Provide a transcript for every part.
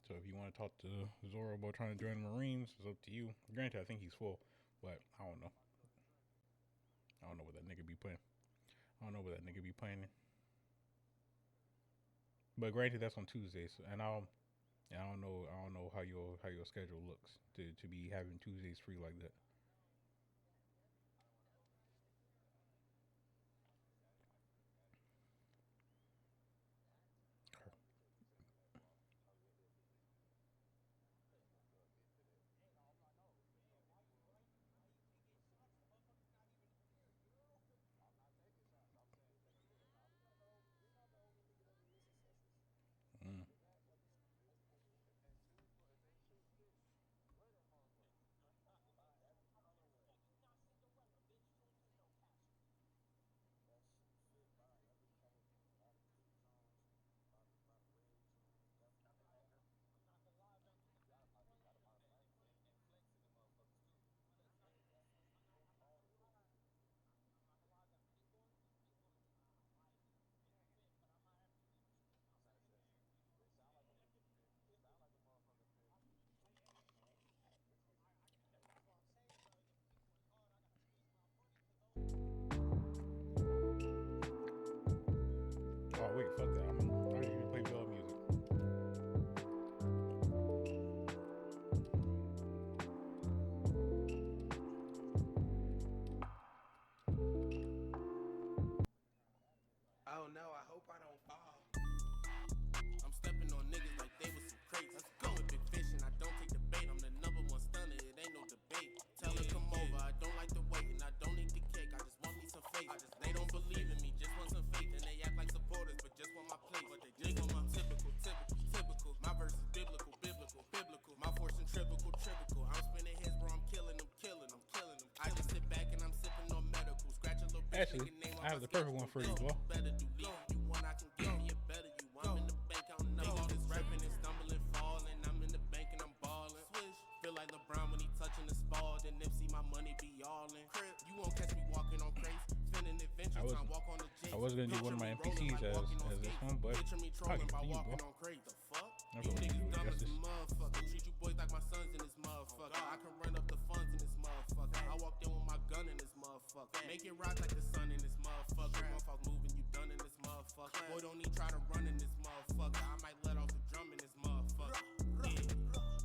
So if you want to talk to Zoro about trying to join the Marines, it's up to you. Granted, I think he's full, but I don't know. I don't know what that nigga be playing. I don't know what that nigga be playing. But granted, that's on Tuesdays, and I don't know. I don't know how your schedule looks to be having Tuesdays free like that. Mm. Oh wait, fuck that. I need to play Bell music. Oh no, I hope I don't fall. I'm stepping on niggas like they was some crates. Let's go with big fish and I don't take the bait. I'm the number one stunner, it ain't no debate. Tell her come over, I don't like the wait and I don't need the cake. I just want me some faith. They don't believe in me, just want some faith. And they act like supporters, but just want my place. But they just want my typical. My verse is biblical. My force centrifugal. I'm spinning hits, bro, I'm killing them. I just sit back and I'm sipping on medical. Scratch a little bitch, Actually, nigga name I off have my the perfect schedule. one for you, boy. Better do leave you one, I can give me a better you. I'm in the bank counting up all this rapping and stumbling, falling. I'm in the bank and I'm balling. Feel like LeBron when he touching the spall. Then Nipsey, my money be all in. You won't catch me walking on crates. Spinning adventure time, walk on the J. I was gonna do one of my NPCs as this one, but picture me I'll trolling give it by to you, walking bro. on crates. The fuck? That's You what we do niggas with dumb as a justice. motherfucker. Treat you boys like my sons in this motherfucker. I can run up the funds in this motherfucker. I walked in with my gun in this motherfucker. Make it rock like the sun in this motherfucker. Motherfuckers moving, you done in this motherfucker. Boy, don't need try to run in this motherfucker. I might let off the drum in this motherfucker. Yeah.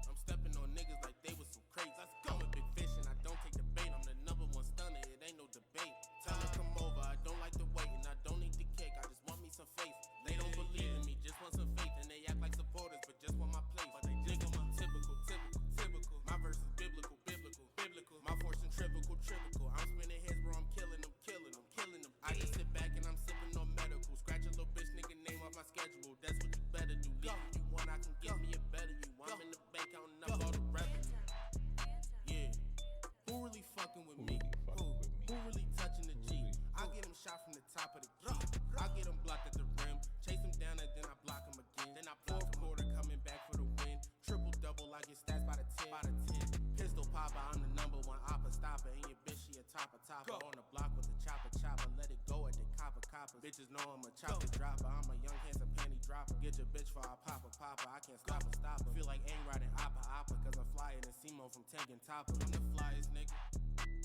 I'm stepping on niggas like they was some crates. Let's go with big fish and I don't take the bait. I'm the number one stunner, it ain't no debate. Tell her come over, I don't like the wait and I don't need the cake. I just want me some faith. They don't believe in me, just want some faith. And they act like supporters, but just want my place. But they nigga my typical. My verse is biblical. My force centrifugal. I'm spinning hits, bro, I'm killing them. I just sit back and I'm sipping on medical. Scratch a little bitch nigga name off my schedule. That's what you better do. Leave you one, I can give me a better you. I'm in the bank counting up all the revenue. Yeah. Who really fucking with me? Who really touching the G? I get him shot from the top of the key. I get him blocked at the rim. Chase him down and then I block him again. Then I fourth quarter coming back for the win. Triple double, I get stats by the 10. Pistol popper, I'm the number one oppa stopper. And your bitch, she a topper. On the block with the chopper. Let it go at the copper. Bitches know I'm a chopper dropper. I'm a young handsome panty dropper. Get your bitch for a popper. I can't stop her. Feel like ain't riding oppa. Cause I'm flyer than Simo from Tankin' Topper. I'm the flyest nigga.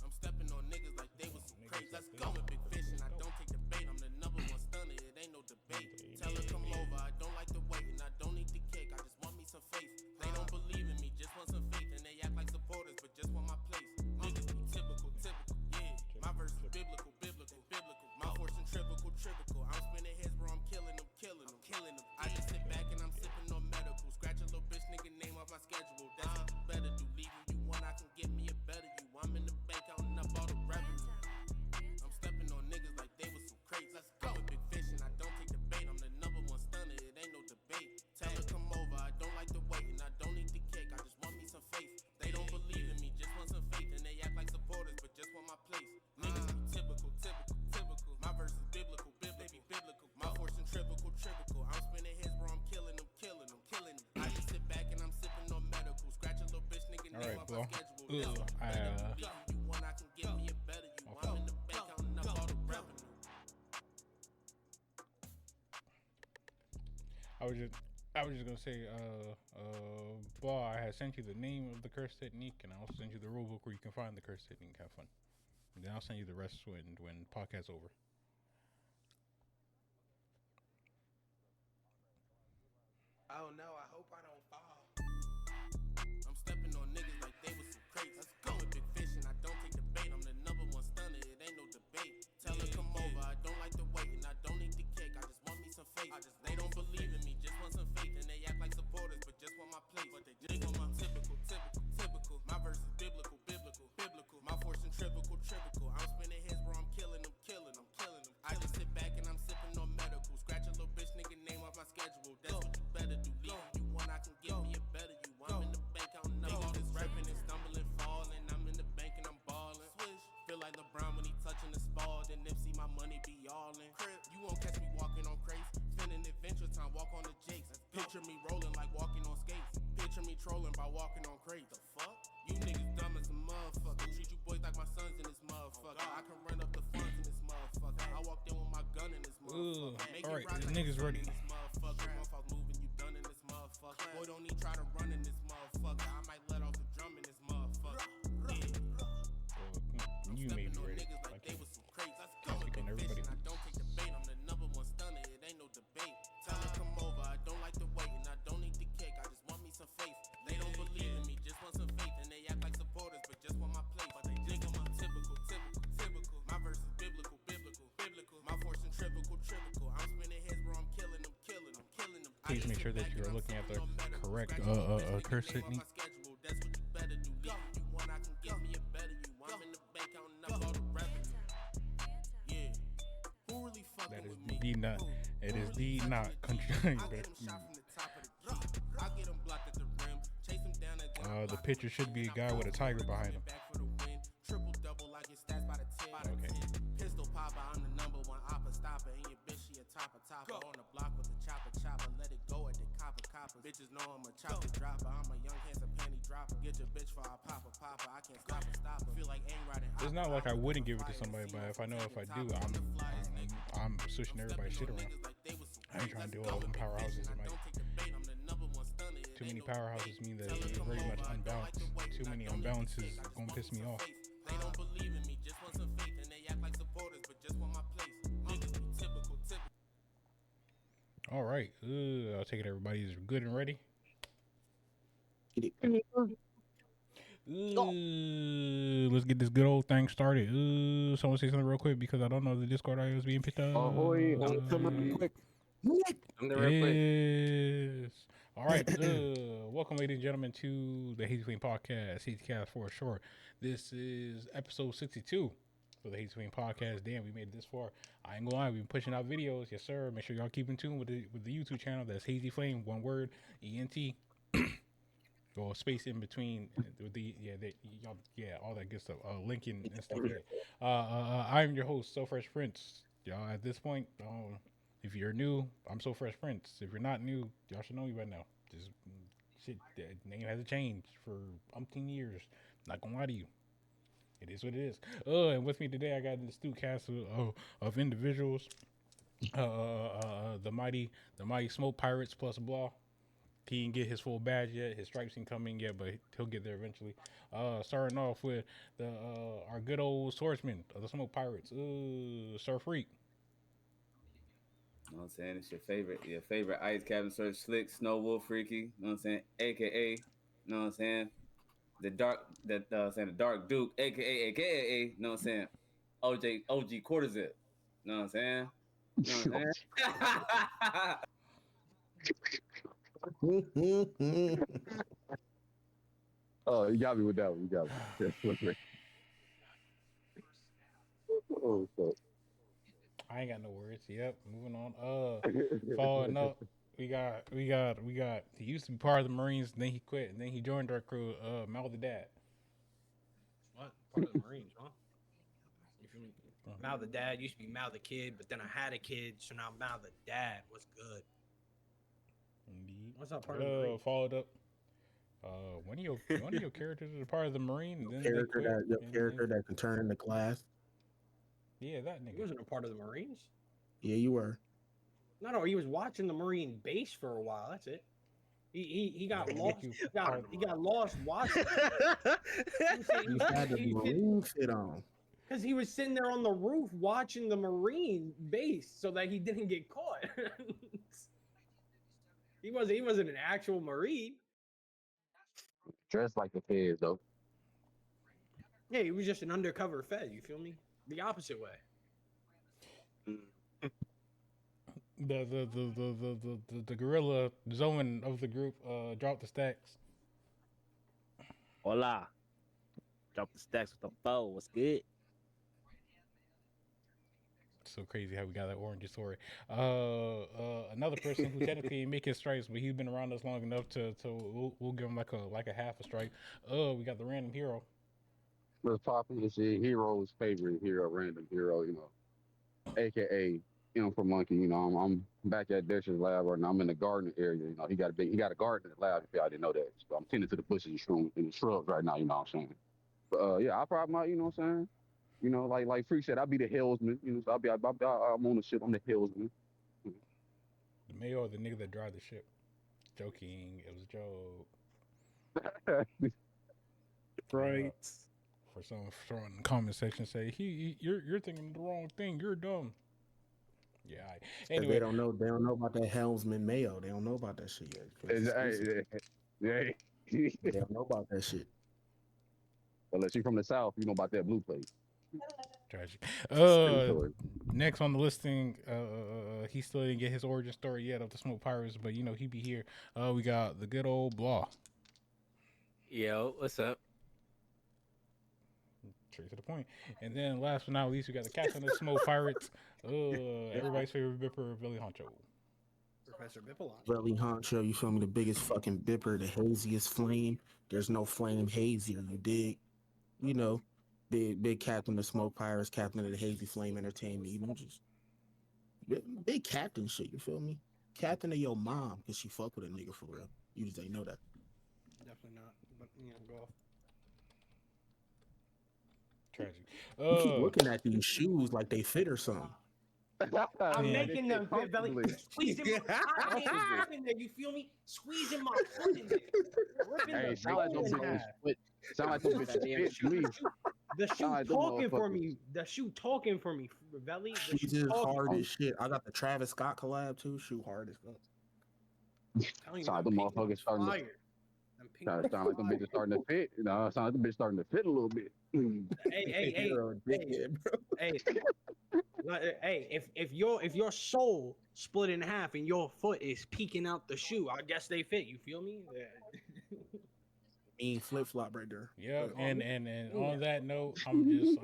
I'm stepping on niggas like they was some crates. Let's go with big fish and I don't take the bait. I'm the number one stunner, it ain't no debate. Tell her come over, I don't like the wait and I don't need the cake. I just want me some faith. They don't believe in me, just want some faith. And they act like supporters, but just want my place. Niggas be typical, yeah. My verse is biblical. My force centrifugal. I'm spinning hits, bro, I'm killing them. I just sit back and I'm sipping on medical. Scratch a little bitch nigga name off my schedule. That's what you better do. Leaving you one, I can give me a better you. I'm in the bank counting up all the revenue. I'm stepping on niggas like they was some crates. Let's go with big fish and I don't take the bait. I'm the number one stunner, it ain't no debate. Tell her come over, I don't like the wait and I don't need the cake. I just want me some faith. They don't believe in me, just want some faith. And they act like supporters, but just want my place. Niggas be typical. My verse is biblical. My force centrifugal. I'm spinning hits, bro, I'm killing them. I just sit back and I'm sipping on medical. Scratch a little bitch nigga name off my schedule. You one, I can give me a better you. I'm in the bank counting up all the revenue. I was just I was just gonna say, Ball, I had sent you the name of the curse technique, and I also sent you the rule book where you can find the curse technique. Have fun. And then I'll send you the rest when podcast's over. Oh no, I hope I don't fall. I'm stepping on niggas like they was some crates. Let's go with big fish and I don't take the bait. I'm the number one stunner, it ain't no debate. Tell her come over, I don't like the wait and I don't need the cake. I just want me some faith. They don't believe in me, just want some faith. And they act like supporters, but just want my place. But they dig on my typical. My verse is biblical. My force centrifugal. I'm spinning heads, bro, I'm killing them. I just sit back and I'm sipping on medical. Scratch a little bitch nigga name off my schedule. That's what you better do. Leave you one, I can give me a better you. I'm in the bank, I don't know. Niggas rapping and stumbling, falling. I'm in the bank and I'm balling. Swish. Feel like LeBron when he touching the ball. Then Nipsey, my money be all in. You won't catch me walking on crates. Spending adventure time, walk on the jakes. Picture me rolling like walking on skates. Picture me trolling by walking on crates. The fuck? You niggas dumb as a motherfucker. Treat you boys like my sons in this motherfucker. I can run up the funds in this motherfucker. I walked in with my gun in this motherfucker. All right, this nigga's ready. Moving, you done in this motherfucker. Boy, don't even try to run in this motherfucker. I might let off the drum in this motherfucker. You may be ready. Like they was some crates. I speak on everybody. I don't take the bait. I'm the number one stunner. It ain't no debate. Tell her come over. I don't like the wait and I don't need the cake. I just want me some faith. They don't believe in me, just want some faith. And they act like supporters, but just want my place. But they dig on my typical. My verse is biblical. My force centrifugal. I'm spinning heads, bro. I'm killing them. Please make sure that you are looking at the correct curse technique. That's what you better do. Leave you one, I can give me a better you. I'm in the bank counting up all the revenue. Yeah. Who really fucking with me? D not. It is D not country. I get him blocked at the rim. Chase him down again. The picture should be a guy with a tiger behind him. Triple double like your stats by the 10. Okay. Pistol popper, I'm the number one oppa stopper. And your bitch, she a topper. On the block with the chopper. Let it go at the copper. Bitches know I'm a chopper dropper. I'm a young handsome panty dropper. Get your bitch for a popper. I can't stop her. Feel like ain't riding. It's not like I wouldn't give it to somebody, but if I do, I'm switching everybody's shit around. I ain't trying to do all them powerhouses in my. Too many powerhouses mean that it's very much unbalanced. Too many unbalances gonna piss me off. They don't believe in me, just want some faith, and they act like supporters, but just want my place. Niggas be typical. All right, I'll take it. Everybody's good and ready. Let's get this good old thing started. Someone say something real quick because I don't know the Discord audio is being picked up. Ahoy! Real quick. I'm there real quick. Yes. All right. Welcome, ladies and gentlemen, to the Hazy Flame Podcast, Hazy Cast for short. This is episode 62 for the Hazy Flame Podcast. Damn, we made it this far. I ain't gonna lie, we've been pushing out videos. Yes, sir. Make sure y'all keep in tune with the YouTube channel. That's Hazy Flame, one word, ENT. Or space in between with all that good stuff. Linking and stuff. Yeah. I'm your host, So Fresh Prince. Y'all, at this point, if you're new, I'm So Fresh Prince. If you're not new, y'all should know me by now. Just shit, the name hasn't changed for umpteen years. Not gonna lie to you. It is what it is. And with me today, I got this astute cast of individuals. The mighty Smoke Pirates plus Blah. He didn't get his full badge yet. His stripes ain't coming yet, but he'll get there eventually. Starting off with our good old swordsman of the Smoke Pirates, Sir Freak. You know what I'm saying? It's your favorite ice cabin search slick, Snow Wolf Freaky, you know what I'm saying? AKA, you know what I'm saying? The dark Duke, AKA, you know what I'm saying? OG quarter zip. You know what I'm saying? You know what I'm saying? Oh, you got me with that one. You got me. Oh, so. I ain't got no words. Yep, moving on. Following up, we got. He used to be part of the Marines, then he quit, and then he joined our crew. Mal the Dad. What? Part of the Marines, huh? Mal the Dad used to be Mal the Kid, but then I had a kid, so now Mal the Dad. What's good? Indeed. What's up, part of the Marines? Followed up. One of your characters is a part of the Marine. Then character that can turn into class. Yeah, that nigga. He wasn't a part of the Marines. Yeah, you were. No, he was watching the Marine base for a while. That's it. He got lost. You He got lost watching. He was You had the Marine fit on. because he was sitting there on the roof watching the Marine base so that he didn't get caught. He wasn't an actual Marine. Dressed like the feds though. Yeah, he was just an undercover Fed. You feel me? The opposite way. the gorilla zone of the group dropped the stacks. Hola. Drop the stacks with the foe. What's good? So crazy how we got that origin story. Another person who technically ain't making strikes, but he's been around us long enough to we'll give him like a half a strike. We got the random hero. What's popping is a hero's favorite hero, random hero, AKA for Monkey. I'm back at Dexter's lab right now. I'm in the garden area. He got a garden in the lab. If y'all didn't know that, so I'm tending to the bushes and the shrubs right now. You know what I'm saying? But yeah, I probably might. You know what I'm saying? Like Freak said, I'll be the hillsman. So I'm on the ship. I'm the hillsman. The mayor or the nigga that drive the ship. Joking. It was a joke. Right. For some in the comment section say you're thinking the wrong thing. You're dumb. Yeah. Anyway, They don't know about that helmsman mayo. They don't know about that shit yet. They don't know about that shit. Unless you're from the South, you know about that blue plate. Tragic. Next on the listing, he still didn't get his origin story yet of the Smoke Pirates, but he be here. We got the good old Blah. Yo, what's up? Straight to the point. And then last but not least, we got the captain of the Smoke Pirates. Everybody's favorite bipper, Billy Honcho. Professor Bippalon. Billy Honcho, you feel me? The biggest fucking bipper, the haziest flame. There's no flame hazier, you dig? Big captain of Smoke Pirates, captain of the Hazy Flame Entertainment. Just big captain shit. You feel me? Captain of your mom, cause she fuck with a nigga for real. You just ain't know that. Definitely not. But go off. Tragic. You keep looking at these shoes like they fit or something. I'm making them fit, Belly. Squeezing my foot in there. You feel me? Squeezing my foot in there. Hey, sound like those bitches fit. Sound like those bitches fit me. The shoe talking for me. The shoe talking for me, Belly. She's just hard as shit. I got the Travis Scott collab too. Shoe hard as fuck. Sound like the motherfuckers starting to. Sound like the bitches starting to fit. Sound like the bitch starting to fit a little bit. Hey. Hey, if your sole split in half and your foot is peeking out the shoe, I guess they fit. You feel me? Mean flip flop right there. Yeah, and on that note, I'm just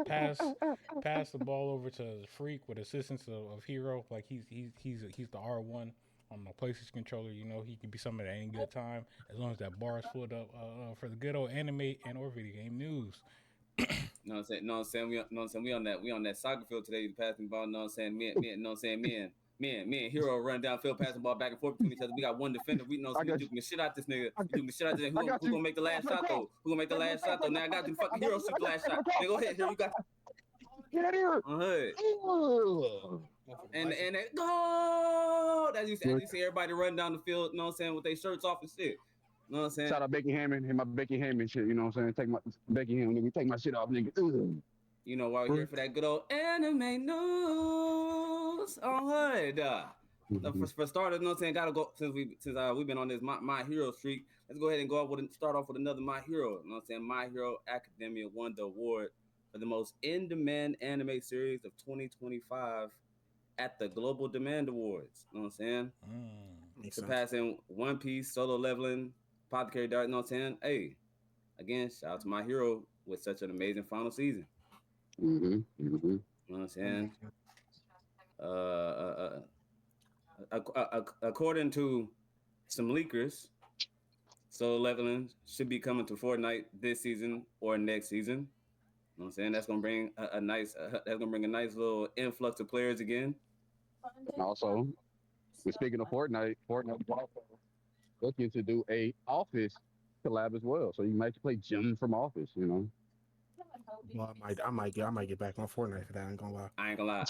pass the ball over to the Freak with assistance of Hero. Like he's the R1 on the PlayStation controller. He can be somebody at any good time as long as that bar is filled up for the good old anime and or video game news. Know what I'm saying? We on that soccer field today, passing the ball. Know what I'm saying? Me and Hero run downfield, passing the ball back and forth between each other. We got one defender. We know we duking the shit out this nigga. We duking the shit out this nigga. Who gonna make the last shot though? Now I got the fucking Hero shoot the last shot. Nigga, go ahead, Hero. You got. Get out of here! And go. As you see everybody run down the field. Know what I'm saying? With their shirts off and shit. You know what I'm saying? Shout out Becky Hammond and my Becky Hammond shit. You know what I'm saying? Take my Becky Hammond, nigga. Take my shit off, nigga. While we're here for that good old anime news on Hood. For starters, you know what I'm saying? Gotta go since we've been on this my Hero streak. Let's go ahead and start off with another My Hero. You know what I'm saying? My Hero Academia won the award for the most in-demand anime series of 2025 at the Global Demand Awards. You know what I'm saying? Surpassing One Piece, Solo Leveling, Apothecary Dark. You know what I'm saying? Hey, again, shout out to My Hero with such an amazing final season. You know what I'm saying? According to some leakers, Solo Leveling should be coming to Fortnite this season or next season. You know what I'm saying? That's gonna bring a nice little influx of players again. Also, speaking of Fortnite looking to do a Office collab as well. So you might play Jim from Office, Well, I might get back on Fortnite for that. I ain't gonna lie. I ain't gonna lie.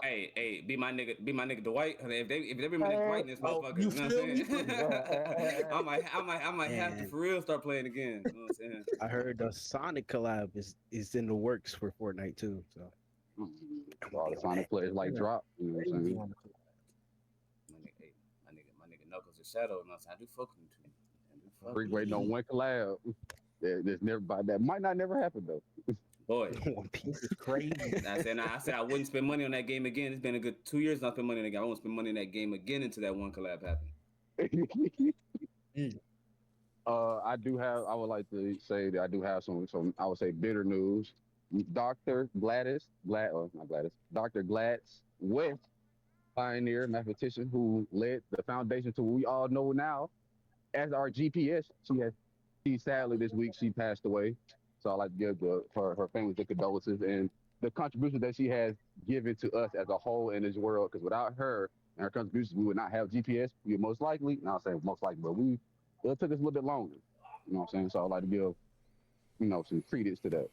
Hey, be my nigga Dwight. If they remember nigga Dwight in this Oh, motherfucker, you you know what feel I'm me? saying? I might have to And for real start playing again. You know what I'm saying? I heard the Sonic collab is in the works for Fortnite too. So I'm gonna All be the on that. Sonic players like drop. You know what I'm saying? My nigga Knuckles is Shadow. You know what I'm saying? I do fuck with him too. I do fuck Freak with waiting him. on one collab. There's never that might not never happen though. Boy. One Piece is Crazy. I said I wouldn't spend money on that game again. It's been a good 2 years not spend money on that game. I won't spend money on that game again until that one collab happens. I do have. I would like to say that I do have some. I would say bitter news. Doctor not Gladys. Doctor Gladys West, pioneer mathematician who led the foundation to what we all know now as our GPS. She sadly this week she passed away. So I like to give her family the condolences and the contribution that she has given to us as a whole in this world. Because without her and her contributions, we would not have GPS. We would most likely, not saying most likely, but it took us a little bit longer. You know what I'm saying? So I like to give some credence to that.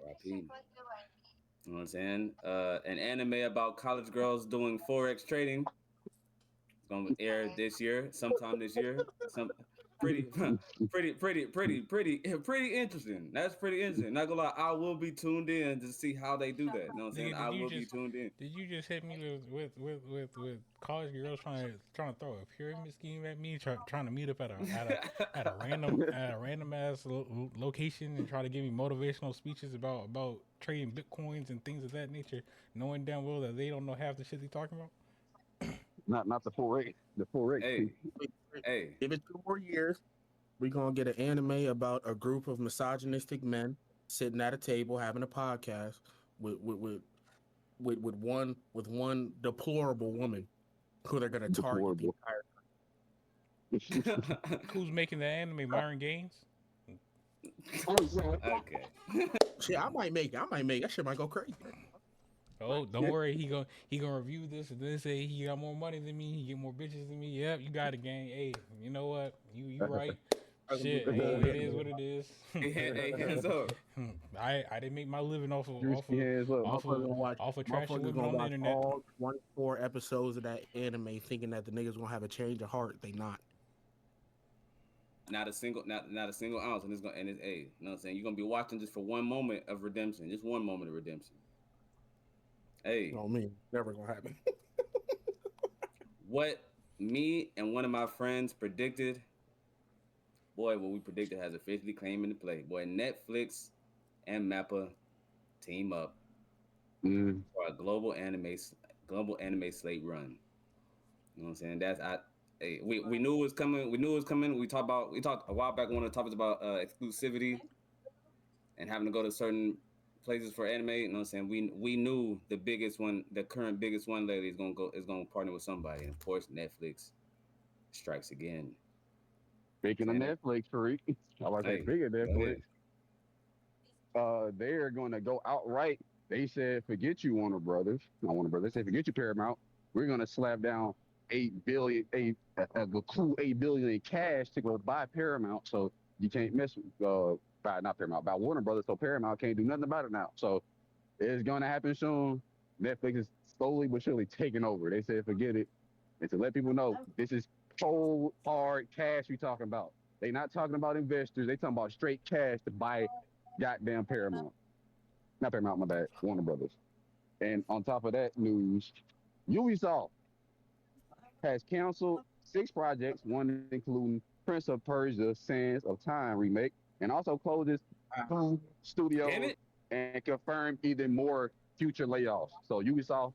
R.I.P. You know what I'm saying? An anime about college girls doing forex trading. It's gonna air this year, sometime this year. Some pretty, pretty interesting. That's pretty interesting. Not gonna lie, I will be tuned in to see how they do that. You know what I'm saying? Nigga, I will be tuned in. did you just hit me with college girls trying to throw a pyramid scheme at me, trying to meet up at a random ass location and try to give me motivational speeches about trading bitcoins and things of that nature, knowing damn well that they don't know half the shit they talking about. Not the forex, the forex. Hey, hey, Give it 2 more years. We're gonna get an anime about a group of misogynistic men sitting at a table having a podcast with with with with one deplorable woman who they're gonna target the Deplorable. entire. Who's making the anime? Myron Gaines. okay. Shit, I might make it. That shit might go crazy. Oh, don't worry. He gonna review this and then say he got more money than me. He get more bitches than me. Yep, you got it, gang. Hey, you know what? You right. Shit. Hey, it is what it is. Hey, hands up. I didn't make my living Hands up. off of trashing Motherfuckers women gonna on the watch internet. all 24 episodes of that anime thinking that the niggas gonna have a change of heart. They not. Not a single ounce, and it's hey, you know what I'm saying? You're gonna be watching just for one moment of redemption, just one moment of redemption. Hey, You know me. Never gonna happen. what me and one of my friends predicted, boy, what we predicted has officially claimed into play. Boy, Netflix and Mappa team up for a global anime slate run. You know what I'm saying? Hey, we knew it was coming. We knew it was coming. We talked a while back on one of the topics about exclusivity and having to go to certain places for anime. You know what I'm saying? We knew the current biggest one lately is gonna partner with somebody, and of course Netflix strikes again. Speaking of Netflix, freak. I was say Hey, speaking of go Netflix, ahead. they're going to go outright. They said, "Forget you, Warner Brothers." Not Warner Brothers. They said, "Forget you, Paramount. We're going to slap down 8 billion, a cool 8 billion in cash to go buy Paramount. So you can't mess with buy not Paramount, buy Warner Brothers. So Paramount can't do nothing about it now. So it's going to happen soon. Netflix is slowly but surely taking over. They said, forget it, and to let people know this is cold hard cash we talking about. They not talking about investors. They talking about straight cash to buy goddamn Paramount. Not Paramount, my bad. Warner Brothers. And on top of that news, Ubisoft has canceled 6 projects, one including Prince of Persia: Sands of Time remake, and also closes 2 studios it. and confirmed even more future layoffs. So Ubisoft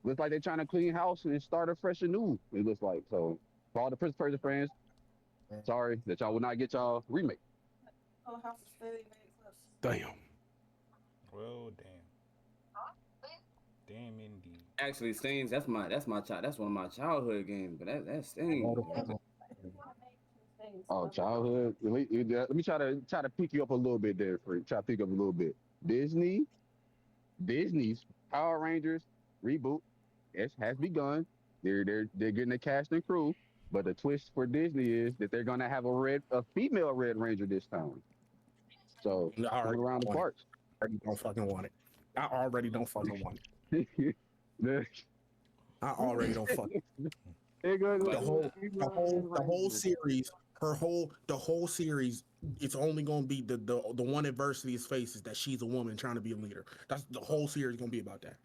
looks like they're trying to clean house and start a fresh and new. It looks like so. For all the Prince of Persia fans, sorry that y'all will not get y'all remake. Damn. Well, damn indeed. Actually, Stings, that's one of my childhood games. But that's Stings. Oh, childhood. Let me try to pick you up a little bit there, Freak. Try to pick up a little bit. Disney's Power Rangers reboot has begun. They're getting the cast and crew. But the twist for Disney is that they're gonna have a female Red Ranger this time. So I coming already around the want it. parks. I already don't fucking want it. I already don't fucking want it. They're I already don't fuck gonna the But do a whole female Red the whole Ranger. series. The whole series. It's only gonna be the one adversity is faces that she's a woman trying to be a leader. That's the whole series gonna be about that.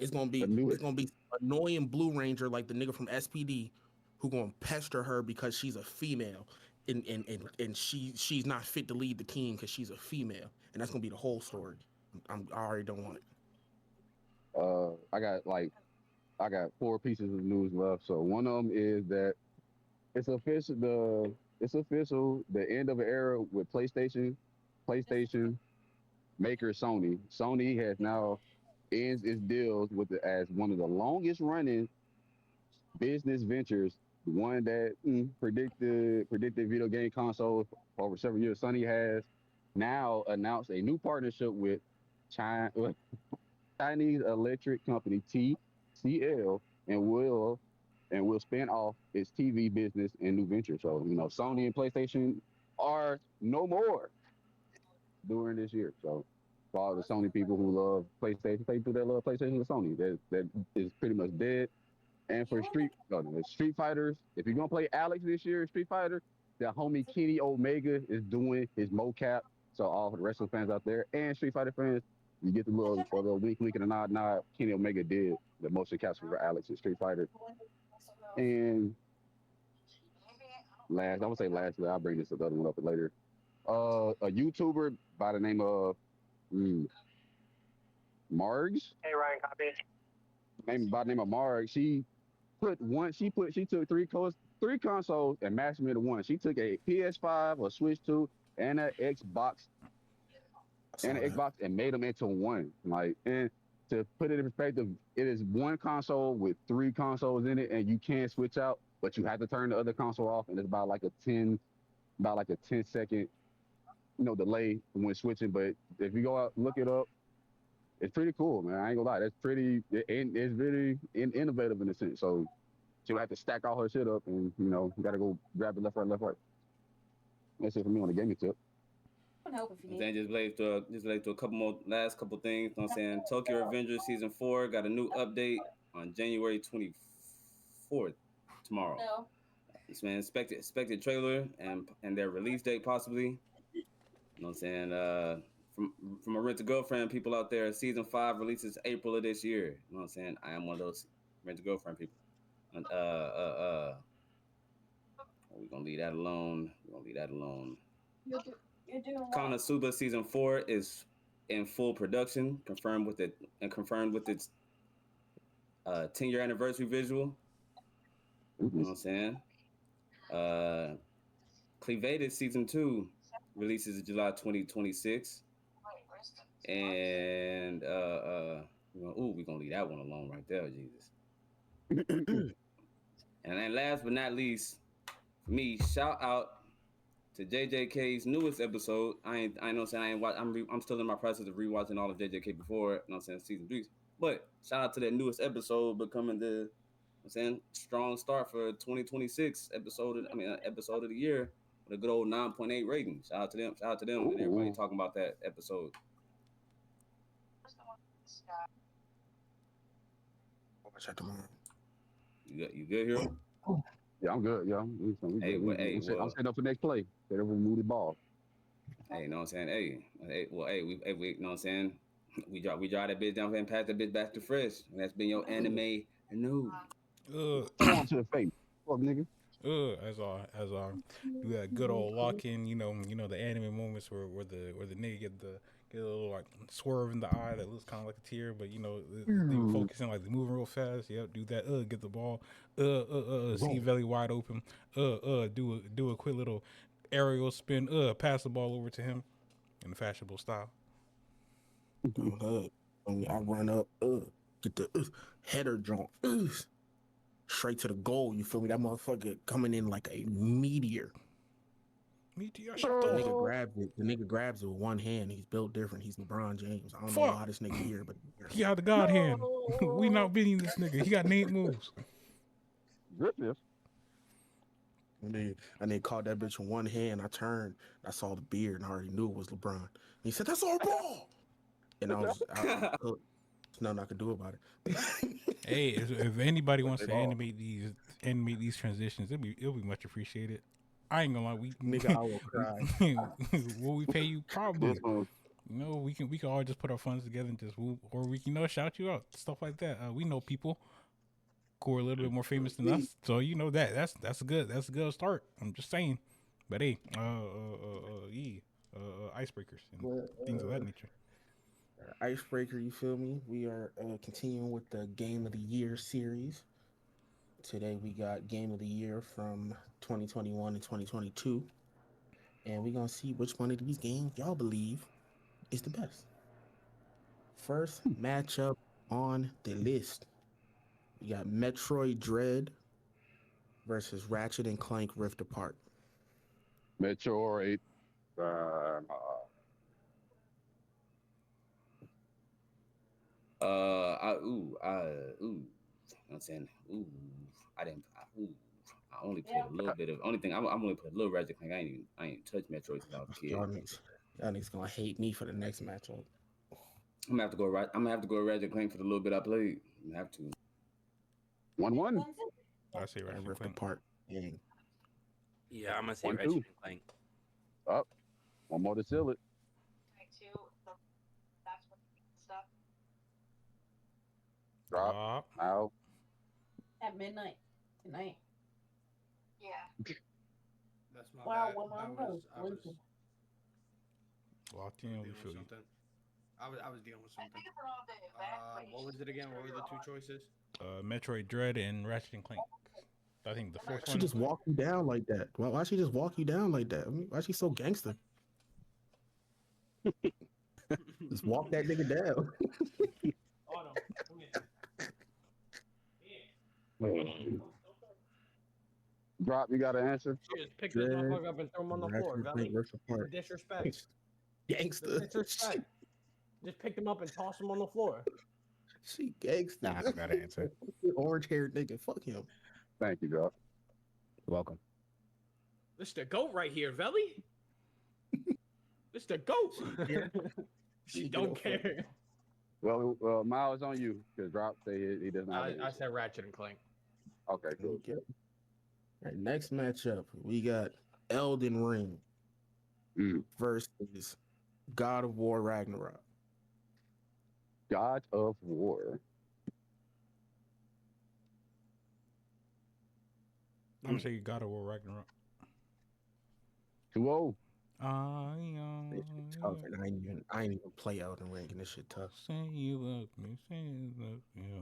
I knew It's it. gonna be annoying Blue Ranger like the nigga from SPD who gonna pester her because she's a female and she's not fit to lead the team because she's a female, and that's gonna be the whole story. I already don't want it. I got four pieces of news left. So one of them is that it's official. It's official. The end of an era with PlayStation maker Sony. Sony has now ends its deals with it as one of the longest running business ventures. One that predicted video game consoles for over several years. Sony has now announced a new partnership with China, Chinese electric company TCL and will spin off its TV business and new venture. So Sony and PlayStation are no more during this year. So for all the Sony people who love PlayStation, people that love PlayStation and Sony, that is pretty much dead. And for Street Fighters, if you're gonna play Alex this year in Street Fighter, the homie Kenny Omega is doing his mocap. So all the wrestling fans out there and Street Fighter fans, you get the little wink, wink, and a nod, nod. Kenny Omega did the motion capture for Alex in Street Fighter. And I would say lastly, I'll bring this other one up later. A YouTuber by the name of mm, Margs, Hey Ryan, copy. by the name of Marg, she took three consoles and mashed them into one. She took a PS5, a Switch 2, and an Xbox and made them into one. And to put it in perspective, it is one console with three consoles in it, and you can switch out, but you have to turn the other console off, and it's about like a 10 second, delay when switching. But if you go out look it up, it's pretty cool, man. I ain't gonna lie, it's really innovative in a sense. So she'll have to stack all her shit up, and you gotta go grab it left, right, left, right. That's it for me on the gaming tip. then just laid to a last couple things. You know what I'm saying? Tokyo Revengers season 4 got a new update on January 24th tomorrow. No. This man expected trailer and their release date possibly. You know what I'm saying? From a Rent a Girlfriend people out there, season 5 releases April of this year. You know what I'm saying? I am one of those Rent a Girlfriend people. And we're gonna leave that alone. Konosuba season 4 is in full production, confirmed with its 10-year anniversary visual. You know what I'm saying? Cleavated season 2 releases in July 2026. And we're gonna leave that one alone right there, Jesus. And then last but not least, for me, shout out to JJK's newest episode. I know saying I'm still in my process of rewatching all of JJK before, you know what I'm saying, season 3. But shout out to that newest episode becoming the strong start for 2026 episode of the year with a good old 9.8 rating. Shout out to them. Ooh. And everybody talking about that episode. Watch out tomorrow. You good here? Yeah, I'm good. Yeah, I'm setting up for next play. They don't move the ball. Hey, you know what I'm saying? We you know what I'm saying? We draw that bitch down and pass that bitch back to fresh. And that's been your anime news. Come on to the face. Fuck, nigga. As I do that good old lock in, the anime moments where the nigga get a little like swerve in the eye that looks kind of like a tear, but they focusing like they moving real fast. Yep, do that. Get the ball. See belly wide open. Do a quick little aerial spin. Pass the ball over to him in the fashionable style. I run up. Get the header drawn. Straight to the goal. You feel me? That motherfucker coming in like a meteor. The nigga grabs it with one hand. He's built different. He's LeBron James. I don't know how this nigga here, but he got the God hand. We not beating this nigga. He got Nate moves. Griffith. And they caught that bitch in one hand. I turned, I saw the beard, and I already knew it was LeBron. He said, "That's our ball," and I was cooked. There's nothing I could do about it. Hey, if anybody wants to animate these transitions, it'll be much appreciated. I ain't gonna lie, Nigga, I will cry. will we pay you? Probably. This one, We can all just put our funds together and just whoop, or we can shout you out, stuff like that. We know people who are a little bit more famous than us, so that's a good start. I'm just saying, but hey, icebreakers and But, things of that nature. icebreaker, you feel me? We are continuing with the Game of the Year series. Today we got Game of the Year from 2021 and 2022, and we're gonna see which one of these games y'all believe is the best. First matchup on the list, we got Metroid Dread versus Ratchet and Clank Rift Apart. Metroid. I'm saying, I didn't. I only played a little bit of. Only thing I'm only played a little Ratchet Clank. I ain't touched Metroid since I was a kid. Y'all niggas gonna hate me for the next matchup. I'm gonna have to go right. I'm gonna have to go Ratchet Clank for the little bit I played. I'm gonna have to. 1-1. I say Ratchet Rift Clank. Apart. Dang. Yeah, I'm gonna say 1-2. Ratchet and Clank. Up. One more to seal it. Drop. Out. At midnight tonight. That's my Wow, bad. when I was sleeping. Locked in, we dealing feel with you. something. I was dealing with something. What was it again? What were the two choices? Metroid Dread and Ratchet and Clank. I think the fourth She one. just walk you down like that. Why she just walk you down like that? I mean, why she so gangster? Just walk that nigga down. Oh no. Drop, you got an answer? She just pick this motherfucker up and throw him on the floor. Ratchet and Valley. Clank Rift Apart. Disrespect. Gangster. Disrespect. Just pick him up and toss him on the floor. She gangster. Nah, I got an answer. Orange haired nigga. Fuck him. Thank you, Drop. You're welcome. This the goat right here, Valley. This the goat. She don't care. Well, Miles, on you. Because Drop say he does not. I said Ratchet and Clank. Okay, cool. Okay. All right, next matchup, we got Elden Ring versus God of War Ragnarok. God of War. I'm gonna say God of War Ragnarok. 2-0. It's tough, and I ain't even play Elden Ring, and this shit tough. Say you love me, say you love me.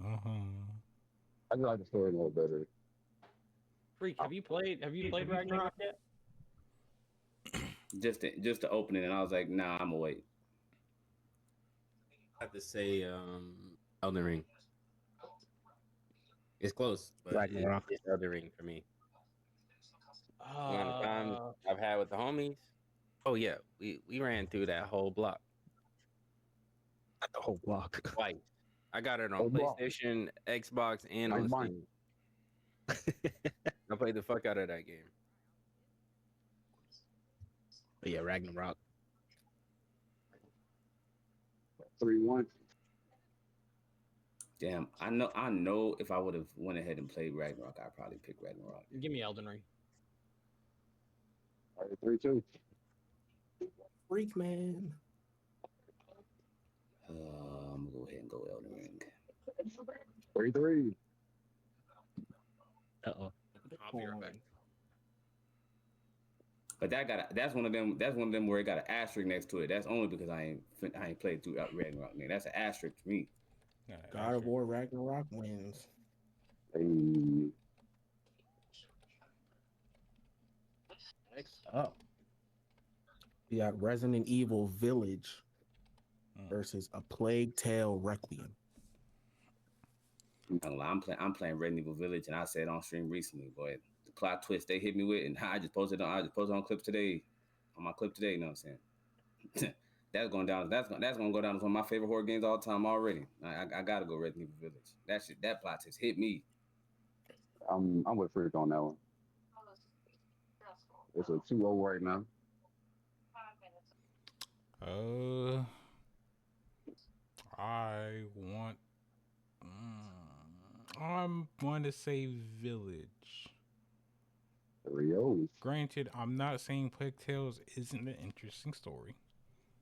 I just like the story a little better. Freak, have you played Ragnarok yet? Just to open it, and I was like, nah, I'm gonna wait. I have to say Elden Ring. It's close, but Ragnarok. it's Elden Ring for me. One of the times I've had with the homies. Oh yeah, we ran through that whole block. Not the whole block. Twice. I got it on Whole block. PlayStation, Xbox, and on Mine. Steam. I played the fuck out of that game. But yeah, Ragnarok. 3-1. Damn, I know. If I would have went ahead and played Ragnarok, I'd probably pick Ragnarok. Give me Elden Ring. All right, 3-2. Freak man. I'm gonna go ahead and go Elden Ring. 3-3. Uh-oh. I'll be right back. But that's one of them. That's one of them where it got an asterisk next to it. That's only because I ain't played through Ragnarok. Man, that's an asterisk for me. God of War Ragnarok wins. Hey. Next up, we got Resident Evil Village versus A Plague Tale Requiem. I'm playing Resident Evil Village, and I said on stream recently, boy, the plot twist they hit me with, and I just posted on clips today, on my clip today. You know what I'm saying? That's going down. That's gonna go down as one of my favorite horror games all time already. I gotta go Resident Evil Village. That plot twist hit me. I'm with Freak on that one. It's a 2-0 right now. Uh, I want. I'm going to say Village. 3-0. Granted, I'm not saying Plague Tales isn't an interesting story,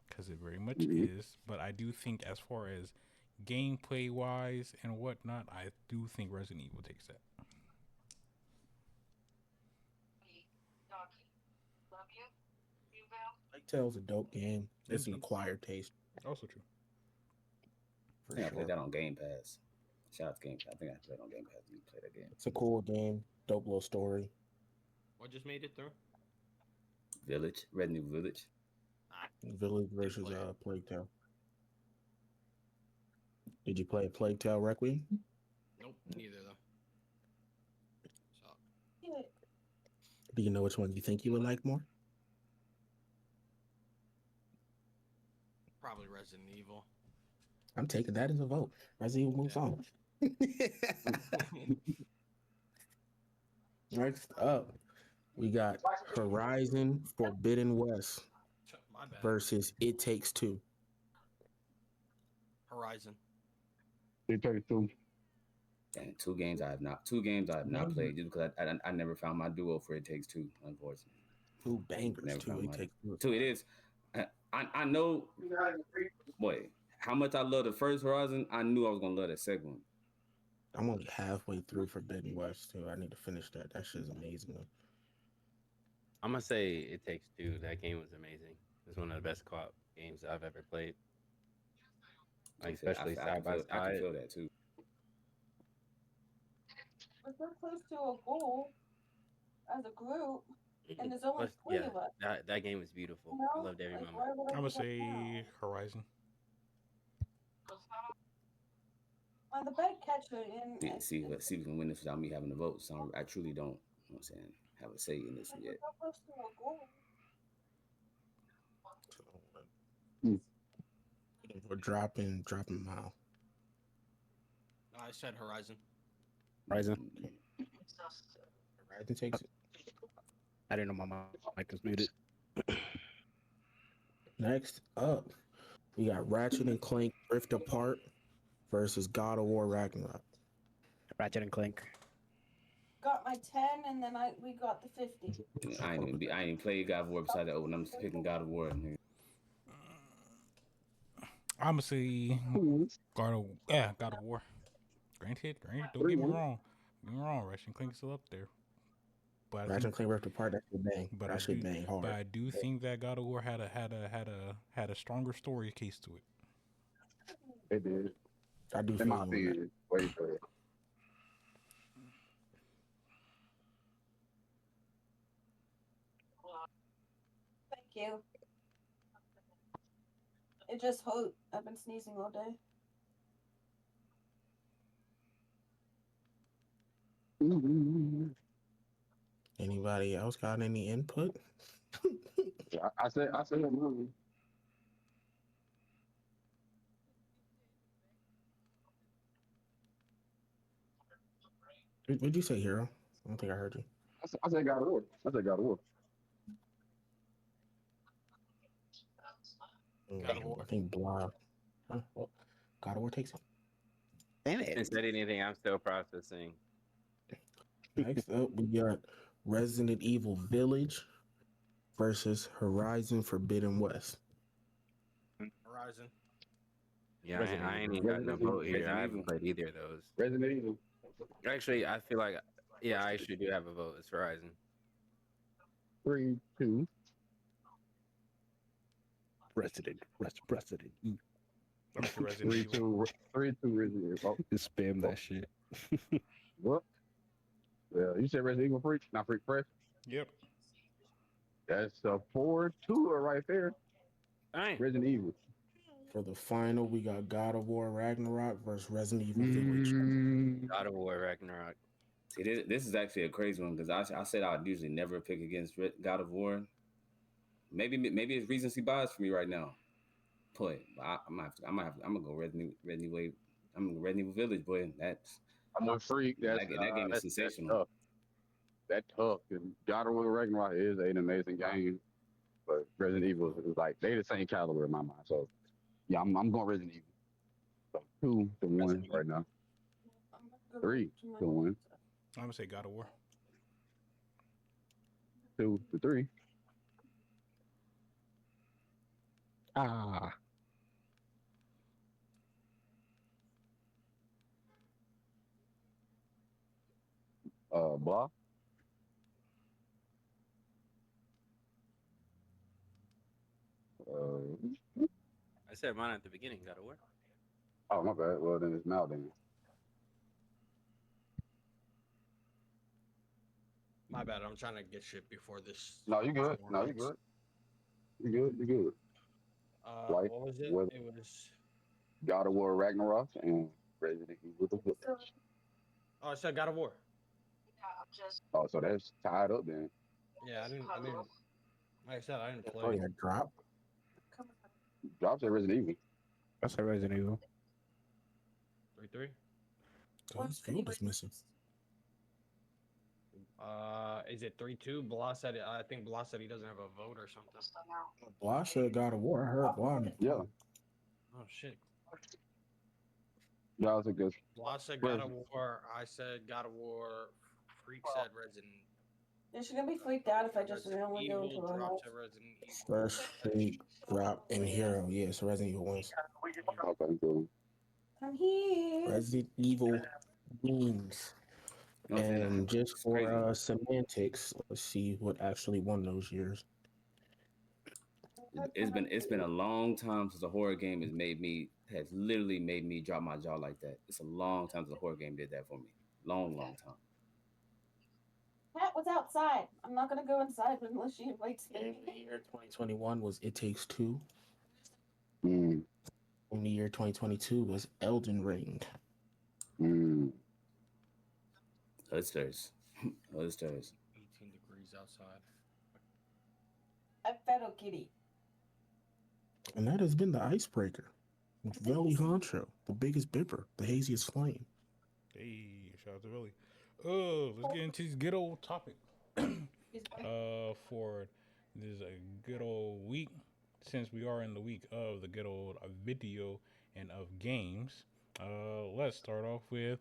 because it very much Mm-hmm. is. But I do think, as far as gameplay wise and whatnot, I do think Resident Evil takes that. Plague Tale's a dope game. It's an Indeed. acquired taste Also true. for I think I played sure. that on Game Pass. Shout out to Game Pass. I think I played on Game Pass. You play that game. It's a cool game, dope little story. What just made it through? Village, Resident Evil Village. Village versus Plague Tale. Did you play Plague Tale Requiem? Nope, neither though. So Do you know which one you think you would like more? probably Resident Evil. I'm taking that as a vote. Resident Evil moves on. Next up, we got Horizon Forbidden West My bad. versus It Takes Two. Horizon. It takes two. And two games I have not played just because I never found my duo for It Takes Two, unfortunately. Two bangers, Never two found It mine. Takes Two. Two, it is. I know, boy, how much I love the first Horizon. I knew I was gonna love the second one. I'm only halfway through Forbidden West too. I need to finish that. That shit's amazing. I'm gonna say It Takes Two. That game was amazing. It's one of the best co-op games I've ever played. Like, especially side by I can side. feel that too. We're so close to a goal as a group, and there's only Plus, three yeah, of us. that game was beautiful. You I know? loved every Like, moment. why would I I'm gonna give up say now? Horizon. I'm the better catcher in. Yeah, see we can win this without me having to vote. So I truly don't. You know what I'm saying, have a say in this one We're yet. so close to a goal. We're dropping Mile. I said Horizon. Horizon. Horizon takes it. I didn't know my mic was muted. Next up, we got Ratchet and Clank Rift Apart versus God of War Ragnarok. Ratchet and Clank. Got my 10, and then we got the 50. I ain't even played God of War besides that. Oh, and I'm just picking God of War. Nigga. I'm gonna say God of War. Granted. Don't get me wrong. Ratchet and Clank is still up there. But Ratchet and Clank Rift Apart, that should bang. But That should bang hard. But I do think that God of War had a stronger story case to it. It did. I do In feel my you on that. opinion, way better. Thank you. It just hurt. I've been sneezing all day. Anybody else got any input? I said that movie. What'd you say, Hero? I don't think I heard you. I said God of War. God of War. I think Blob. Huh? Well, God of War takes it. Damn it. Haven't said anything. I'm still processing. Next up, we got Resident Evil Village versus Horizon Forbidden West. Horizon. Yeah, I ain't even got no vote here. I haven't played either of those. Resident Evil. Actually, I feel like, yeah, I actually do have a vote. It's Horizon. 3-2. Resident. I'm for Resident Evil. 3-2 Resident Evil. Just spam that shit. What? Well, you said Resident Evil Freak, not Freak Fresh. Yep. That's a 4-2 right there. All right. Resident Evil. For the final, we got God of War Ragnarok versus Resident Evil Village. God of War Ragnarok. See, this is actually a crazy one because I said I'd usually never pick against God of War. Maybe it's recency bias for me right now. Boy, I'm gonna go Resident Evil. I'm gonna go Resident Evil Village, boy. I'm a freak. That game is sensational. that tough. And God of War Ragnarok is an amazing game, but Resident Evil is like they the same caliber in my mind. So yeah, I'm going Resident Evil. So 2-1 Resident right Evil. now. 3-1. I'm gonna say God of War. 2-3. Ah, Blah. Uh, I said mine at the beginning. Got to work. oh my bad. Well then it's Mal then. My bad. I'm trying to get shit before this. No, you good. Four No, you months. good. You good. You good. Like What was it? with It was. God of War Ragnarok and Resident Evil the Village. Oh, I said God of War. Oh, so that's tied up then. Yeah, I didn't. I didn't. Like I said, I didn't Oh play. yeah, drop. Drops at Resident Evil. that's a Resident Evil. 3-3. Oh, his field is missing. Is it 3-2? Blah said it. I think Blah said he doesn't have a vote or something. Blah said God of War. I heard Blah. Yeah. Oh shit. That was a good. Blah said God of War. I said God of War. Freak said Resident. Yeah, she's gonna be freaked out if I just Resident randomly go into Evil her dropped house. to Resident Evil. First Freak, drop, and Hero. Yeah, so Resident Evil wins. Okay, cool. I'm here. Resident Evil wins. You know what I'm saying? And just It's crazy. for semantics, let's see what actually won those years. It's been a long time since a horror game has literally made me drop my jaw like that. It's a long time since a horror game did that for me. Long time. Cat was outside. I'm not gonna go inside unless she invites In me. the year 2021 was It Takes Two. Mm, In the year 2022 was Elden Ring. mm. Oysters. Oysters. 18 degrees outside. I'm Federal Kitty. And that has been the icebreaker. Veli Honcho, the biggest bipper, the haziest flame. Hey, shout out to Willie. Let's get into this good old topic. For this is a good old week, since we are in the week of the good old video and of games. Let's start off with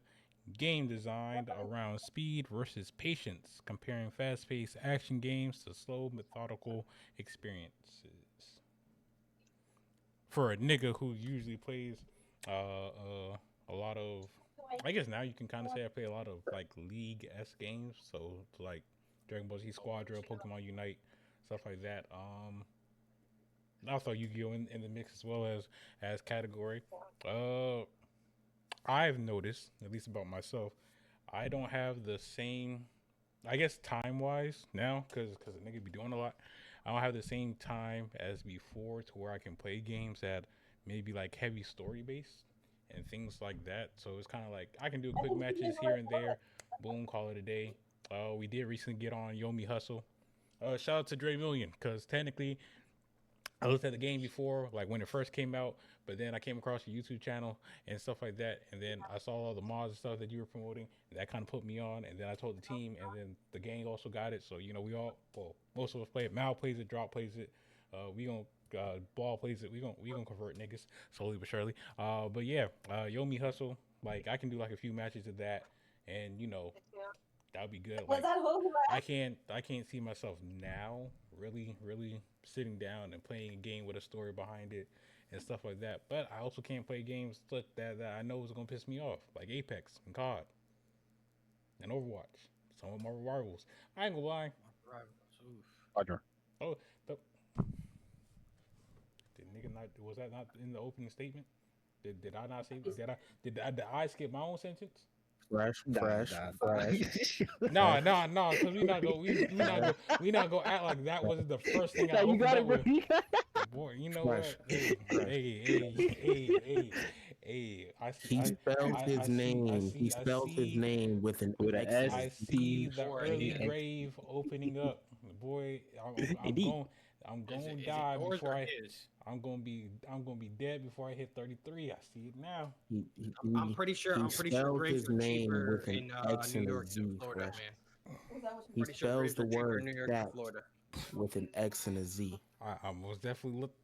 game designed around speed versus patience, comparing fast-paced action games to slow, methodical experiences. For a nigga who usually plays a lot of, I guess now you can kind of say I play a lot of like League S games, so like Dragon Ball Z Squadra, Pokemon Unite, stuff like that. I'll throw Yu-Gi-Oh in the mix as well as category. I've noticed, at least about myself, I don't have the same, I guess time wise now, because a nigga be doing a lot. I don't have the same time as before to where I can play games that maybe like heavy story based and things like that. So it's kind of like I can do quick matches here and there, boom, call it a day. We did recently get on Yomi Hustle. Shout out to Dre Million, because technically I looked at the game before, like when it first came out, but then I came across your YouTube channel and stuff like that, and then I saw all the mods and stuff that you were promoting, and that kind of put me on. And then I told the team, and then the gang also got it. So we all, well, most of us play it. Mal plays it, Drop plays it. We gonna Ball plays it. We gonna convert niggas slowly but surely. But yeah, Yomi Hustle, like I can do like a few matches of that, and that would be good. Was Like that who? I can't see myself now really sitting down and playing a game with a story behind it and stuff like that. But I also can't play games that I know is gonna piss me off, like Apex and COD and Overwatch. Some of my rivals. I ain't gonna lie. Roger. Oh, the did nigga not was that not in the opening statement? Did I not say did I skip my own sentence? Fresh. No, because we not go act like that was the first thing I opened up with. Boy, you know Fresh. what? Hey. He spelled his name. He spelled his name with an With an X. S. I see the Or early Indeed. grave opening up. Boy, I'm Indeed. I'm Is going it to die yours before or I. his? I'm gonna be dead before I hit 33. I see it now. I'm pretty sure. He I'm pretty sure spelled grapes his are name cheaper with an in X New and a York than Z, Florida, Fresh. man. that what He Pretty sure spells graves the are cheaper in word New York than cat Florida. with an X and a Z. I most definitely looked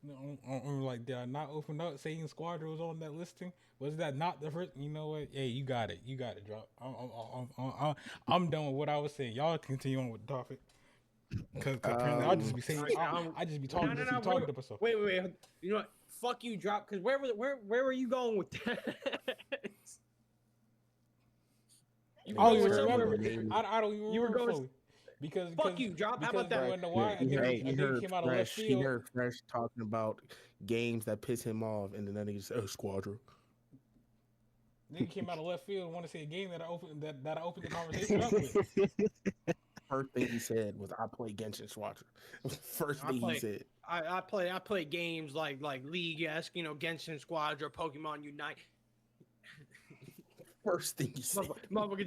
like, did I not open up saying Squadron was on that listing? Was that not the first? You know what? Hey, you got it. You got it, drop. I'm done with what I was saying. Y'all continue on with the topic. Cause apparently I'll just Um, be saying, I just be No, talking, no, just be no. talking to myself. Wait. You know what? Fuck you, drop. Because where were you going with that? You were I don't going even somewhere remember. with name I don't even you were remember going. fully because Fuck you, drop. How about you that? wanna know yeah, why? I he think it heard came out of left fresh. He field. heard fresh talking about games that piss him off, and then that nigga said, "Oh, Squadron." Nigga came out of left field and want to say a game that I opened the conversation up with. First thing he said was, "I play Genshin Squadron." First I thing he play. said. I play games like League-esque, Genshin Squadron, Pokemon Unite. First thing he said. Motherfucker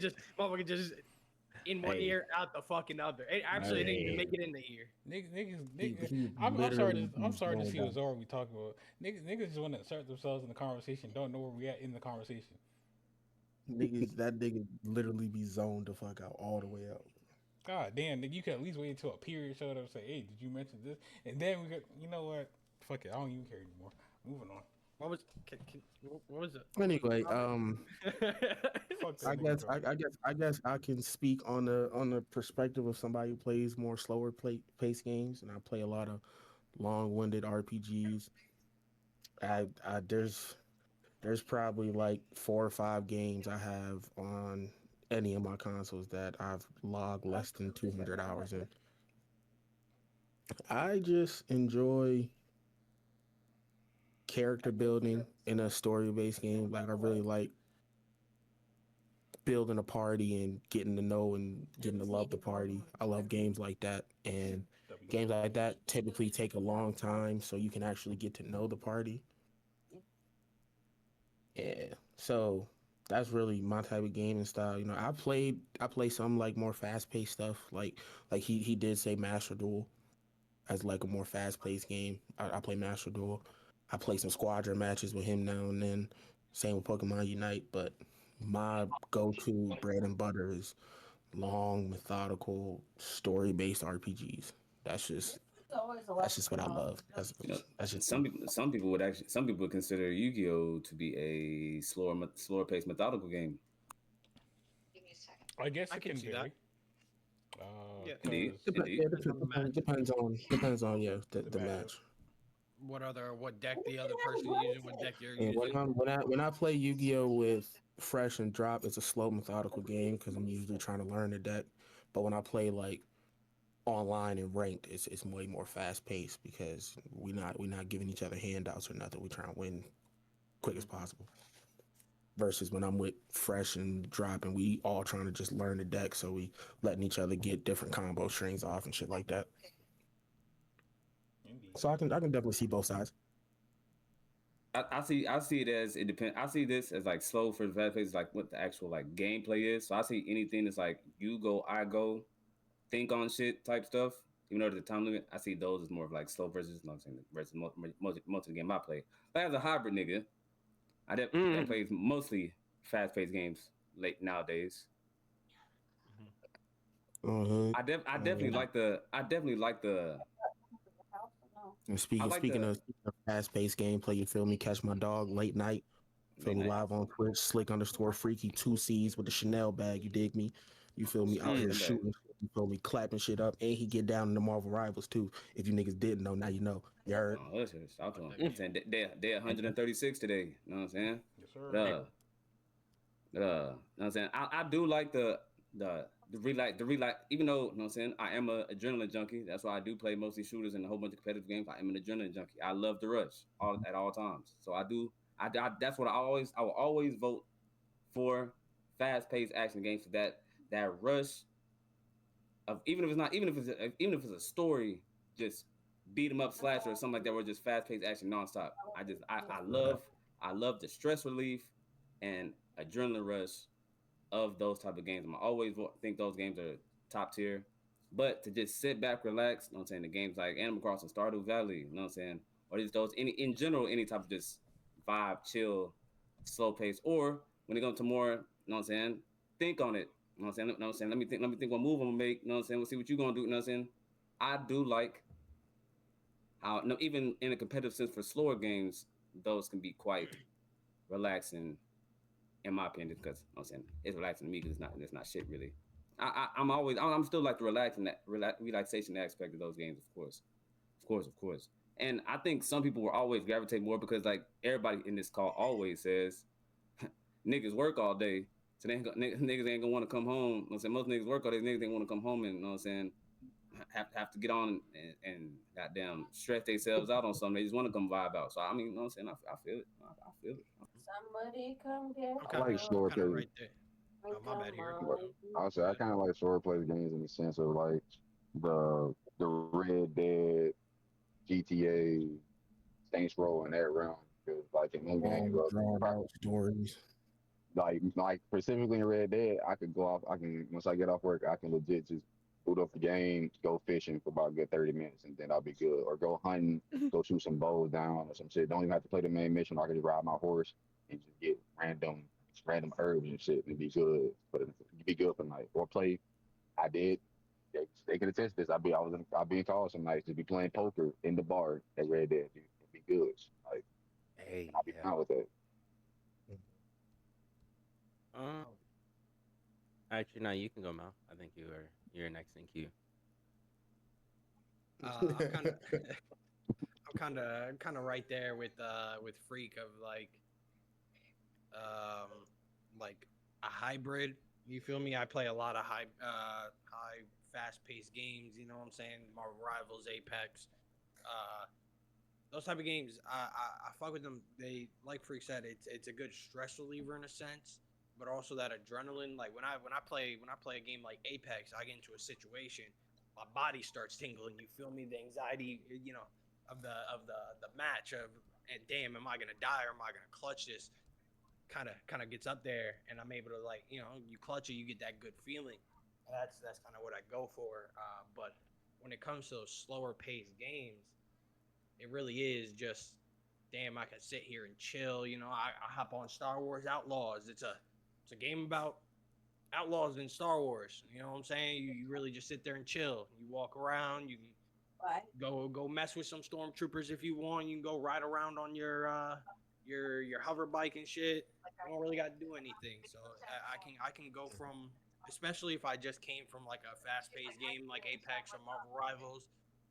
just in one Hey. ear, out the fucking other. It didn't even make it in the ear. Niggas. He literally I'm sorry to zoned see what out. Zora we talking about. Niggas just want to insert themselves in the conversation. Don't know where we at in the conversation. That nigga literally be zoned the fuck out all the way out. God damn, nigga, you can at least wait until a period showed up and say, hey, did you mention this? And then we got, you know what? Fuck it, I don't even care anymore. Moving on. What was it? Anyway, Fuck that I nigga, guess bro. I guess I can speak on the perspective of somebody who plays more slower pace games, and I play a lot of long-winded RPGs. I there's probably like 4 or 5 games I have on any of my consoles that I've logged less than 200 hours in. I just enjoy character building in a story-based game. Like I really like building a party and getting to know and getting to love the party. I love games like that, and games like that typically take a long time so you can actually get to know the party. Yeah. So that's really my type of gaming style. I play some like more fast paced stuff. Like he did say Master Duel as like a more fast paced game. I play Master Duel. I play some squadron matches with him now and then. Same with Pokemon Unite, but my go to bread and butter is long, methodical, story based RPGs. That's just It's always a that's lot just what I love. That's just some people would consider Yu-Gi-Oh to be a slower paced methodical game. I guess I it can can see that. vary. Yeah. Indeed, Because indeed. depends on the matchup. match. What deck the other person using, what deck you're And using. when I play Yu-Gi-Oh with Fresh and Drop, it's a slow methodical game because I'm usually trying to learn the deck. But when I play like online and ranked, it's way more fast paced because we not giving each other handouts or nothing. We trying to win quick as possible. Versus when I'm with Fresh and Drop and we all trying to just learn the deck, so we letting each other get different combo strings off and shit like that. Indeed. So I can definitely see both sides. I see it as it depends. I see this as like slow for fast pace, like what the actual like gameplay is. So I see anything that's like you go, I go, think on shit type stuff. Even though there's a time limit, I see those as more of like slow versus, you know what I'm saying, versus most of the game I play. But as a hybrid nigga, that plays mostly fast paced games late nowadays. Uh-huh. I definitely like the And I like speaking the of fast paced gameplay, you feel me? Catch my dog late night. Feel late me night. live on Twitch, slick underscore freaky 2 C's with the Chanel bag. You dig me? You feel me? Out here Them bag. shooting. You feel me? Clapping shit up, and he get down in the Marvel Rivals too. If you niggas didn't know, now you know. You heard? Oh, let's shout to them. Saying they 136 today. You know what I'm saying? Yes, sir. You know what I'm saying? I do like the relight, even though, you know what I'm saying, I am a adrenaline junkie. That's why I do play mostly shooters and a whole bunch of competitive games. I am an adrenaline junkie. I love the rush at all times. So that's what I will always vote for fast paced action games for that rush of even if it's a story, just beat 'em up slasher or something like that, where just fast paced action nonstop. I love the stress relief and adrenaline rush of those type of games. I always think those games are top tier. But to just sit back, relax, you know what I'm saying, the games like Animal Crossing, Stardew Valley, you know what I'm saying, or just those in general, any type of just vibe, chill, slow pace, or when it comes to more, you know what I'm saying, think on it, You know what I'm saying? You know what I'm saying? Let me think what move I'm gonna make. You know what I'm saying? We'll see what you gonna do. You know what I'm saying? I do like how no, even in a competitive sense for slower games, those can be quite relaxing in my opinion, because you know what I'm saying it's relaxing to me because it's not shit really. I'm still like the relaxation aspect of those games, of course. And I think some people will always gravitate more because like everybody in this call always says niggas work all day, so niggas ain't gonna want to come home. You know what I'm saying most niggas work all day, niggas ain't want to come home and you know what I'm saying have to get on and goddamn stress themselves out on something. They just want to come vibe out. So I mean, you know what I'm saying? I feel it. I feel it. Somebody come get I'm I kind like of, her. slower kind of pace. right there. Make Oh, my a bad, here. But mommy. I'll say Go I ahead. kind of like slower pace games in the sense of like the Red Dead, GTA, Saints Row, and that realm. Because like in them games, Long drawn out stories. like specifically in Red Dead, I could go off. I can once I get off work, I can legit just boot up the game, go fishing for about a good 30 minutes, and then I'll be good. Or go hunting, go shoot some bows down or some shit. Don't even have to play the main mission. I can just ride my horse and just get random herbs and shit and be good. But be good for the night. Or play. I did. They can attest this. I'll be in college some nights to be playing poker in the bar at Red Dead. It'd be good. Like Hey, I'll be yeah. fine with that. Um, actually, no, you can go, Mal. I think you're next in queue. I'm kind of, I'm kind of right there with Freak of um, like a hybrid. You feel me? I play a lot of high fast paced games. You know what I'm saying? Marvel Rivals, Apex, uh, those type of games. I fuck with them. They like Freak said, it's a good stress reliever in a sense, but also that adrenaline. Like when I play a game like Apex, I get into a situation, my body starts tingling. You feel me? The anxiety, of the match of, and damn, am I gonna die or am I gonna clutch this? Kind of gets up there, and I'm able to, like, you clutch it, you get that good feeling. That's kind of what I go for. But when it comes to those slower paced games, it really is just, damn, I can sit here and chill. I hop on Star Wars Outlaws. It's a game about outlaws in Star Wars. You know what I'm saying? You really just sit there and chill. You walk around. You can Right. go mess with some stormtroopers if you want. You can go ride around on your hover bike and shit. You don't really got to do anything. So I can go from, especially if I just came from like a fast paced game like Apex or Marvel Rivals,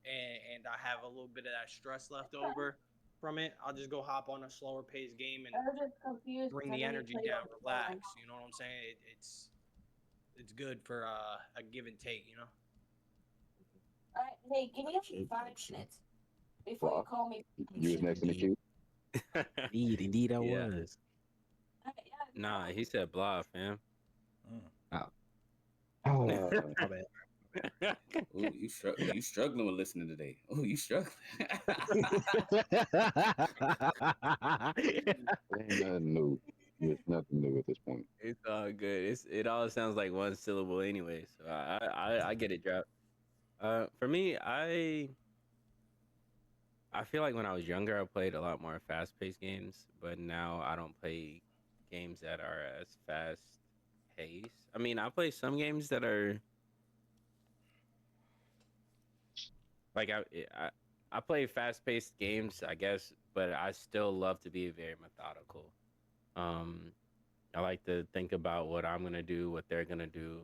and I have a little bit of that stress left over from it. I'll just go hop on a slower paced game and I'm just confused bring because I the know you energy play down, on the phone. relax. You know what I'm saying? It's good for a give and take. All right, hey, give me 5 minutes before you Well, call me. you was next in the Indeed, queue. indeed, I Yeah. was. Yeah, Nah, he said blah, fam. Oh, My bad. Ooh, you struggling with listening today. Oh, you struggling. ain't nothing new. It's nothing new at this point. It's all good. It all sounds like one syllable anyway, so I get it, drop. For me, I feel like when I was younger, I played a lot more fast-paced games, but now I don't play games that are as fast-paced. I mean, I play some games that are like I play fast-paced games, I guess, but I still love to be very methodical. Um, I like to think about what I'm gonna do, what they're gonna do,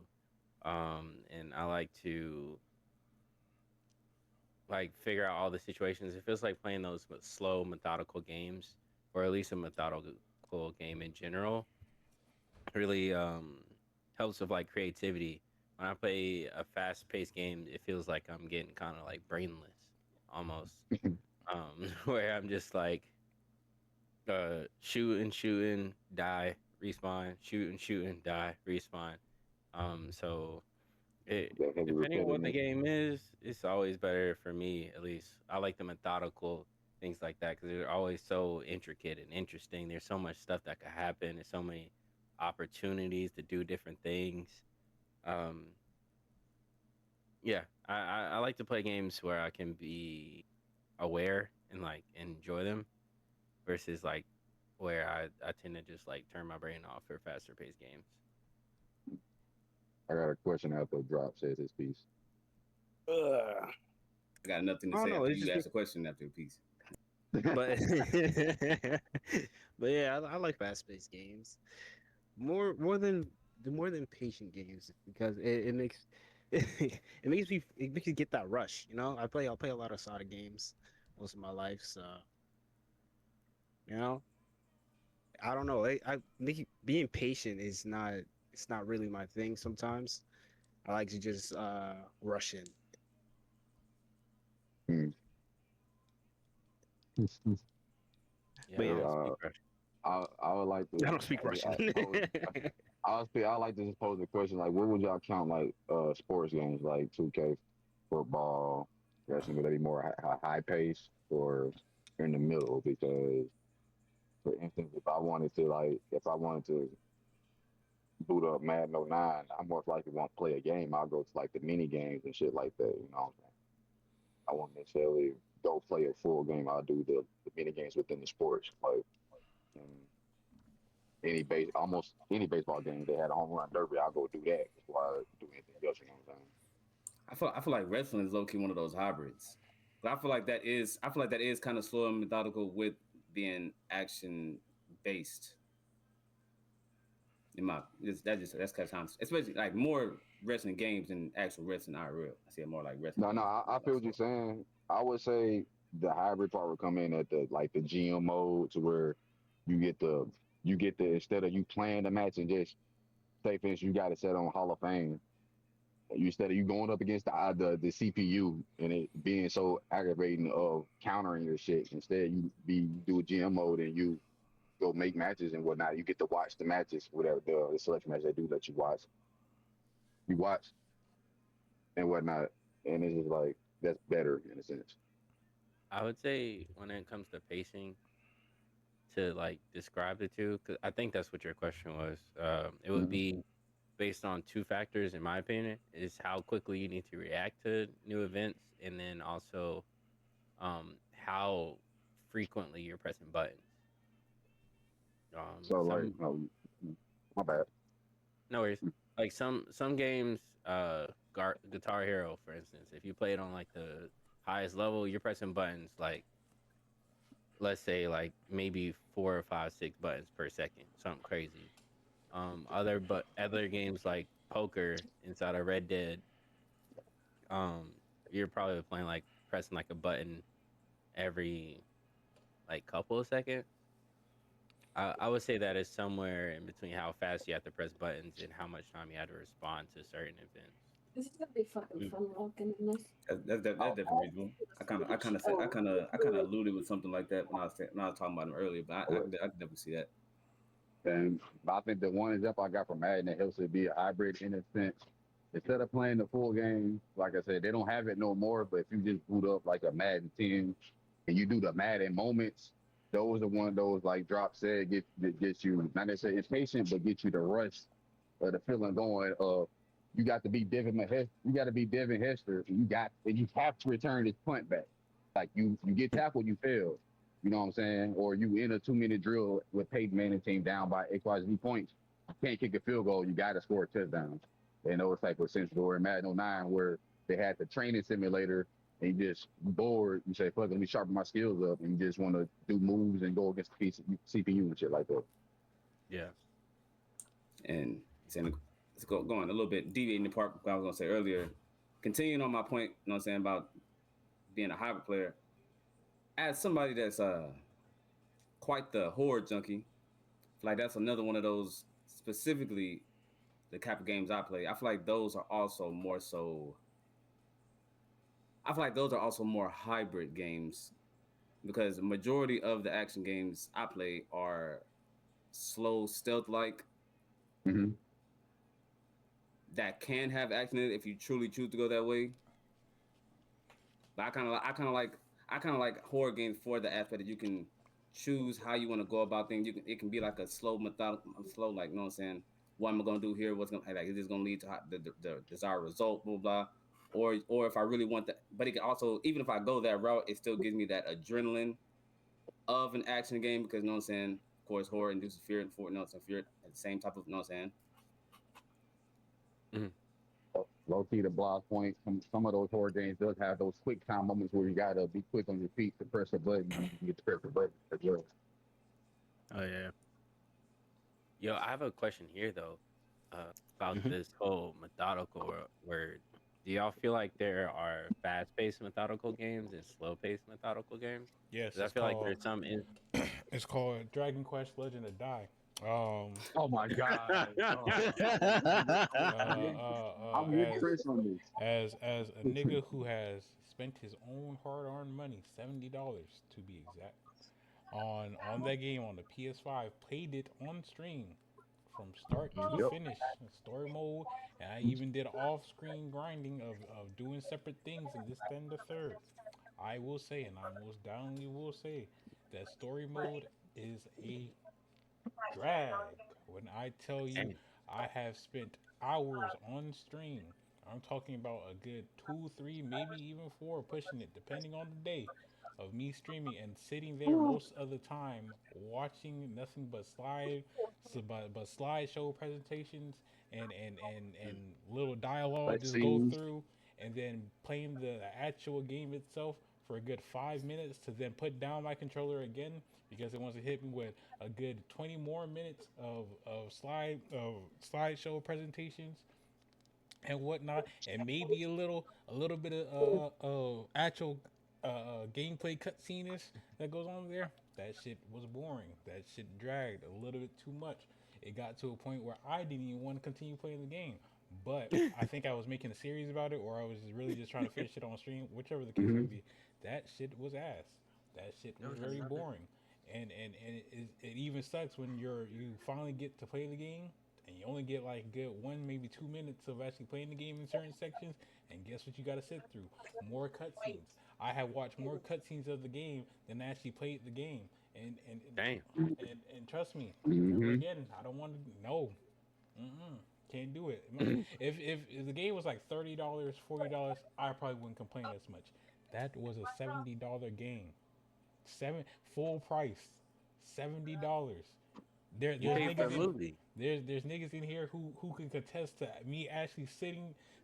and I like to like figure out all the situations. It feels like playing those slow, methodical games, or at least a methodical game in general, really helps with like creativity. When I play a fast-paced game, it feels like I'm getting kind of like brainless, almost, where I'm just like shooting, die, respawn, shooting, die, respawn. So That heavy depending on what the repetitiveness. game is, it's always better for me. At least I like the methodical things like that because they're always so intricate and interesting. There's so much stuff that could happen. There's so many opportunities to do different things. Um, yeah, I like to play games where I can be aware and like enjoy them versus like where I tend to just like turn my brain off for faster paced games. I got a question after Drop says his piece. Ugh. I got nothing to I don't say know. after It's you just ask a question after a piece. but but yeah, I like fast-paced games more than patient games because it makes it makes me get that rush. I'll play a lot of Sada games most of my life, so you know I don't know. Being patient is not it's not really my thing. Sometimes I like to just rush in. Hmm. Yeah, I But don't speak Russian. I would like I to don't speak Russian. I like to just pose a question like, what would y'all count like sports games like 2K, football, wrestling? Would they be more high pace or in the middle? Because for instance, if I wanted to boot up Madden '09, I'm more likely want to play a game. I'll go to like the mini games and shit like that. You know what I'm saying? I won't necessarily go play a full game. I'll do the mini games within the sports. Like um, almost any baseball game they had a home run derby, I'll go do that before I do anything else. You know what I'm saying? I feel like wrestling is low key one of those hybrids. But I feel like that is kind of slow and methodical with being action based. In my that's kind of times, especially like more wrestling games than actual wrestling IRL. I see it more like wrestling No, no, games, I more like feel what you're sport. saying. I would say the hybrid part would come in at the GM mode to where you get the instead of you playing the match and just say finish, you got to set on Hall of Fame. Instead of you going up against the CPU and it being so aggravating of countering your shit, instead you do a GM mode and you go make matches and whatnot. You get to watch the matches, whatever the selection match they do let you watch and whatnot, and it's just like that's better in a sense. I would say when it comes to pacing, to like describe the two, because I think that's what your question was. It would Mm-hmm. be based on two factors, in my opinion, is how quickly you need to react to new events, and then also how frequently you're pressing buttons. So like, Some no, my bad. No worries. Like some games, Guitar Hero, for instance, if you play it on like the highest level, you're pressing buttons like, let's say, like maybe four or five, six buttons per second, something crazy. Other games like poker inside of Red Dead, um, you're probably playing like pressing like a button every like couple of seconds. I would say that is somewhere in between how fast you have to press buttons and how much time you have to respond to certain events. This is gonna be fucking Mm. fun walking in this. That's definitely reasonable. I kind of alluded with something like that when I was talking about him earlier, but I can definitely see that. And I think the one example I got from Madden that helps it be a hybrid in a sense. Instead of playing the full game, like I said, they don't have it no more. But if you just boot up like a Madden 10 and you do the Madden moments, those are one of those like Drop said that gets you not necessarily impatient, but get you the rush or the feeling going of you got to be you got to be Devin Hester, and you have to return this punt back. Like you get tackled, you fail. You know what I'm saying? Or you in a 2 minute drill with Peyton Manning team down by XYZ points. You can't kick a field goal. You got to score a touchdown. And those type of sense. Or in Madden '09 where they had the training simulator and you just bored. You say, fuck, let me sharpen my skills up. And you just want to do moves and go against the CPU and shit like that. Yeah. And saying let's go going a little bit deviating the part what I was gonna say earlier. Continuing on my point, you know what I'm saying about being a hybrid player. As somebody that's quite the horror junkie, like that's another one of those specifically the type of games I play. I feel like those are also more so. I feel like those are also more hybrid games because the majority of the action games I play are slow, stealth like Mm-hmm. that can have action in it if you truly choose to go that way. But I kind of like horror games for the aspect that you can choose how you want to go about things. It can be like a slow slow like you know what I'm saying. What am I gonna do here? What's gonna like? Is this gonna lead to the desired result? Blah blah. Or if I really want that, but it can also even if I go that route, it still gives me that adrenaline of an action game because you know what I'm saying. Of course, horror induces fear and for you know what I'm saying, fear at the same type of you know what I'm saying. Mhm. Low key the block point. Some of those horror games does have those quick time moments where you gotta be quick on your feet to press a button. You can get to press a button as well. Oh yeah. Yo, I have a question here though, about Hmm. this whole methodical word. Do y'all feel like there are fast-paced methodical games and slow-paced methodical games? Yes, Because I it's feel like called there's some in. it's called Dragon Quest Legend of Die. Oh my god. Oh, I'm with As Chris on this. as a nigga who has spent his own hard-earned money, $70 to be exact, on that game on the PS5, played it on stream from start to Yep. finish, story mode, and I even did off-screen grinding of doing separate things in this, then the third. I will say, and I most definitely will say, that story mode is a drag. When I tell you Dang. I have spent hours on stream, I'm talking about a good two, three, maybe even four, pushing it, depending on the day, of me streaming and sitting there most of the time watching nothing but but slideshow presentations and little dialogue Let's just go see. through, and then playing the actual game itself for a good 5 minutes to then put down my controller again because it wants to hit me with a good 20 more minutes of slideshow presentations and whatnot, and maybe a little bit of actual gameplay cutscene that goes on there. That shit was boring. That shit dragged a little bit too much. It got to a point where I didn't even want to continue playing the game. But I think I was making a series about it, or I was really just trying to finish it on stream, whichever the case may Hmm. be. That shit was ass. That shit There was was very another. boring, and it even sucks when you finally get to play the game and you only get like good 1 maybe 2 minutes of actually playing the game in certain sections, and guess what you got to sit through? More cutscenes. I have watched more cutscenes of the game than actually played the game, and and Damn. and trust me, never Hmm. again. I don't want to. No, mm-mm, can't do it. If the game was like $30, $40, I probably wouldn't complain as much. That was a $70 game, seven full price, $70. You There's paid for niggas a in movie. there's niggas in here who can contest to me actually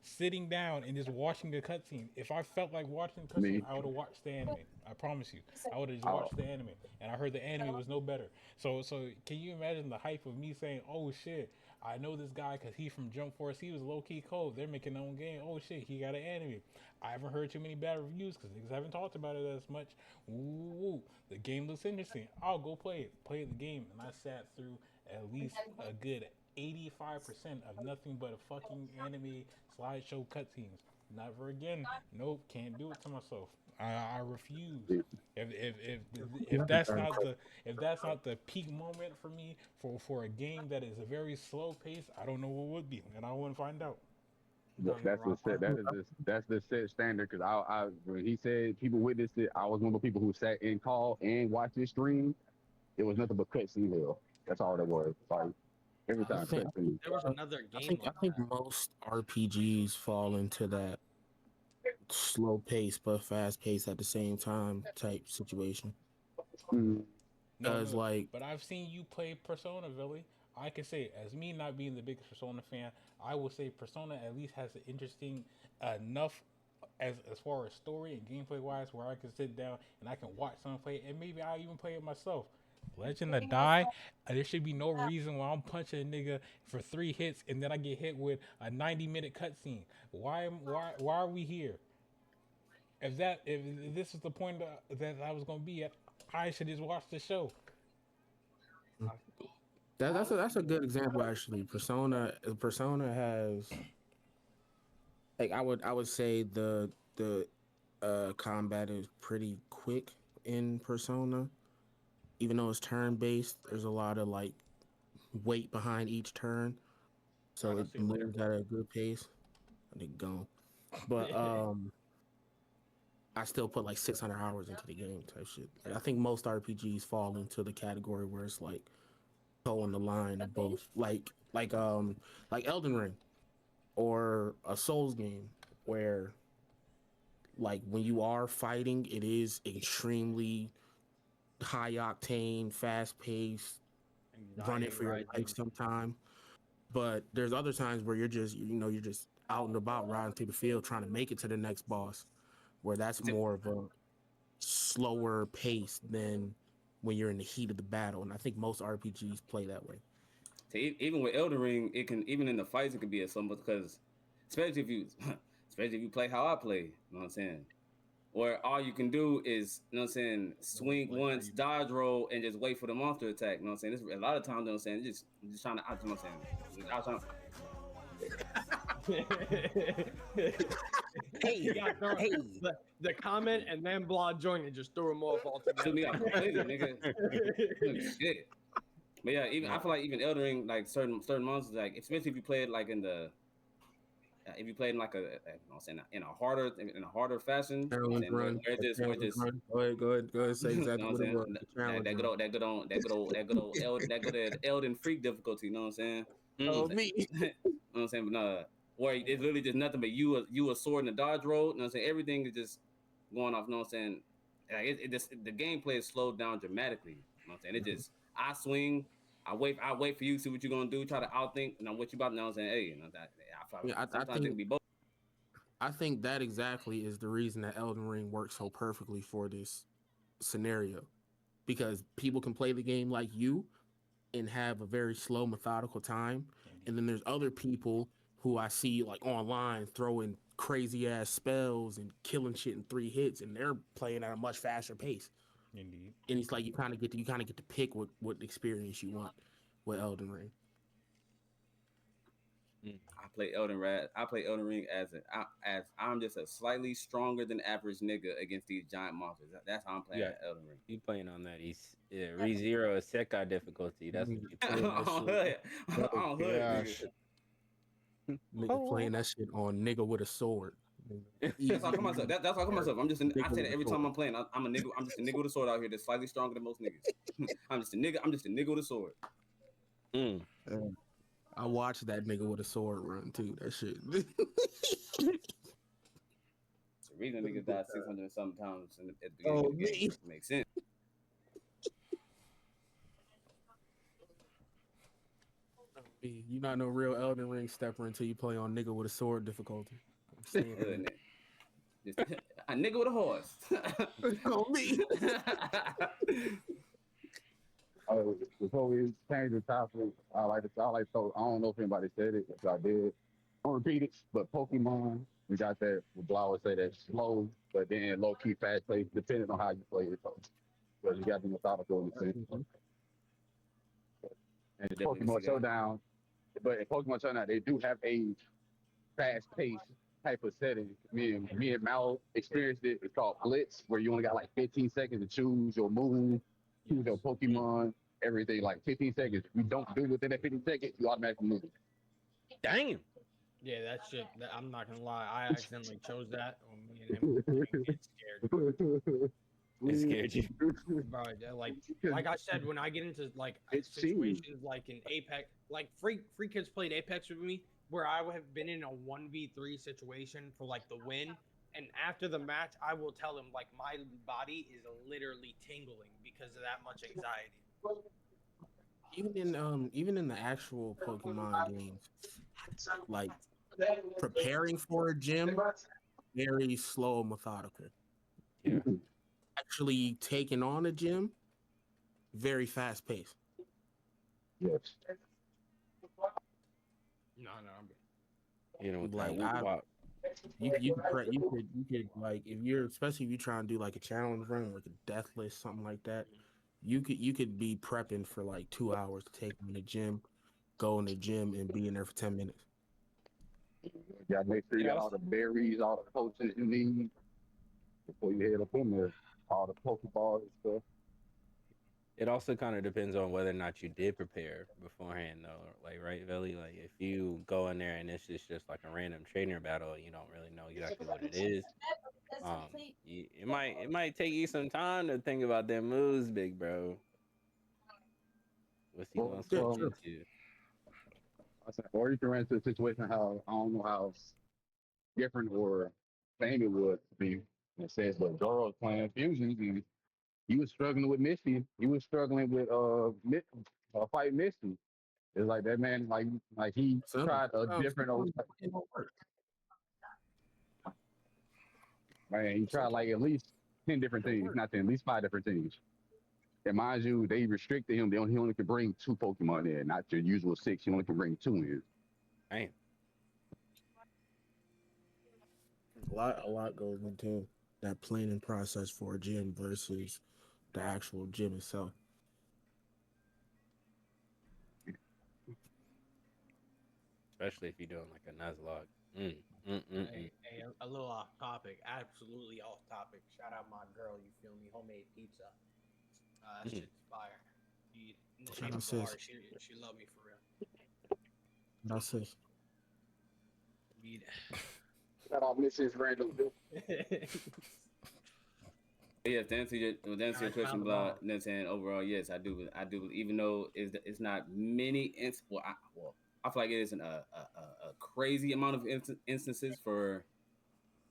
sitting down and just watching the cutscene. If I felt like watching the cutscene, Me. I would have watched the anime. I promise you, I would have just Oh, watched the anime. And I heard the anime was no better. So can you imagine the hype of me saying, "Oh shit, I know this guy because he's from Jump Force. He was low key cold. They're making their own game. Oh shit, he got an anime." I haven't heard too many bad reviews because niggas haven't talked about it as much. Ooh, the game looks interesting. I'll go play the game, and I sat through at least a good 85% of nothing but a fucking anime slideshow cutscenes. Never again. Nope, can't do it to myself. I refuse. If that's not the peak moment for me for a game that is a very slow pace, I don't know what would be, and I want to find out. No, you're that's the wrong. set. That's the set standard. Because when he said people witnessed it, I was one of the people who sat in call and watched this stream. It was nothing but cutscene hell. That's all it was. Like every I time think cutscene. There was another I game think I like think that. most RPGs fall into that slow pace but fast pace at the same time type situation. Mm, No, Cause no, like but I've seen you play Persona, Billy. I can say, as me not being the biggest Persona fan, I will say Persona at least has an interesting enough as far as story and gameplay wise, where I can sit down and I can watch someone play it, and maybe I even play it myself. Legend of Die, there should be no reason why I'm punching a nigga for 3 hits and then I get hit with a 90-minute cutscene. Why are we here? If this is the point that I was gonna be at, I should just watch the show. that's a good example actually. Persona has like I would say the combat is pretty quick in Persona. Even though it's turn based, there's a lot of like weight behind each turn, All so right, I'll it see you later. moves at a good pace. I think gone, but I still put like 600 hours into the game type shit. Like I think most RPGs fall into the category where it's like towing the line of both, like Elden Ring or a Souls game, where like when you are fighting, it is extremely high octane, fast paced, run it Anxiety for your life rising. sometime. But there's other times where you're just out and about riding through the field trying to make it to the next boss, where that's more of a slower pace than when you're in the heat of the battle. And I think most RPGs play that way. Even with Elden Ring, it can even in the fights it can be a somewhat because especially if you especially if you play how I play, you know what I'm saying? Where all you can do is, you know what I'm saying, swing Like how once, you dodge roll, and just wait for the monster attack. You know what I'm saying? This, a lot of times, you know what I'm saying, just trying to, you know what I'm saying, he Hey, got thrown hey. the comment and then Blah joined and just threw him off threw altogether. me out completely, nigga. Nigga, shit. But yeah, even I feel like even Elden Ring, like certain monsters, like especially if you play it like in the if you play in like a, you know what I'm saying, in a harder fashion, you know what I'm Challenge saying, run, where just Go ahead, say you know exactly what I'm what it saying, was. The challenge that good run. old that good old Elden Freak difficulty, you know what I'm saying? Oh, You me. know what I'm saying? But where it's literally just nothing but you a sword in the dodge roll. You know what I'm saying? Everything is just going off. You know what I'm saying? Like it just the gameplay is slowed down dramatically. You know what I'm saying? It just I swing. I wait for you, see what you're gonna do, try to outthink, and what you about to know. I'm saying, hey, you know that sometimes it can be both. I think that exactly is the reason that Elden Ring works so perfectly for this scenario, because people can play the game like you and have a very slow, methodical time, and then there's other people who I see like online throwing crazy ass spells and killing shit in 3 hits, and they're playing at a much faster pace. Indeed. And it's like you kind of get to pick what experience you want with Elden Ring. I play Elden Ring as I'm just a slightly stronger than average nigga against these giant monsters. That's how I'm playing Yeah, Elden Ring. you playing on that? Re Zero Sekai difficulty. That's what you Playing playing. that on shit. hood, Oh on hood, nigga. gosh. Nigga playing that shit on nigga with a sword. That's how I Easy. call myself. That's how I call myself. I Nigga say with that a every time sword. I'm playing. I'm a nigga. I'm just a nigga with a sword out here that's slightly stronger than most niggas. I'm just a nigga. I'm just a nigga with a sword. Mm. I watched that nigga with a sword run too. That shit. The reason niggas died 600 and something times at the beginning Oh, of the game me. makes sense. You not no real Elden Ring stepper until you play on nigga with a sword difficulty. I'm saying Hood, just a nigga with a horse. oh, me. Before we change the topic, I like to, I don't know if anybody said it, if I did. I'll repeat it, but Pokemon, we got that, Blah would say that slow, but then low key fast play, depending on how you play it. Because you got the methodical in the sense. And Definitely can see Pokemon that. Showdown, but in Pokemon Showdown, they do have a fast paced type of setting. Me and Mal experienced it. It's called Blitz, where you only got like 15 seconds to choose your move, choose your Pokemon, everything. Like 15 seconds. If you don't do it within that 15 seconds, you automatically lose. Damn. Yeah, that shit. I'm not gonna lie. I accidentally chose that when me and him were playing. It scared, It scared you. bro. Like I said, when I get into like It's cheating. situations like in Apex, like free kids played Apex with me, where I would have been in a 1v3 situation for like the win, and after the match, I will tell him like my body is literally tingling because of that much anxiety. Even in the actual Pokemon games, like preparing for a gym, very slow, methodical. Yeah. Actually taking on a gym, very fast paced. Yes. No, no, I'm good. You know, with that Like whoop wop. you could like if you're especially if you're trying to do like a challenge run like a death list something like that, you could be prepping for like 2 hours to take in the gym, go in the gym and be in there for 10 minutes. You gotta make sure you It got all also the berries, all the potions you need before you head up in there. All the Pokeballs and stuff. it also kind of depends on whether or not you did prepare beforehand, though. Like, right, Veli? Like, if you go in there and it's just like a random trainer battle, you don't really know exactly what it is. It might take you some time to think about them moves, big bro. What's he Well, gonna Yeah, switch true. into? I said, or you can run into a situation how I don't know how different or same it would be. It says, but Doro was playing fusions and he was struggling with Misty. He was struggling with fight Misty. It's like that man, like he Simple. tried a different It don't work. man. He tried like at least 10 different It'll things, work. not 10, at least 5 different things. And mind you, they restricted him. He only can bring 2 Pokemon in, not your usual 6. He only can bring 2 in. Damn. A lot goes into that planning process for a gym versus the actual gym itself. Especially if you're doing like a Nuzlocke. A little off topic, absolutely off topic. Shout out my girl, you feel me? Homemade pizza. That shit's fire. She, in the Shout shape out of a sis. heart. She love me for real. That's it. Weed. Shout out Mrs. Randall. Yeah, to answer your question, Blood, then saying overall, yes, I do. Even though it's not many, I feel like it isn't a crazy amount of instances for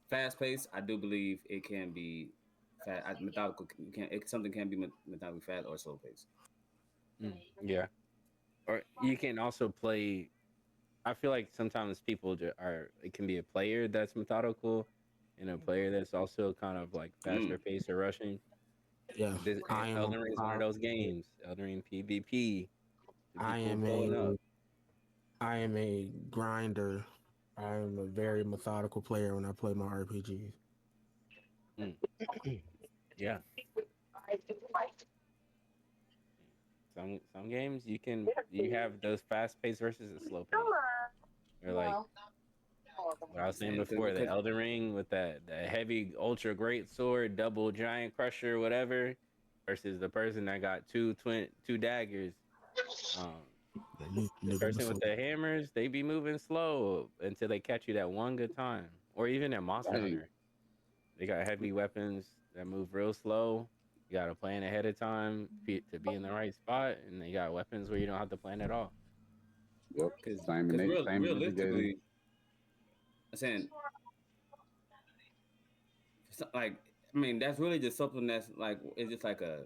fast pace. I do believe it can be methodical. Something can be methodically fast or slow pace. Yeah. Or you can also play. I feel like sometimes people it can be a player that's methodical and a player that's also kind of like faster pace or rushing. Yeah, Elden Ring is one of those games. Elden Ring PvP. The I people am pulling up. I am a grinder. I am a very methodical player when I play my RPGs. Yeah. Some games you have those fast pace versus a slow pace. Or like what I was saying before, the Elden Ring with the heavy ultra great sword, double giant crusher, whatever, versus the person that got two daggers. The person with the hammers, they be moving slow until they catch you that one good time. Or even at Monster Hunter, they got heavy weapons that move real slow. You got to plan ahead of time to be in the right spot, and they got weapons where you don't have to plan at all. Yep. Because same realistically, I'm saying, like, I mean, that's really just something that's like it's just like a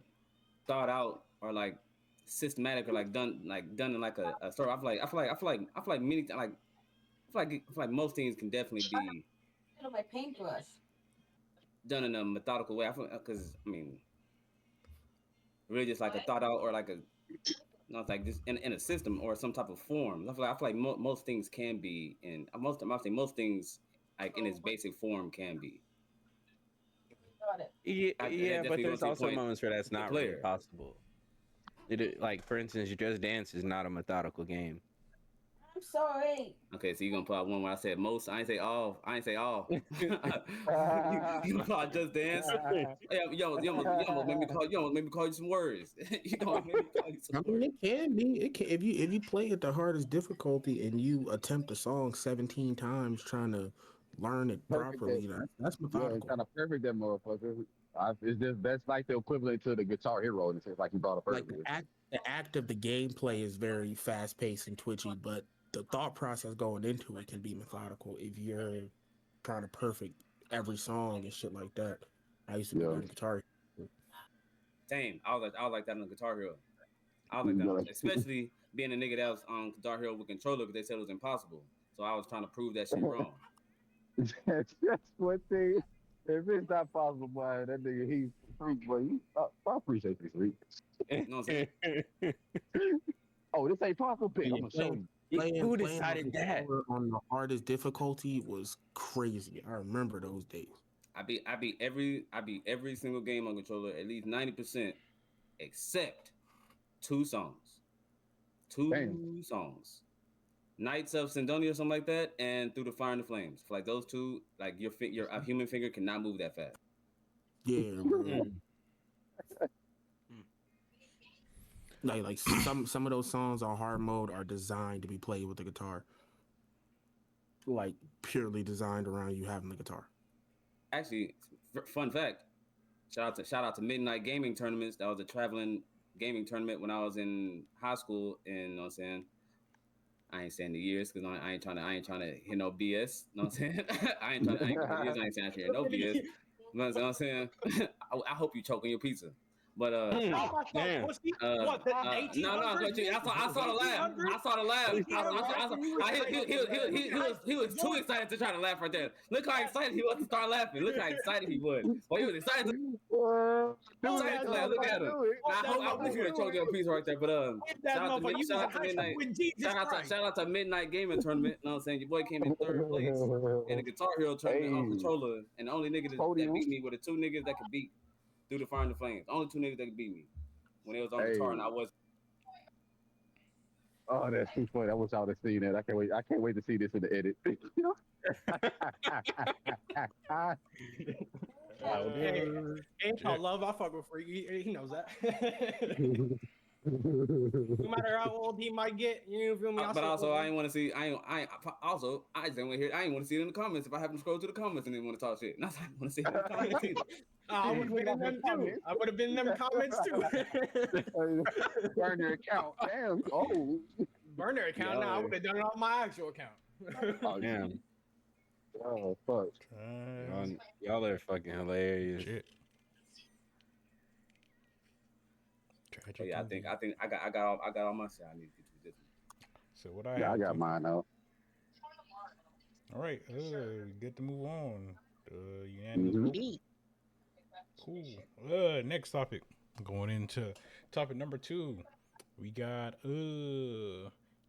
thought out or like systematic or like done in like a story. I feel like many like I feel like most things can definitely be My paintbrush. done in a methodical way. I feel because I mean, really just like a thought out or like a it's like just in a system or some type of form. I feel like most things can be in most things like in its basic form can be. Got it. Yeah, but there's also moments where that's not really player. possible. Like for instance, Just Dance is not a methodical game. I'm sorry. Okay, so you're gonna pull out one where I said most. I ain't say all. you gonna call it Just Dance? You almost made me call you some words. You almost made me call you some words. It can be. It can if you play at the hardest difficulty and you attempt a song 17 times trying to learn it properly. That's methodical. Yeah, it's kind of perfect that motherfucker. It's just that's like the equivalent to the Guitar Hero, and it's like you brought up Like earlier. the act of the gameplay is very fast paced and twitchy, but the thought process going into it can be methodical if you're trying to perfect every song and shit like that. I used to be on guitar. Same. I was like that on the Guitar Hero. I was like that, especially being a nigga that was on Guitar Hero with controller because they said it was impossible. So I was trying to prove that shit wrong. That's one thing. If it's not possible, boy, that nigga, he's freak, boy. I appreciate this, freak. You know what I'm saying? Oh, this ain't possible, bitch. I'm gonna show you. Who decided that? On the hardest difficulty was crazy. I remember those days. I beat every single game on controller at least 90%, except 2 songs. Two songs. Knights of Sidonia or something like that, and Through the Fire and the Flames. For like those two, like your human finger cannot move that fast. Yeah. Like some of those songs on hard mode are designed to be played with the guitar. Like purely designed around you having the guitar. Actually, fun fact. Shout out to Midnight Gaming Tournaments. That was a traveling gaming tournament when I was in high school. And you know what I'm saying? I ain't saying the years because I ain't trying to hear no BS. You know what I'm saying? I ain't saying I hear no BS. You know what I'm saying? I hope you choke on your pizza. But Stop my Damn. pussy. Uh, What? The no, 1800s? but I saw the laugh. 1800s? I saw the laugh. 1800s? You was crazy, man. He was too excited to try to laugh right there. Look how excited he was to start laughing. Look how excited he was. Well, he was excited Do excited it, to laugh. Look at him. do it. Now I wish he would have choked your piece right there. But Hit that motherfucker. You was shout in out to high school midnight. with Jesus Christ. Shout out to Midnight Gaming Tournament. You know what I'm saying? Your boy came in third place in the Guitar Hero tournament on Hey, controller, and the only nigga that podium. beat me were the two niggas that could beat through the fire and the flames. The only two niggas that could beat me when it was on guitar, and I Hey. was. Oh, that's too funny. I wish I would have seen that. I can't wait. I can't wait to see this in the edit. Ain't called love. I fuck with Freaky. He knows that. No matter how old he might get, you feel me? But also, I ain't want to see. Also, I just didn't want to hear. I ain't want to see it in the comments. If I happen to scroll to the comments and didn't want to talk shit, not I want to see it in the comments either. I would have been in them too. I would have been in them comments too. Burn your account. Damn. Oh. Burn their account now. I would have done it on my actual account. Oh, Damn. Oh, fuck. Y'all are fucking hilarious. Shit. Tragic. But yeah, I think I got all my shit I need to get to this one. So what I Yeah, I have got to- mine out. All right, good to move on. Unanimous vote. Cool. Next topic. Going into topic number 2. We got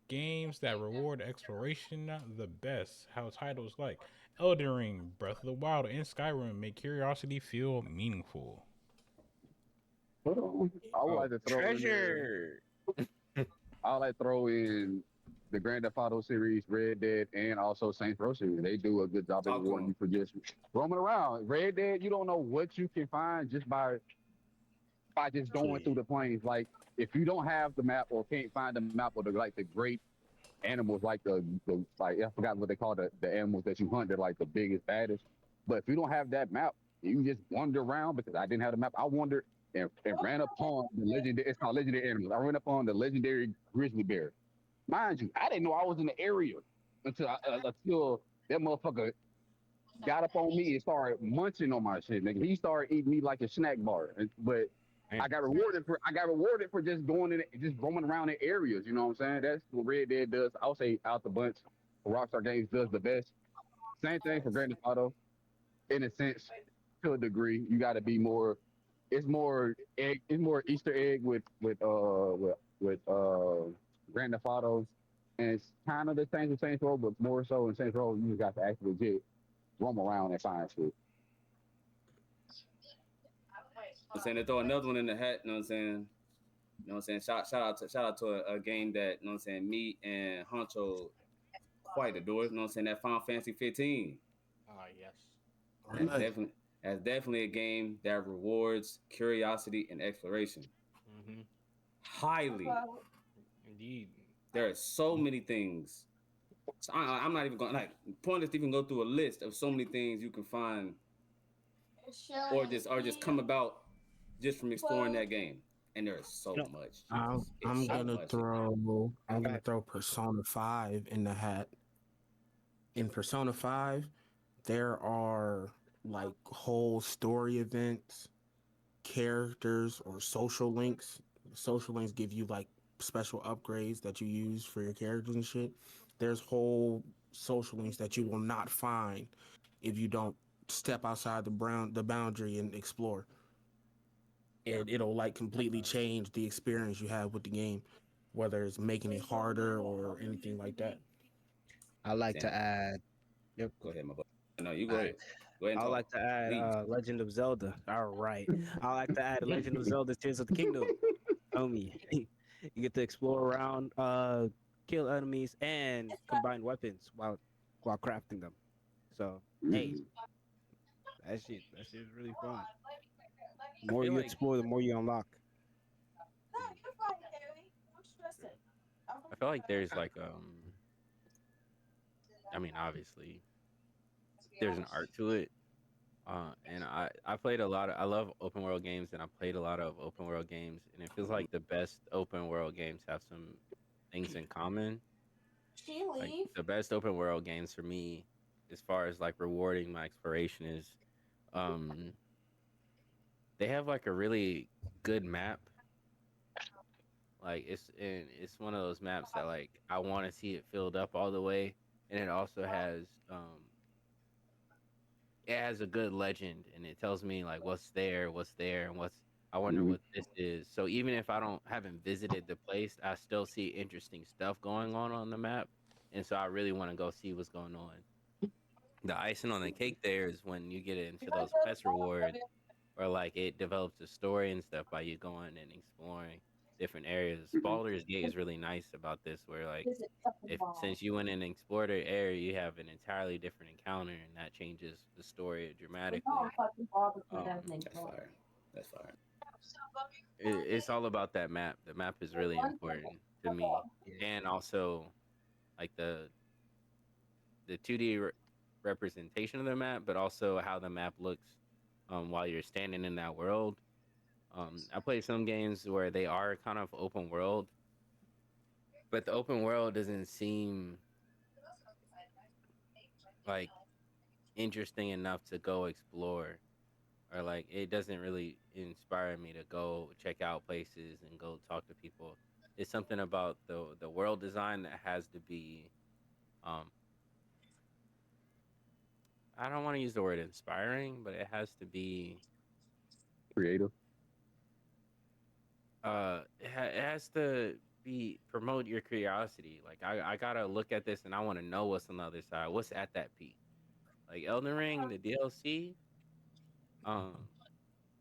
games that reward exploration the best. How titles like Elden Ring, Breath of the Wild, and Skyrim make curiosity feel meaningful. I would like to throw Treasure. I would like to throw in the Grand Theft Auto series, Red Dead, and also Saints Row series. They do a good job of rewarding you for just roaming around. Red Dead, you don't know what you can find just by just going through the plains. Like if you don't have the map or can't find the map or the great animals like the like I forgot what they call the animals that you hunt. They're like the biggest, baddest. But if you don't have that map, you just wander around because I didn't have the map. I wandered and ran upon the legendary. It's called legendary animals. I ran upon the legendary grizzly bear. Mind you, I didn't know I was in the area until that motherfucker got up on me and started munching on my shit. Nigga, he started eating me like a snack bar. But I got rewarded for just going in, just roaming around in areas. You know what I'm saying? That's what Red Dead does. I'll say out the bunch, Rockstar Games does the best. Same thing for Grand Theft Auto. In a sense, to a degree, you got to be more. It's more Easter egg with Grand Theft Auto, and it's kind of the same as Saints Row, but more so in Saints Row, you just got to actually get roam around and find shit. I'm saying they throw another one in the hat. You know what I'm saying? You know what I'm saying? Shout out to a game that, you know what I'm saying, me and Honcho quite adore. You know what I'm saying? That Final Fantasy 15. Yes. That's definitely a game that rewards curiosity and exploration. Mm-hmm. Highly. Indeed. There are so many things. So I'm not even going pointless to even go through a list of so many things you can find or just come about just from exploring that game. And there's so much. I'm gonna throw Persona 5 in the hat. In Persona 5, there are like whole story events, characters, or social links. Social links give you like special upgrades that you use for your characters and shit. There's whole social links that you will not find if you don't step outside the boundary and explore. And it'll like completely change the experience you have with the game, whether it's making it harder or anything like that. I like to add. Yep. Go ahead, my boy. No, you go ahead. Go ahead. I like to add Legend of Zelda. All right. I like to add Legend of Zelda: Tears of the Kingdom. Homie, you get to explore around, kill enemies, and combine weapons while crafting them. So hey, that shit is really fun. The more you explore, the more you unlock. I feel like there's like I mean obviously there's an art to it. And I played a lot of I love open world games and I played a lot of open world games and it feels like the best open world games have some things in common. Like the best open world games for me as far as like rewarding my exploration is they have like a really good map. Like it's one of those maps that like I want to see it filled up all the way, and it also has it has a good legend, and it tells me like what's there, and what's I wonder Mm-hmm. what this is. So even if I don't haven't visited the place, I still see interesting stuff going on the map, and so I really want to go see what's going on. The icing on the cake there is when you get into those quest rewards, or like it develops a story and stuff by you going and exploring different areas. Baldur's Gate is really nice about this, where like if since you went and explored an area, you have an entirely different encounter, and that changes the story dramatically. That's fire. That's fire. It's all about that map. The map is really important to me, Yeah. and also like the 2D representation of the map, but also how the map looks while you're standing in that world. I play some games where they are kind of open world, but the open world doesn't seem like interesting enough to go explore, or like it doesn't really inspire me to go check out places and go talk to people. It's something about the world design that has to be um I don't want to use the word inspiring, but it has to be Creative. it has to be promote your curiosity. Like I gotta look at this and I want to know what's on the other side. What's at that peak? Like Elden Ring, the DLC, um,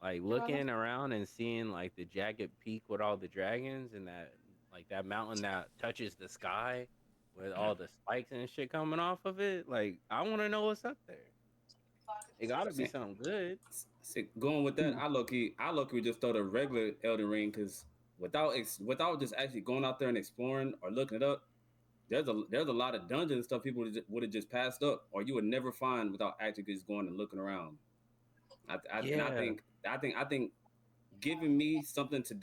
like looking around and seeing like the jagged peak with all the dragons and that like that mountain that touches the sky with all the spikes and shit coming off of it. Like I want to know what's up there. It gotta be See, something good. going with that, I low key would just throw the regular Elden Ring because without just actually going out there and exploring or looking it up, there's a lot of dungeon stuff people would have just passed up, or you would never find without actually just going and looking around. And Yeah, I think giving me something to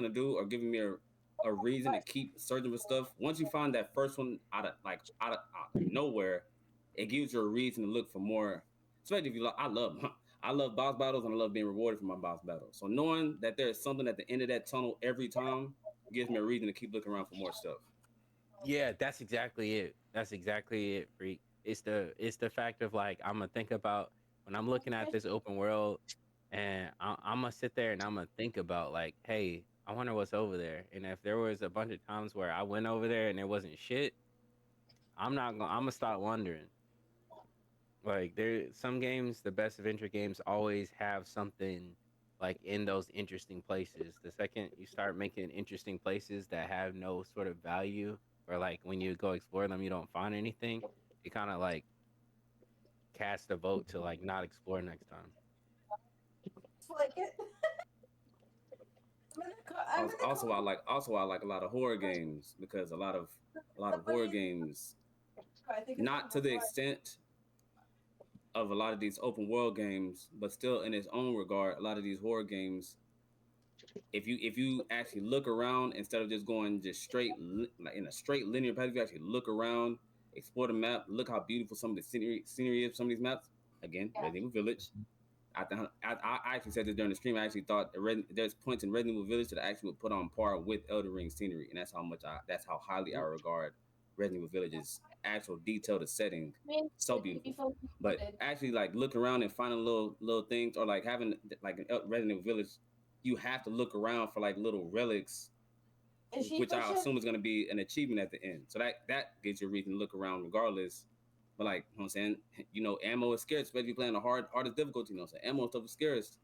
do, or giving me a reason to keep searching for stuff. Once you find that first one out of nowhere, it gives you a reason to look for more. Especially if you I love I love boss battles, and I love being rewarded for my boss battles. So knowing that there's something at the end of that tunnel every time gives me a reason to keep looking around for more stuff. yeah, that's exactly it. That's exactly it, freak. It's the fact of like I'm gonna think about when I'm looking at this open world, and I'm gonna sit there and I'm gonna think about like, hey, I wonder what's over there. And if there was a bunch of times where I went over there and there wasn't shit, I'm gonna start wondering. Like there, some games, the best adventure games always have something like in those interesting places. The second you start making interesting places that have no sort of value, or like when you go explore them, you don't find anything, it kind of like casts a vote to like not explore next time. Also I like a lot of horror games because a lot of horror games, not to the extent of a lot of these open world games, but still in its own regard, a lot of these horror games, if you actually look around instead of just going just like in a straight linear path, if you actually look around, explore the map, look how beautiful some of the scenery is, some of these maps. Again, Resident Evil Village. I actually said this during the stream. I actually thought there's points in Resident Evil Village that I actually would put on par with Elden Ring scenery, and that's how highly I regard Resident Evil Village's actual detail to setting. So beautiful. But actually, like looking around and finding little things, or like having like an Resident Evil Village, you have to look around for like little relics, which I assume is going to be an achievement at the end. So that gives you a reason to look around regardless. But like, you know what I'm saying, ammo is scarce, especially if you're playing the hardest difficulty. You know what I'm saying, ammo stuff is scarce.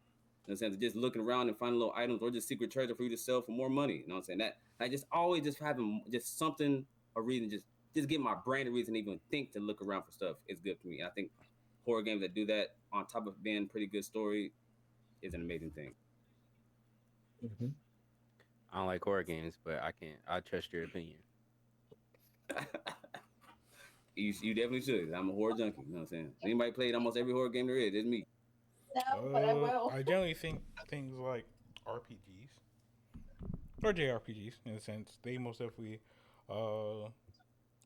You know what I'm saying, just looking around and finding little items or just secret treasure for you to sell for more money. You know what I'm saying, that I just always just having just something, a reason, just give my brain a reason to even think to look around for stuff is good for me. And I think horror games that do that on top of being pretty good story is an amazing thing. Mhm. I don't like horror games, but I can't. I trust your opinion. You definitely should. I'm a horror junkie. You know what I'm saying? Anybody played almost every horror game there is, it's me. I generally think things like RPGs or JRPGs, in a sense, they most definitely uh,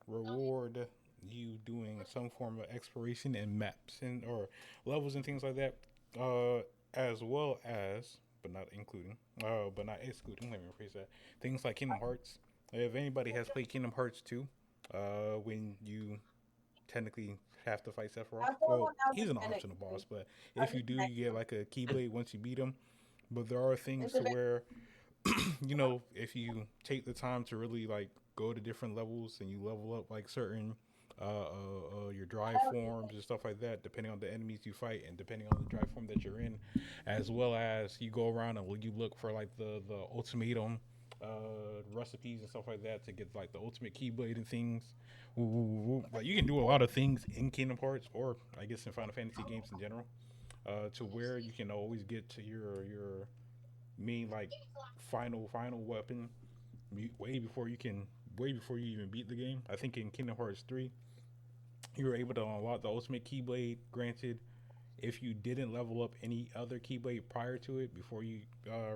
reward you doing some form of exploration and maps and or levels and things like that. Uh, as well as, but not including, but not excluding. Let me rephrase that. Things like Kingdom Hearts. If anybody has played Kingdom Hearts 2, when you technically have to fight Sephiroth, I thought well, when I was he's an finished, optional boss, but I if you just do, you get like a Keyblade once you beat him. But there are things it's a to bit. where if you take the time to really like go to different levels and you level up like certain your drive forms and stuff like that, depending on the enemies you fight and depending on the drive form that you're in, as well as you go around and you look for like the ultimatum recipes and stuff like that to get like the ultimate keyblade and things. Like you can do a lot of things in Kingdom Hearts, or I guess in Final Fantasy games in general, to where you can always get to your main like final weapon way before you can way before you even beat the game. I think in Kingdom Hearts 3, you were able to unlock the ultimate keyblade. Granted, if you didn't level up any other keyblade prior to it before you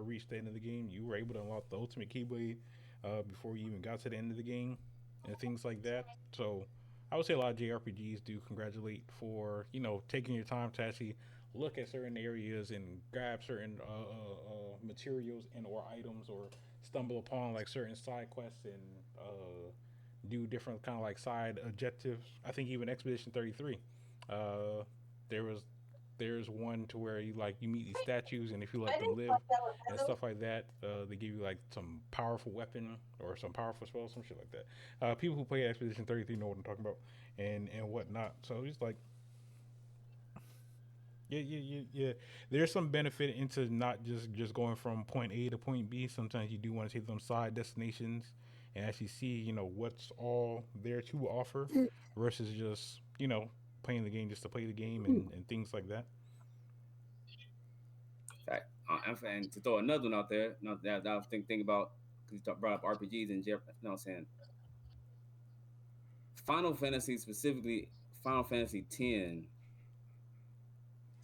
reached the end of the game, you were able to unlock the ultimate keyblade before you even got to the end of the game and things like that. So I would say a lot of JRPGs do congratulate for taking your time to actually look at certain areas and grab certain materials and or items or stumble upon like certain side quests and do different kind of like side objectives. I think even Expedition 33, uh, there was there's one to where you meet these statues and if you I let them didn't live thought that was and hello. stuff like that, they give you like some powerful weapon or some powerful spell, some shit like that. People who play Expedition 33 know what I'm talking about and whatnot. So it's like yeah. There's some benefit into not just going from point A to point B. Sometimes you do want to take them side destinations and actually see what's all there to offer, versus just playing the game just to play the game and things like that. Fact. I'm saying to throw another one out there. No, that I was thinking about because you brought up RPGs and Jeff. You know what I'm saying? Final Fantasy, specifically Final Fantasy X,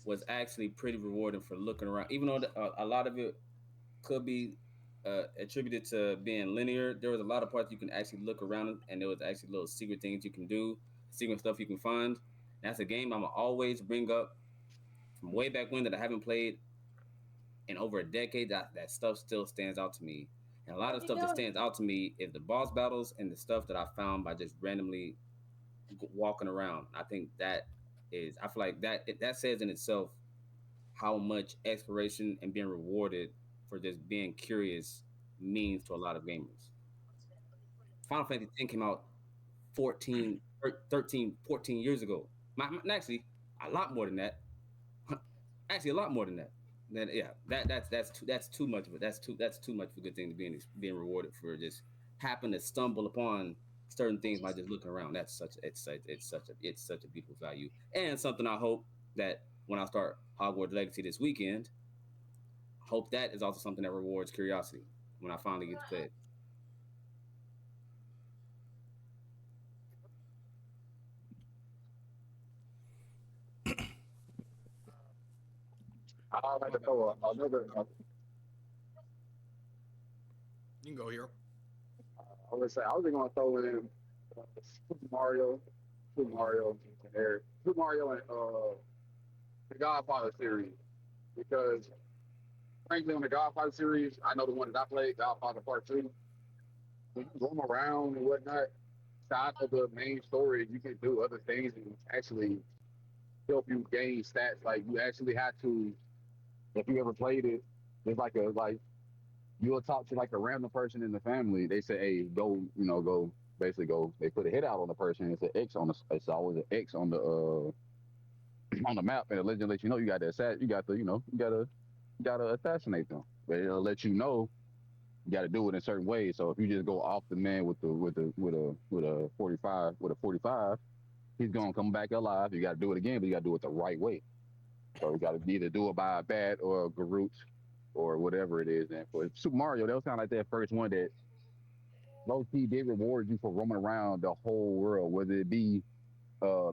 was actually pretty rewarding for looking around. Even though a lot of it could be attributed to being linear, there was a lot of parts you can actually look around and there was actually little secret things you can do, secret stuff you can find. And that's a game I'm gonna always bring up from way back when that I haven't played in over a decade. That stuff still stands out to me. And a lot What of you stuff that doing? stands out to me is the boss battles and the stuff that I found by just randomly walking around. I think that is, I feel like that says in itself how much exploration and being rewarded for just being curious means to a lot of gamers. Final Fantasy X came out 14, 13, 14 years ago. Actually, a lot more than that. Actually, a lot more than that. Then yeah, that's too much of it. That's too much of a good thing to being rewarded for just happen to stumble upon certain things by just looking around. That's such it's such a beautiful value and something I hope that when I start Hogwarts Legacy this weekend, hope that is also something that rewards curiosity when I finally get to play it. I like to throw another. You can go here. I would say I was going to throw in Super Mario, Super Mario, and Super Mario and the Godfather series because frankly on the Godfather series, I know the one that I played, Godfather Part Two. When you roam around and whatnot, side of the main story, you can do other things and actually help you gain stats. Like you actually have to, if you ever played it, it's like you'll talk to like a random person in the family. They say, "Hey, go, go." Basically, go. They put a hit out on the person. It's an X on the. It's always an X on the map, and it let you know you got to assassin. You got to, you gotta assassinate them. But it'll let you know you got to do it in certain ways. So if you just go off the man with a 45, he's gonna come back alive. You got to do it again, but you got to do it the right way. So you got to either do it by a bat or a Garut or whatever it is. And for Super Mario, that was kind of like that first one that low key did reward you for roaming around the whole world, whether it be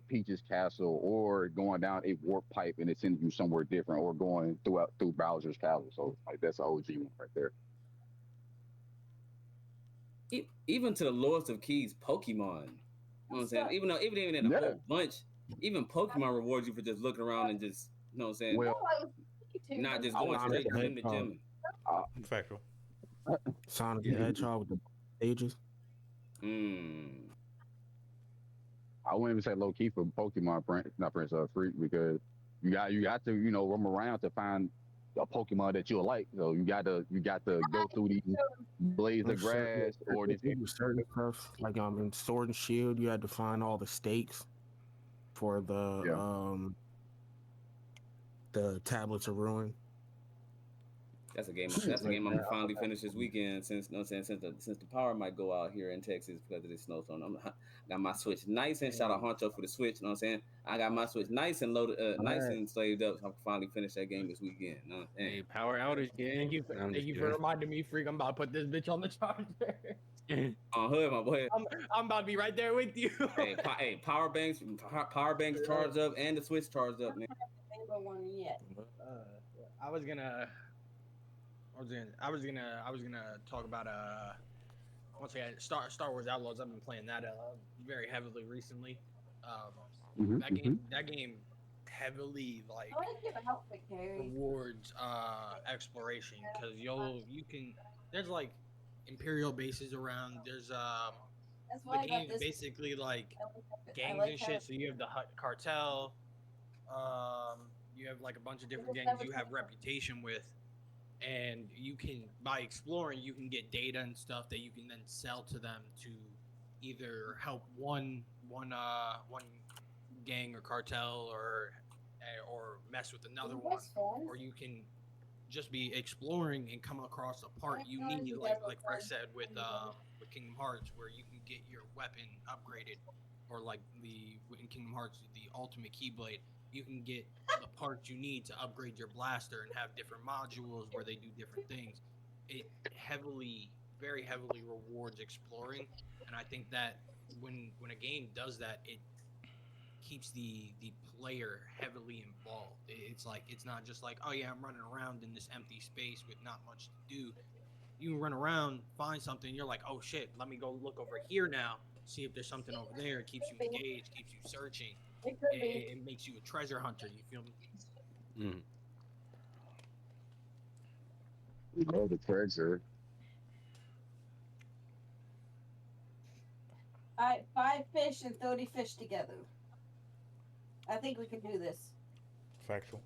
Peach's castle or going down a warp pipe and it sends you somewhere different, or going through Bowser's castle. So like that's an OG one right there. Even to the lowest of keys, Pokemon. You know what I'm saying? Even in a Yeah. whole bunch, even Pokemon rewards you for just looking around and just, you know what I'm saying? Well, Not just I going want Sonic straight the gym to Hedgehog. gym. Factual. Sonic the Yeah. Hedgehog with the stages. Mm. I wouldn't even say low key for Pokemon not Prince Freak because you got to roam around to find a Pokemon that you'll like. So you got to go through these blades of There's certain, grass or these. there's certain stuff like in Sword and Shield, you had to find all the stakes for Yeah. The Tablets of Ruin. That's a game. Shit That's a like game I'm that. gonna finally finish this weekend. Since you know what I'm saying, since the power might go out here in Texas because of this snowstorm. Got my Switch nice and shout out Honcho for the Switch. You know what I'm saying? I got my Switch nice and loaded, All nice right. and slaved up. So I can finally finish that game this weekend. You know what I'm saying? Hey, power outage game. No, I'm Thank just you for kidding. reminding me, freak. I'm about to put this bitch on the charger. On hood, my boy. I'm about to be right there with you. Hey, power banks charged up and the Switch charged up, man. one yet. I was gonna talk about once again Star Wars Outlaws. I've been playing that very heavily recently. That game heavily like I want to give an outfit, Carrie. rewards exploration because you can there's like Imperial bases around. There's That's the why I got game this. basically like I gangs like and how shit. So you have the Hut cartel. You have like a bunch of different gangs you have reputation with, and you can by exploring you can get data and stuff that you can then sell to them to either help one gang or cartel or mess with another one, or you can just be exploring and come across a part you need, like Fresh said with Kingdom Hearts, where you can get your weapon upgraded, or like in Kingdom Hearts the ultimate Keyblade, you can get the parts you need to upgrade your blaster and have different modules where they do different things. It very heavily rewards exploring, and I think that when a game does that, it keeps the player heavily involved. It's like it's not just like, oh yeah, I'm running around in this empty space with not much to do. You can run around, find something, you're like, oh shit, let me go look over here now, see if there's something over there. It keeps you engaged, keeps you searching. It could be. It makes you a treasure hunter. You feel me? Oh, the treasure. All right, 5 fish and 30 fish together. I think we can do this. Factual.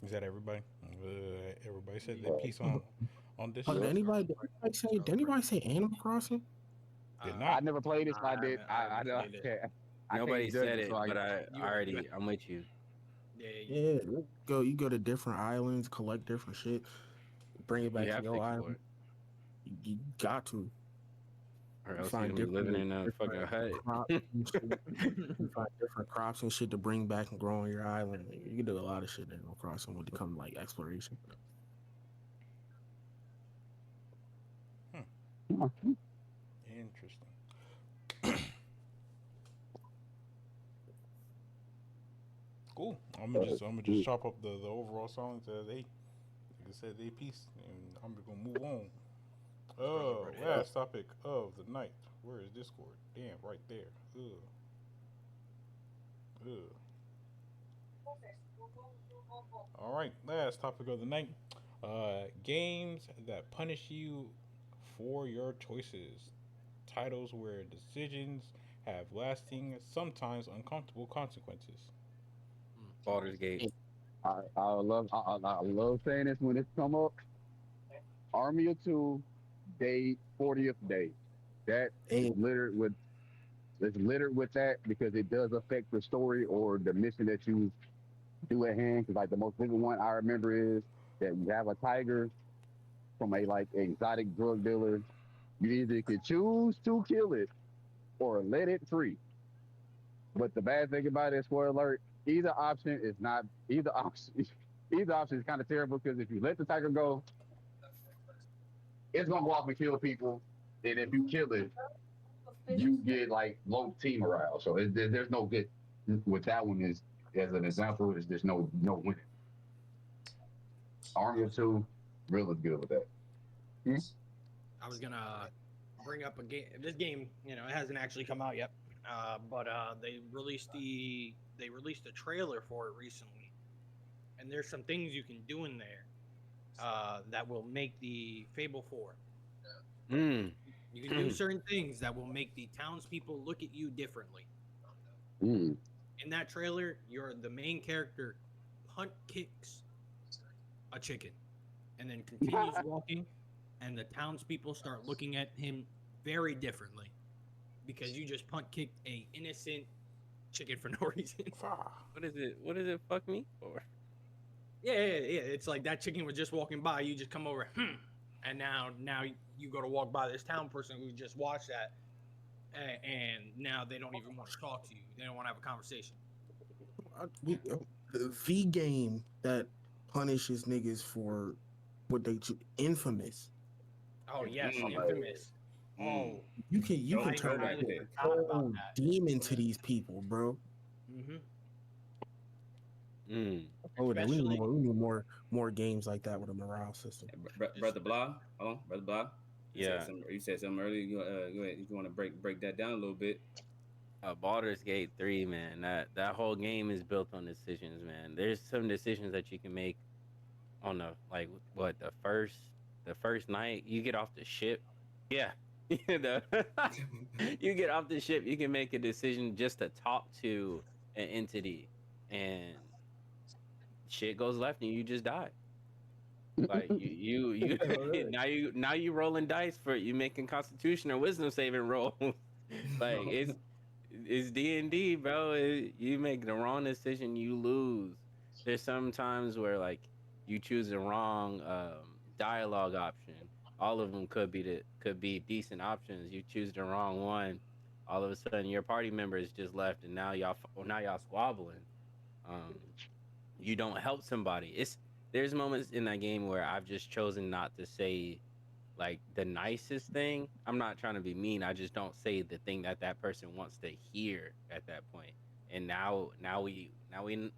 Is that everybody? Everybody said their piece on this. Oh, did anybody say Animal Crossing? Did I not. never played this. I did. I I haven't played it. Nobody can't judge said it, it, so but I already, I'm with you. Yeah. Yeah, you go to different islands, collect different shit, bring it back You to have to your explore island. it, You got to. or You else you're find gonna be living in a different fucking hut. crops and shit. You find different crops and shit to bring back and grow on your island. You can do a lot of shit in Animal Crossing when it comes to like exploration. Interesting. Cool. I'm gonna just chop up the overall songs as they, like I said, they piece, and I'm just gonna move on. Last topic of the night. Where is Discord? Damn, right there. All right, last topic of the night. Games that punish you for your choices. Titles where decisions have lasting, sometimes uncomfortable consequences. Baldur's Gate. I love saying this when it's come up. Army of Two, day 40th day. That is littered with that because it does affect the story or the mission that you do at hand. Because like the most vivid one I remember is that you have a tiger from a like exotic drug dealer. You either could choose to kill it or let it free. But the bad thing about it, spoiler alert, either option is not either option. Either option is kind of terrible because if you let the tiger go, it's gonna go off and kill people, and if you kill it, you get like low team morale. So there's no good with that one. Is as an example, is there's no winning. Army of Two, real is good with that. I was gonna bring up a game. This game, it hasn't actually come out yet. But they released a trailer for it recently, and there's some things you can do in there that will make the Fable 4. Mm. You can do certain things that will make the townspeople look at you differently. Mm. In that trailer, you're the main character punt kicks a chicken and then continues walking, and the townspeople start looking at him very differently because you just punt kicked a innocent chicken for no reason. What is it? What does it fuck me for? Yeah. It's like that chicken was just walking by. You just come over, and now you go to walk by this town person who just watched that, and now they don't even want to talk to you. They don't want to have a conversation. The game that punishes niggas for what they do, infamous. Oh yes, Mm. infamous. Mm. Oh, You can I turn Throwback a entirely pick. forgot about whole that. demon to these people, bro. Mm-hmm. Mm. Oh, we need Especially, more games like that with a morale system. Brother Blah. Hold on, Brother Blah. Yeah. You said something earlier. Go ahead. If you want to break that down a little bit. Baldur's Gate 3, man. That whole game is built on decisions, man. There's some decisions that you can make on the like what the first night you get off the ship. Yeah. The- you get off the ship, you can make a decision just to talk to an entity, and shit goes left and you just die. Like you now you rolling dice for it. You making constitution or wisdom saving rolls. Like it's D&D, bro. You make the wrong decision, you lose. There's some times where like you choose the wrong dialogue option. All of them could be decent options. You choose the wrong one. All of a sudden, your party member is just left, and now y'all squabbling. Um, you don't help somebody. There's moments in that game where I've just chosen not to say like the nicest thing. I'm not trying to be mean. I just don't say the thing that that person wants to hear at that point. And now we on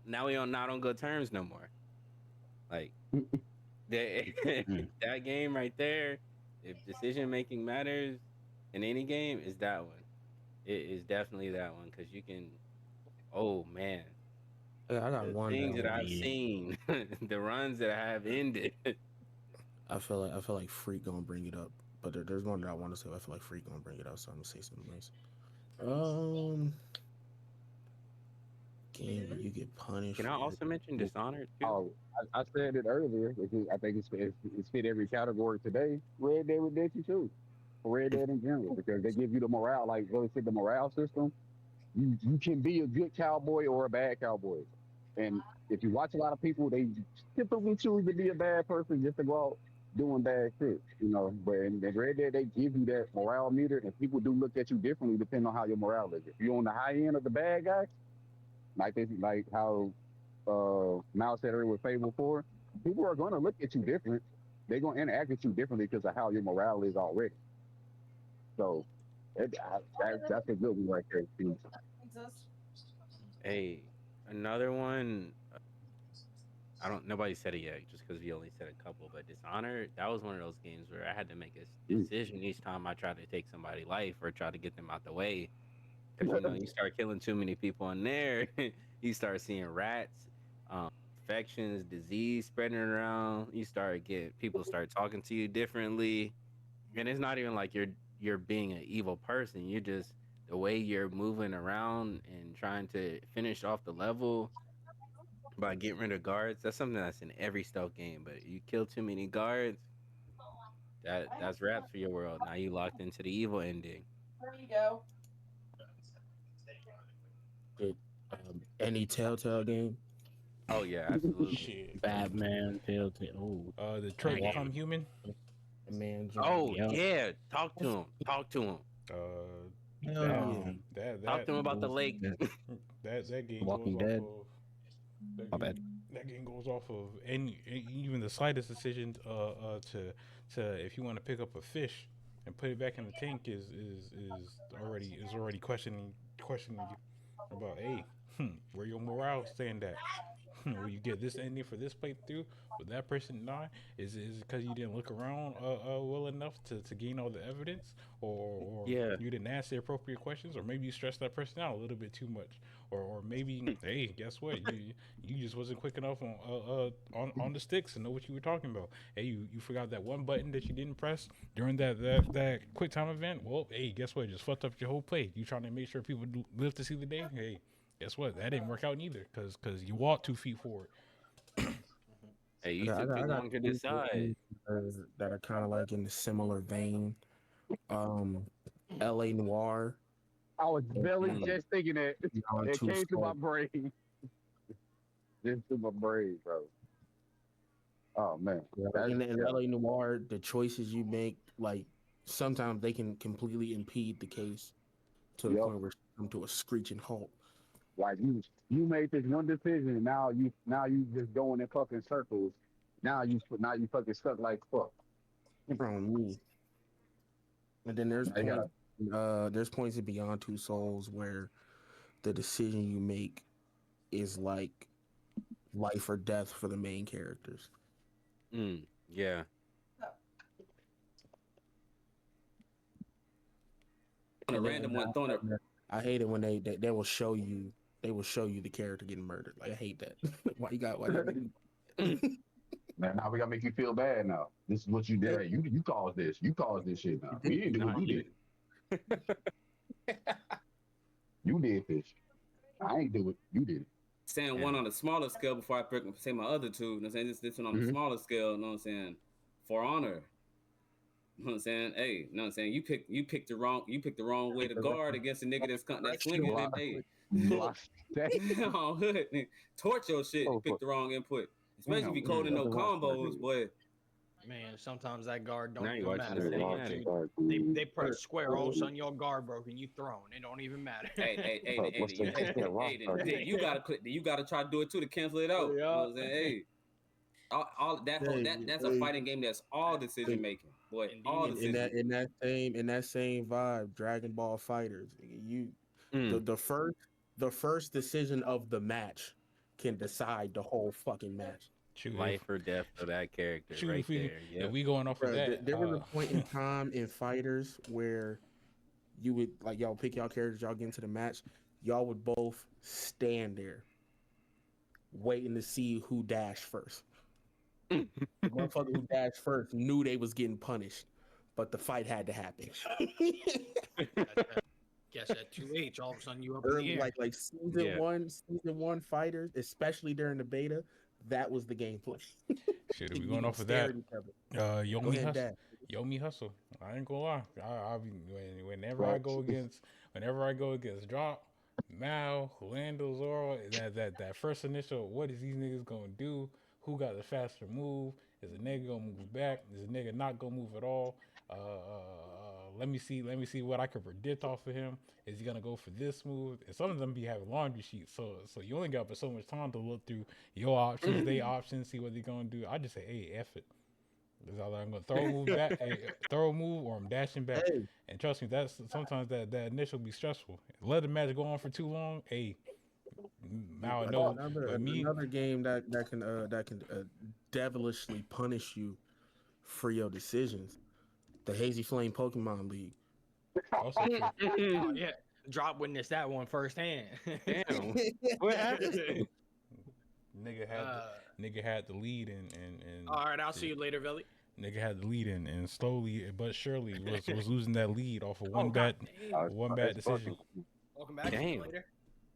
not on good terms no more. Like that Mm. that game right there. If decision making matters in any game, is that one. It is definitely that one because you can. Oh man, Yeah, I got the one that things that will I've be. seen, the runs that I have ended. I feel like Freak gonna bring it up, but there's one that I want to say. I feel like Freak gonna bring it up, so I'm gonna say something else. Um, game where you get punished Can I for your. also mention Dishonored too? Oh, I said it earlier. I think it's fit every category today. Red Dead Redemption 2. Red Dead in general, because they give you the morale, like really said, the morale system. You can be a good cowboy or a bad cowboy. And if you watch a lot of people, they typically choose to be a bad person just to go out doing bad shit, you know. But in Red Dead, they give you that morale meter, and people do look at you differently depending on how your morale is. If you're on the high end of the bad guy, like how Mouse said earlier with Fable 4, people are going to look at you different. They're going to interact with you differently because of how your morale is already. So that's a good one right there. Hey, another one. I don't. Nobody said it yet, just because we only said a couple. But Dishonored, that was one of those games where I had to make a Mm. decision each time I tried to take somebody's life or try to get them out the way. Because you start killing too many people in there, you start seeing rats, um, infections, disease spreading around. You start get people start talking to you differently, and it's not even like you're being an evil person. You're just the way you're moving around and trying to finish off the level by getting rid of guards. That's something that's in every stealth game. But you kill too many guards, that's wraps for your world. Now you locked into the evil ending. There you go. It, any Telltale game. Oh yeah, absolutely. Shit. Batman, Telltale. Oh, Detroit Walk, Become Human. man, Oh yep. yeah, talk to him. Talk to him. Uh, hell that yeah. that Talk that to him about the lake. that game goes Walking off Dead. of that My game. bad. That game goes off of even the slightest decision to if you want to pick up a fish and put it back in the tank is already questioning you about, hey, where your morale stand at. Will you get this ending for this playthrough with that person die? Is it because you didn't look around well enough to gain all the evidence, or Yeah. you didn't ask the appropriate questions, or maybe you stressed that person out a little bit too much, or maybe hey, guess what, you just wasn't quick enough on the sticks to know what you were talking about. Hey, you forgot that one button that you didn't press during that quick time event. Well, hey, guess what? It just fucked up your whole play. You trying to make sure people live to see the day. Hey, guess what? That didn't work out neither because you walked 2 feet forward. Hey, I you got, I took got, too I got long to two decide. games that are kind of like in a similar vein. Um, L.A. Noir. I was barely Mm. just thinking that. Beyond It Two came to my Souls. brain. Just to my brain, bro. Oh man, Yeah, like that's in LA Noir, the choices you make, like sometimes they can completely impede the case to the yep. point where it's come to a screeching halt. Like you made this one decision. Now you just going in fucking circles. Now you fucking stuck like fuck. From me. And then I got there's points in Beyond Two Souls where the decision you make is like life or death for the main characters. Yeah. On a And random one, throwing it. I hate it when they will show you the character getting murdered. Like I hate that. man. Now we gotta make you feel bad. Now this is what you did. Hey, you caused this. You caused this shit. Now we didn't do Nah, it. You did. You did this. I ain't do it. You did it. Saying Yeah. one on a smaller scale before I say my other two. You know what I'm saying? This one on the Mhm. smaller scale. You know what I'm saying? For honor. You know what I'm saying? Hey, you know what I'm saying? You picked the wrong way to guard against a nigga that's swinging. And hey, Block that. oh, hood, torch your shit. You Oh, picked the wrong input, especially if you damn, coding no that's a lot for combos, that boy. Man, sometimes that guard don't Now you even watching matter. the They, cinematic. they press square. All of a sudden, your guard broken. You thrown. It don't even matter. What's that rock card? You gotta try to do it too to cancel it out. You know Yeah. what I'm saying? Hey, all that whole that's a fighting game that's all decision making, boy. All Indeed. decision. In that same vibe, Dragon Ball Fighters. Mm. The first decision of the match can decide the whole fucking match. Shoot, Life or death for that character right if we there. if Yep. we going off of Bro, that, there was a point in time in Fighters where you would like y'all pick y'all characters, y'all get into the match, y'all would both stand there waiting to see who dashed first. The motherfucker who dashed first knew they was getting punished, but the fight had to happen. Guess at 2H, all of a sudden you up in the air. like season one fighters, especially during the beta, that was the gameplay. shit, if we You going can off of stare that, at each other. Go Yomi ahead, hustle. Dad. Yomi hustle. I ain't gonna lie. I be whenever I go against Drop, Mao, Lando, Zoro, that first initial, what is these niggas gonna do? Who got the faster move? Is a nigga gonna move back? Is a nigga not gonna move at all? Let me see what I can predict off of him. Is he gonna go for this move? And some of them be having laundry sheets, so you only got but so much time to look through your options, they options, see what they gonna do. I just say, hey, F it. It's either I'm gonna throw a move back, throw a move, or I'm dashing back. Hey, And trust me, that's sometimes that initial be stressful. Let the match go on for too long. Hey, now I know. But me, another game that can devilishly punish you for your decisions. The Hazy Flame Pokemon League. also true. Oh, yeah. Drop witnessed that one firsthand. Damn. What happened? Nigga had the lead and All right, I'll see you later, Villy. nigga had the lead and slowly but surely was losing that lead off of Oh, one God bad damn. decision. Welcome back. See you Damn. later.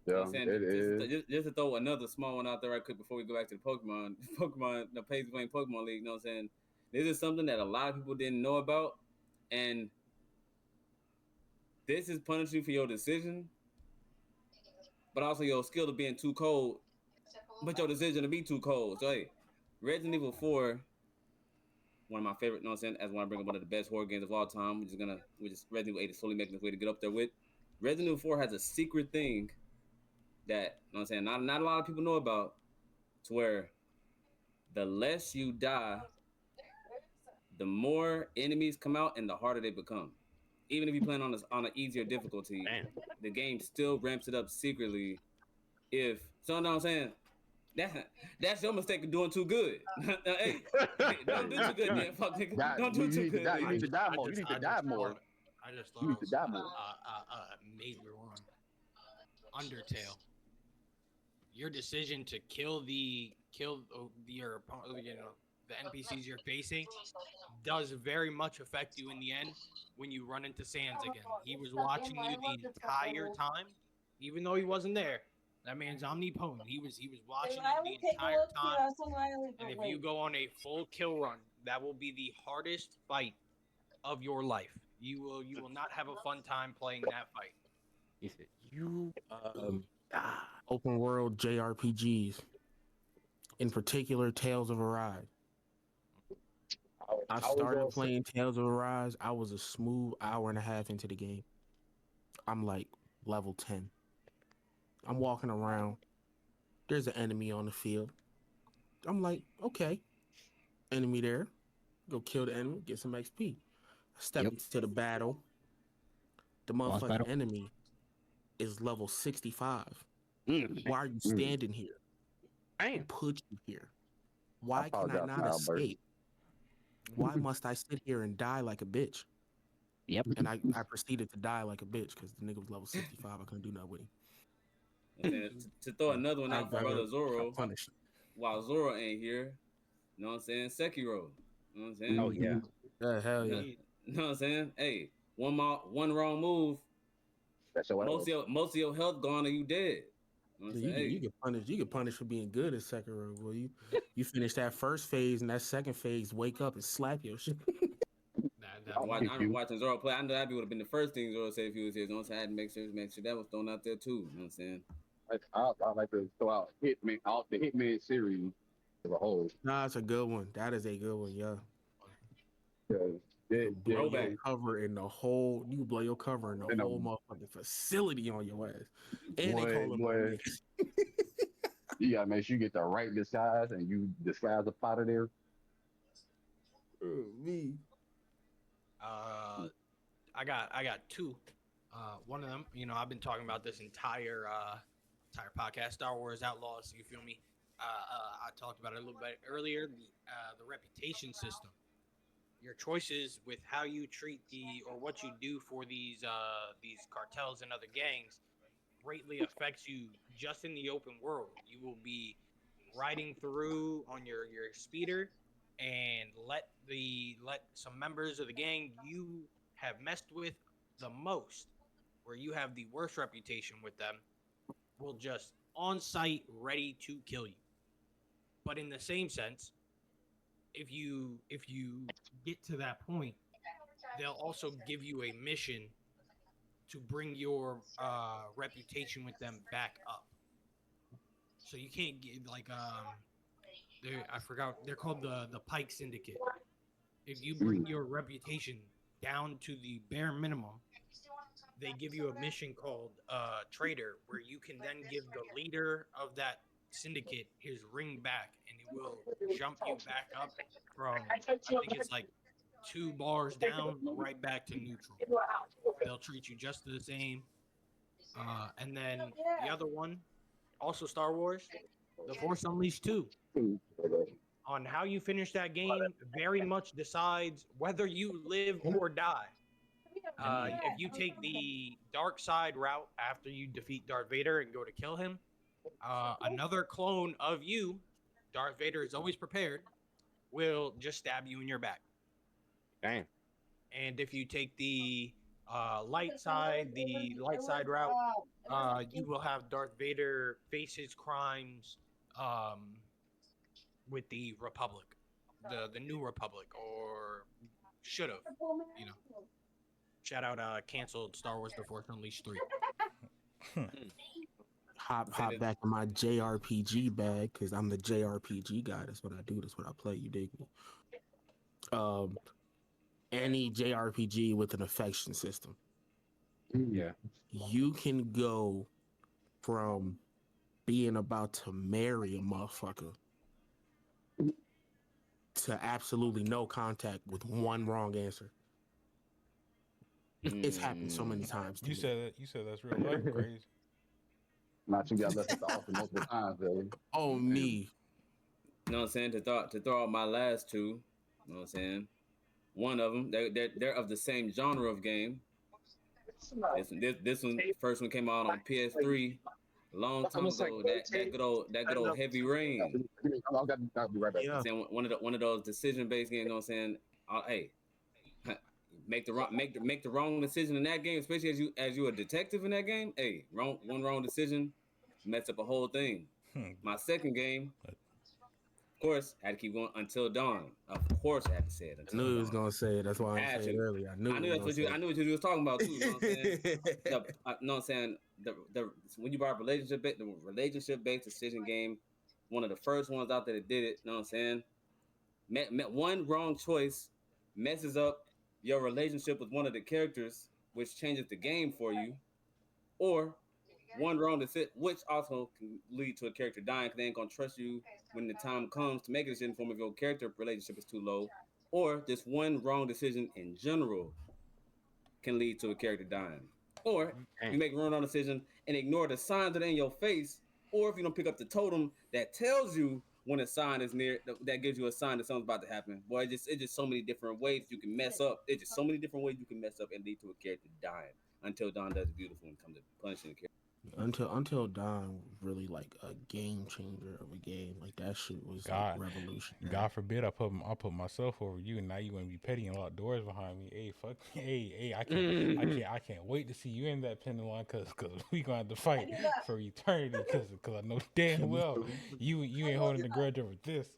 You know Yeah, what I'm it is. saying? Just to throw another small one out there right quick before we go back to the the Hazy Flame Pokemon League. You know what I'm saying? This is something that a lot of people didn't know about, and this is punishing you for your decision, but also your skill to being too cold, but your decision to be too cold. So hey, Resident Evil 4, one of my favorite. You know what I'm saying? As when I bring up one of the best horror games of all time, which is Resident Evil 8 is slowly making its way to get up there with. Resident Evil 4 has a secret thing that, you know what I'm saying, not a lot of people know about, to where the less you die, the more enemies come out and the harder they become. Even if you play on an easier difficulty, Damn. the game still ramps it up secretly. If so, know what I'm saying? That's your mistake of doing too good. Hey, don't do too good, then. Fuck nigga. Die, Don't you do too need to good, die. You then. need to die more. You need to die more. I just You thought need of to die more. a major one. Undertale. Your decision to your opponent, the NPCs you're facing, does very much affect you in the end when you run into Sans again. He was watching you the entire time, even though he wasn't there. That man's omnipotent. He was watching you the entire time. And if you go on a full kill run, that will be the hardest fight of your life. You will not have a fun time playing that fight. He said, You open world JRPGs, in particular Tales of Arise. I was started also playing Tales of Arise. I was a smooth hour and a half into the game. I'm like level 10. I'm walking around. There's an enemy on the field. I'm like, okay, enemy there. Go kill the enemy, get some XP. I step Yep. into the battle. The Boss motherfucking battle. enemy is level 65. Mm. Why are you standing here? Who Damn. put you here? I Why can I apologize for not my outburst. escape? Why must I sit here and die like a bitch? Yep. And I proceeded to die like a bitch because the nigga was level 65. I couldn't do nothing with him. I'm saying, to throw another one out for brother got Zoro, punished. while Zoro ain't here. You know what I'm saying? Sekiro. You know what I'm saying? "Oh yeah, Yeah, hell yeah. You know what I'm saying? Hey, one wrong move, That's your ass. most of your health gone and you dead. You know what I'm saying? You Hey, get punished. You get punished for being good at Sekiro. Boy, you finish that first phase and that second phase, wake up and slap your shit. I'll I kick remember you. watching Zoro play. I know that would have been the first thing Zoro said if he was here. You know what I'm saying? I had to make sure that was thrown out there too. You know what I'm saying? I like to throw out Hitman, out the Hitman series as a whole. Nah, it's a good one. That is a good one. Yeah, Because you can blow your Throwback. cover in the whole. You can blow your cover in the you know, whole motherfucking facility on your ass, and they boy, call them no boy, mix. you gotta make sure you get the right disguise and you disguise up out of there. Me. I got two. One of them, I've been talking about this entire podcast, Star Wars Outlaws. You feel me? I talked about it a little bit earlier. The reputation system, your choices with how you treat or what you do for these cartels and other gangs greatly affects you just in the open world. You will be riding through on your speeder and let some members of the gang you have messed with the most, where you have the worst reputation with them, will just on site ready to kill you. But in the same sense, if you get to that point, they'll also give you a mission to bring your reputation with them back up. So you can't get I forgot they're called the Pike Syndicate. If you bring your reputation down to the bare minimum, they give you a mission called Traitor, where you can then give the leader of that syndicate his ring back, and it will jump you back up from, I think it's like 2 bars down, right back to neutral. They'll treat you just the same. And then the other one, also Star Wars, The Force Unleashed 2. On how you finish that game very much decides whether you live or die. If you take the dark side route after you defeat Darth Vader and go to kill him, another clone of you, Darth Vader is always prepared, will just stab you in your back. damn." And if you take the light side route, you will have Darth Vader face his crimes with the Republic, the New Republic, or should have, you know. Shout out, canceled Star Wars: The Force Unleashed 3. Hop back in my JRPG bag because I'm the JRPG guy. That's what I do. That's what I play. You dig me? Any JRPG with an affection system, Yeah. you can go from being about to marry a motherfucker to absolutely no contact with one wrong answer. It's happened so many times to You me. said that. You said that's real life. Crazy. Not you got left at the altar multiple times, though. Oh And, me. you know what I'm saying? To throw out my last two, you know what I'm saying? One of them, they're of the same genre of game. This one, first one came out on PS3 a long time ago. That good old Heavy Rain. I'll be right back. Yeah. I'm saying one of those decision based games. You know what I'm saying? Hey, make the wrong decision in that game, especially as you a detective in that game. Hey, one wrong decision, mess up a whole thing. My second game, of course, had to keep going until dawn. Of course, I had to say it I until knew he was dawn. gonna say it. That's why I Had said it to. earlier. I knew I he knew was that's gonna what say I knew what you was talking about too. You know what I'm saying? it. Know what I'm saying? The when you brought the relationship based decision game, one of the first ones out there that did it. You know what I'm saying? Met one wrong choice messes up your relationship with one of the characters, which changes the game for you, or one wrong decision, which also can lead to a character dying because they ain't gonna trust you when the time comes to make a decision for them if your character relationship is too low, or just one wrong decision in general can lead to a character dying. Or you Dang. make a wrong decision and ignore the signs that are in your face, or if you don't pick up the totem that tells you when a sign is near, that gives you a sign that something's about to happen. Boy, it's just so many different ways you can mess up. It's just so many different ways you can mess up and lead to a character dying until Dawn does beautiful when it comes to punishing the character. Until Dawn was really like a game changer of a game. Like that shit was like God, revolutionary. God forbid I put myself over you, and now you want to be petty and lock doors behind me. Hey, fuck, hey, I can't wait to see you in that pending line, cause we gonna have to fight for eternity, cause I know damn well you ain't holding the grudge over this.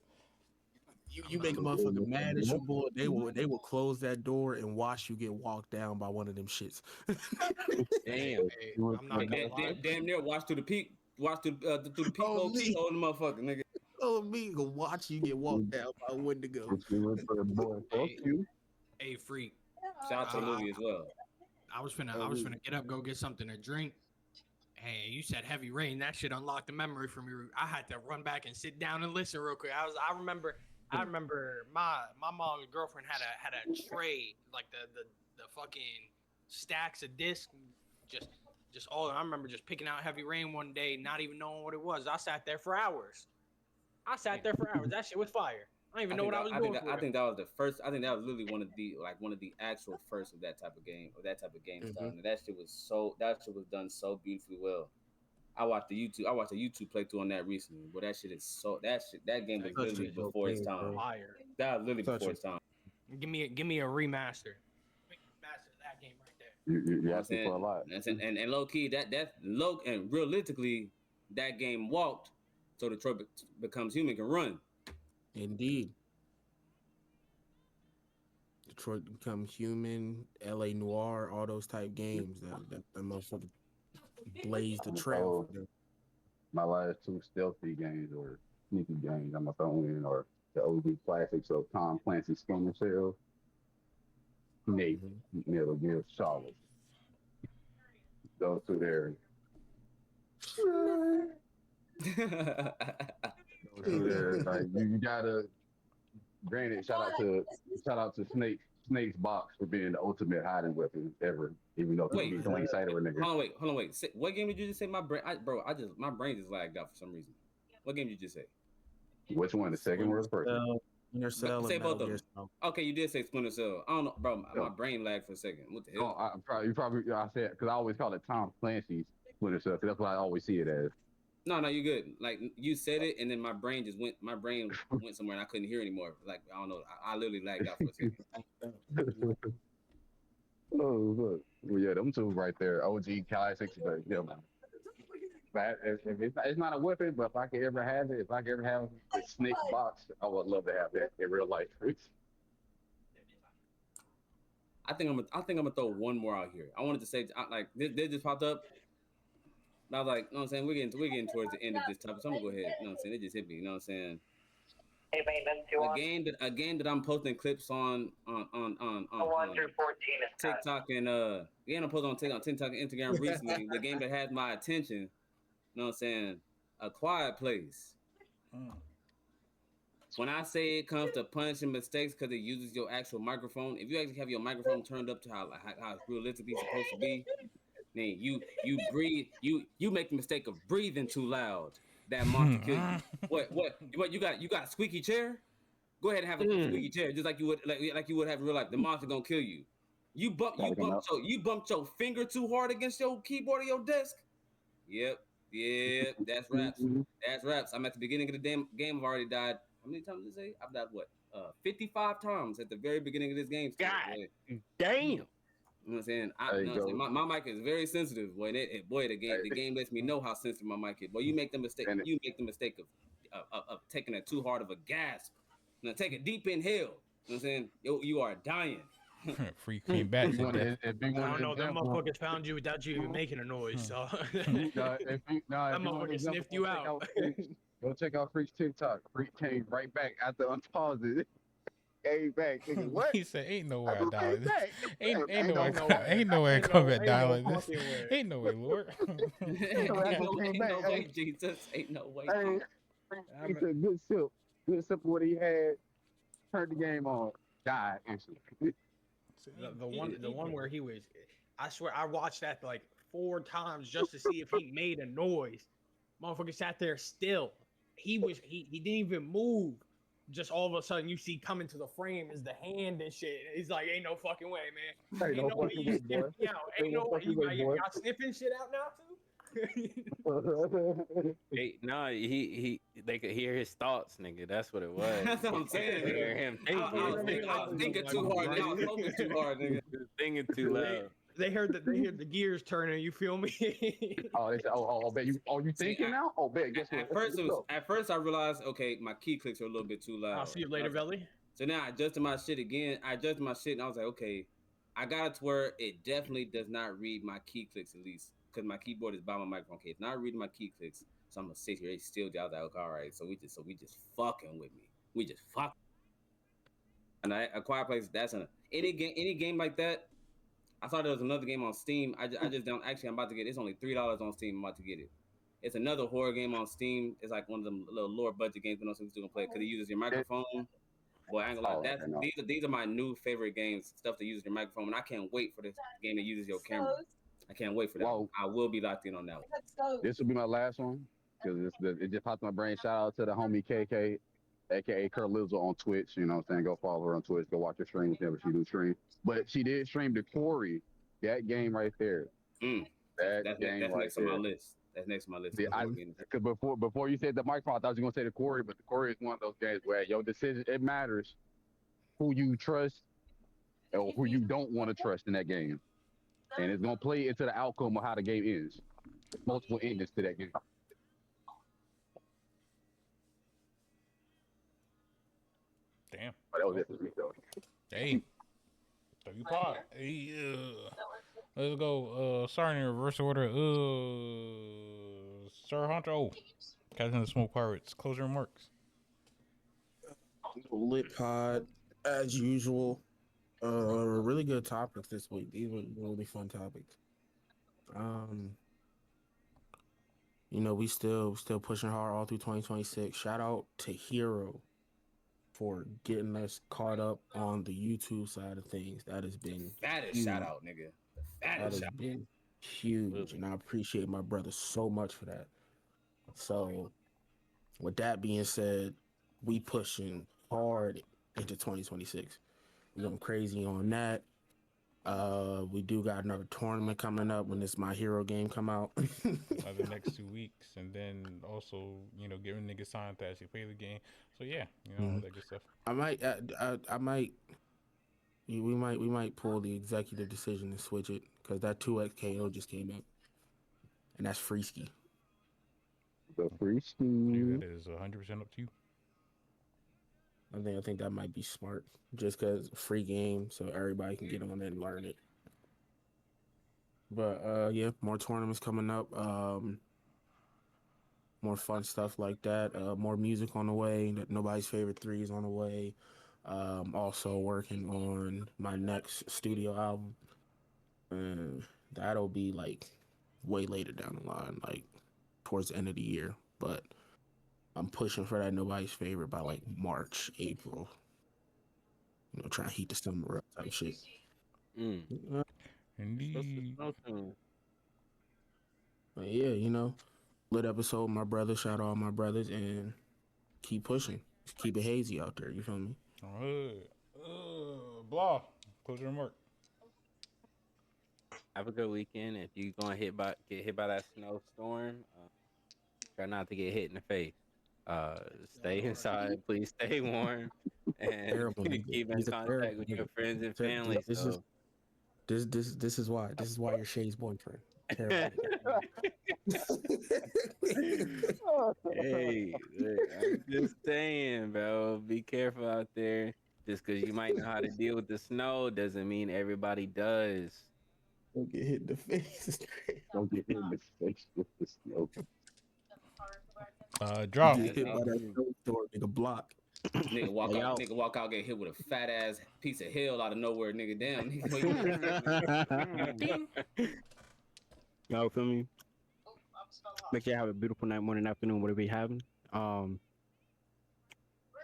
You make a motherfucker mad at your boy, they will close that door and watch you get walked down by one of them shits. Damn. Hey, I'm not Hey, gonna lie. damn near watch through the peak, through the Oh peephole, me, keyhole in the motherfucker, nigga. oh me, gonna watch you get walked down by a Wendigo. What you went for, boy? Fuck Hey, you. hey, freak. Shout out to the I, movie as well. I was finna, Oh I was me. finna get up, go get something to drink. Hey, you said Heavy Rain. That shit unlocked the memory for me. I had to run back and sit down and listen real quick. I remember my mom's girlfriend had a tray, like the fucking stacks of discs, just just all. I remember just picking out Heavy Rain one day, not even knowing what it was. I sat there for hours. That shit was fire. I don't even I know think what I that was I think doing that for I real. think that was the first. I think that was literally one of the actual first of that type of game Hmm. style. And that shit was done so beautifully well. I watched a YouTube playthrough on that recently, but that game was That Such a literally game is dope before its game, time. bro. fire. That was literally Such before a its time. Give me a remaster. Remaster of that game right there. You know You what I'm asking for a saying? lot. And low key that low and realistically that game walked so Detroit becomes human can run. indeed. Detroit Become Human, L.A. Noir, all those type games that motherfucker blazed the I'm gonna trail throw for them. my last two stealthy games or sneaky games. I'm gonna throw in or the OG classics of Tom Clancy's Splinter Cell, Nate, Mhm. Metal Gear Solid. Those two there. Those two there. Like you gotta. Granted, shout out to Snake's box for being the ultimate hiding weapon ever. Even though people Wait, be throwing sight of a nigga. hold on, wait. What game did you just say? My brain just lagged out for some reason. What game did you just say? Which one? The second or the first one? Splinter Cell Say and Metal both of Gear them. Solid. Okay, you did say Splinter Cell. I don't know, bro. My Yeah. brain lagged for a second. What the Oh, hell? I said because I always call it Tom Clancy's Splinter Cell because that's what I always see it as. No, you good. Like you said it, and then my brain just went. My brain went somewhere, and I couldn't hear anymore. Like I don't know. I literally lagged out for a second. Oh, look. Well, yeah, them two right there. OG classics, but yeah, man. But if it's not a weapon, but if I could ever have it, if I could ever have the snake box, I would love to have that in real life. I think I'm gonna throw one more out here. I wanted to say like this just popped up. And I was like, you know what I'm saying? We're getting towards the end of this topic, so I'm gonna go ahead. You know what I'm saying? It just hit me. You know what I'm saying? Hey, maintenance, you want? A game that I'm posting clips on 1 through 14 is cut. TikTok and again I'm posting on TikTok and Instagram recently. The game that has my attention. You know what I'm saying? A Quiet Place. When I say it comes to punishing mistakes because it uses your actual microphone, if you actually have your microphone turned up to how it's realistically supposed to be, Then you breathe, you make the mistake of breathing too loud. That monster kill you. What you got a squeaky chair? Go ahead and have a squeaky chair, just like you would have in real life. The monster gonna kill you. You bumped your finger too hard against your keyboard or your desk. Yep, that's raps. That's raps. I'm at the beginning of the damn game. I've already died. How many times did I say? I've died what? 55 times at the very beginning of this game. Still, God damn. You know what I'm saying? My mic is very sensitive. Boy, the game lets me know how sensitive my mic is. Boy, you make the mistake of taking a too hard of a gasp. Now take a deep inhale. You know what I'm saying? You are dying. Freak came back to death. I don't know. Them motherfuckers found you without you even making a noise. So that motherfucker sniffed you out. Go check out Freak's TikTok. Freak came right back after unpaused it. Came back. Nigga, what? He said, "Ain't no way I die like this. Ain't no way I Ain't come no- back ain't die no like this. fucking way. Ain't no way, Lord." Ain't no way, Jesus. Ain't no way. Hey, he said, good sip. Good sip of what he had. Turned the game on. Died instantly. The one where he was, I swear I watched that like 4 times just to see if he made a noise. Motherfucker sat there still. He didn't even move. Just all of a sudden you see coming to the frame is the hand and shit. He's like, ain't no fucking way, man. Ain't no way you sniff me out. Ain't no way y'all sniffing shit out now too. They could hear his thoughts, nigga. That's what it was. That's what I'm saying. They hear him I was thinking too hard. Nigga. I was focusing too hard, nigga. Thinking too loud. They heard the gears turning. You feel me? They said, bet you. You thinking now? Oh, bet. Guess what? At first I realized, okay, my key clicks are a little bit too loud. I'll see you later, Velly. So now I adjusted my shit again. I adjusted my shit and I was like, okay, I got it to where it definitely does not read my key clicks at least because my keyboard is by my microphone. Okay, it's not reading my key clicks, so I'm gonna sit here. It's still down. I was like, okay, all right. So we just fucking with me. We just fuck. And a Quiet Place. That's any game like that. I thought there was another game on Steam. I just don't. Actually, I'm about to get. It's only $3 on Steam. I'm about to get it. It's another horror game on Steam. It's like one of them little lower budget games, but no one's still gonna play it because it uses your microphone. Boy, I ain't gonna lie. These are my new favorite games. Stuff that uses your microphone, and I can't wait for this game that uses your camera. I can't wait for that. Whoa. I will be locked in on that one. This will be my last one because it just popped in my brain. Shout out to the homie KK, aka Kurt Lizzo on Twitch. You know what I'm saying? Go follow her on Twitch. Go watch her streams. Never she do stream, but she did stream the Quarry. That game right there. That's next on my list. That's next on my list. Because before you said the microphone, I thought you were gonna say the Quarry, but the Quarry is one of those games where your decision it matters who you trust or who you don't want to trust in that game, and it's gonna play into the outcome of how the game ends. Multiple endings to that game. Damn. But that was it for me though. Hey. W Pod. Hey, let's go. Sorry in reverse order. Sir Hunter. Oh, Captain of the Smoke Pirates. Closing remarks. Lit Pod, as usual. Really good topics this week. These were really fun topics. We still pushing hard all through 2026. Shout out to Hero for getting us caught up on the YouTube side of things. That has been fattest shout out, nigga. That has been huge, and I appreciate my brother so much for that. So, with that being said, we pushing hard into 2026. We're going crazy on that. We do got another tournament coming up when this My Hero game come out. The next 2 weeks, and then also giving niggas signed to actually play the game. So yeah, all that good stuff. We might pull the executive decision and switch it because that 2X KO just came out, and that's free ski. The free ski. That is 100% up to you. I think that might be smart, just because free game, so everybody can get on it and learn it. But yeah, more tournaments coming up. More fun stuff like that. More music on the way. Nobody's favorite 3 is on the way. Also working on my next studio album. That'll be like way later down the line, like towards the end of the year. But I'm pushing for that nobody's favorite by like March, April. Trying to heat the summer up type shit. Indeed. But yeah, lit episode, my brother. Shout out all my brothers and keep pushing. Just keep it hazy out there. You feel me? Blah. Closing remark. Have a good weekend. If you gonna get hit by that snowstorm, try not to get hit in the face. Uh, Stay inside. Please stay warm, and Terrible nigga. keep in He's a contact terrible with your nigga. friends and family. This is So, this is why you're Shay's boyfriend. Terrible nigga. hey, look, I'm just saying, bro. Be careful out there. Just because you might know how to deal with the snow doesn't mean everybody does. Don't get hit in the face. Don't get hit in the face with the snow. Draw. Get hit by that True. snowstorm, nigga. Block. Nigga walk Hey, out, yo. nigga walk out, get hit with a fat ass piece of hell out of nowhere, nigga. Damn, nigga. What you doing? Y'all feel me? Make sure you have a beautiful night, morning, afternoon, whatever you having.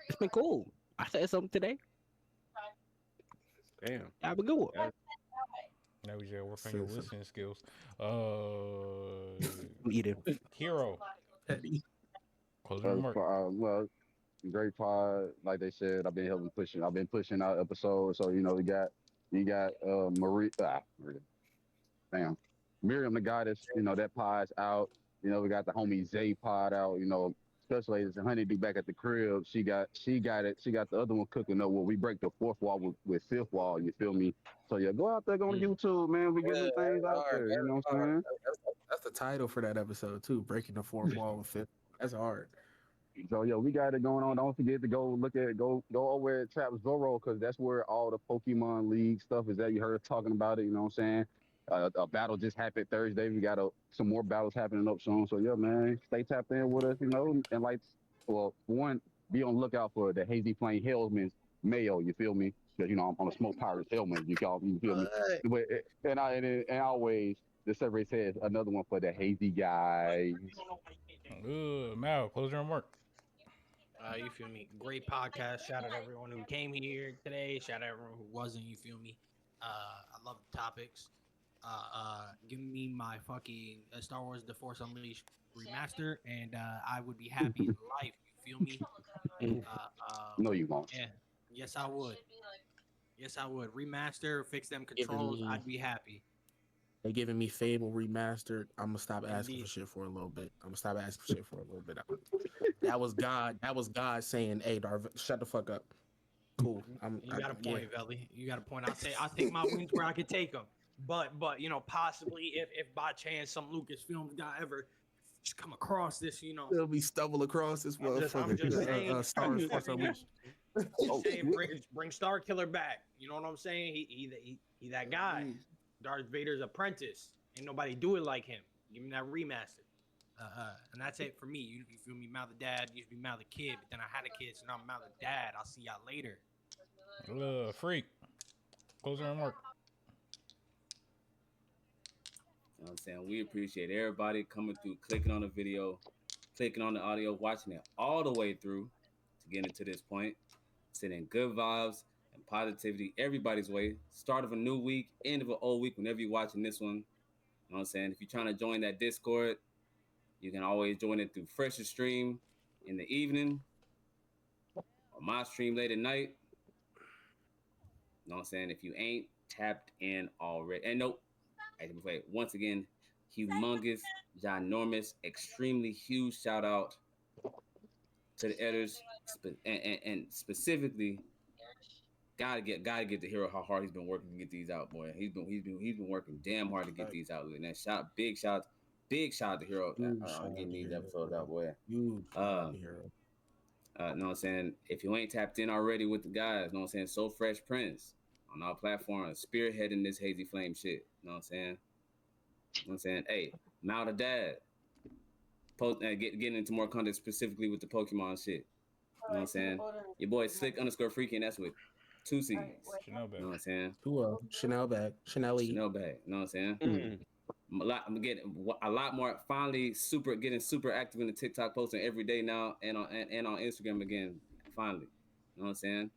It's been cool. I said something today. Damn. Have a good one. Now we just work on your Seriously. listening skills. Eat it. Hero. Closing remark. Well, great pod. Like they said, I've been pushing out episodes. So we got Maria. Miriam the goddess. That pod's out. We got the homie Zay pod out. Special Agents and Honeydew back at the crib. She got it. She got the other one cooking up. Where we break the fourth wall with fifth wall. You feel me? So yeah, go out there, go on YouTube, man. We getting things out there. You know what I'm saying? That's the title for that episode too. Breaking the fourth wall with fifth. That's hard. So yo, we got it going on. Don't forget to go over at Trap Zorro because that's where all the Pokemon League stuff is at. You heard us talking about it. You know what I'm saying? A battle just happened Thursday. We got some more battles happening up soon. So yeah, man, stay tapped in with us. And for one, be on the lookout for the Hazy Flame Hellman's mayo. You feel me? Because I'm a Smoke Pirates Hellman. You feel me? But, and always the survey says another one for the Hazy guys. Mal. Closing remark. You feel me? Great podcast. Shout out everyone who came here today. Shout out everyone who wasn't. You feel me? I love the topics. Give me my fucking Star Wars: The Force Unleashed remaster, and I would be happy in life. You feel me? No, you won't. Yeah. Yes, I would. Yes, I would. Remaster, fix them Giving controls. me- I'd be happy. They giving me Fable remastered. I'm gonna stop asking Indeed. for shit for a little bit. That was God. That was God saying, "Hey, Darv, shut the fuck up." Cool. You got a point, Velly. You got a point. I'll take my wins where I can take them. But possibly if by chance some Lucasfilm guy ever just come across this, They'll be stumble across this I'm just motherfucker. saying. Star Wars Force Unleashed. Just saying, bring Star Killer back. You know what I'm saying? He that guy. Darth Vader's apprentice. Ain't nobody do it like him. Give me that remaster. And that's it for me. You feel me? Mal the dad used to be Mal the kid, but then I had a kid, so now I'm Mal the dad. I'll see y'all later. Freak. Closing remark. You know what I'm saying? We appreciate everybody coming through, clicking on the video, clicking on the audio, watching it all the way through to get into this point. Sending good vibes and positivity everybody's way. Start of a new week, end of an old week, whenever you're watching this one. You know what I'm saying? If you're trying to join that Discord, you can always join it through Fresher Stream in the evening or my stream late at night. You know what I'm saying? If you ain't tapped in already. And nope. Once again, humongous, ginormous, extremely huge shout out to the editors and specifically gotta get the hero how hard he's been working to get these out, boy. He's been working damn hard to get these out. And that big shout to Hero getting these episodes out, boy. Huge Know hero. what I'm saying? If you ain't tapped in already with the guys, know what I'm saying? So Fresh Prince on our platform, spearheading this Hazy Flame shit. Know what I'm saying? You know what I'm saying? Hey, Mal the dad. Getting into more content specifically with the Pokemon shit. You know what I'm saying? Your boy Slick_Freaky, and that's with 2 C's. Chanel bag. You know what I'm saying? Chanel bag. Chanel. You know what I'm saying? I'm getting a lot more. Finally, getting super active in the TikTok posting every day now, and on Instagram again. Finally, you know what I'm saying?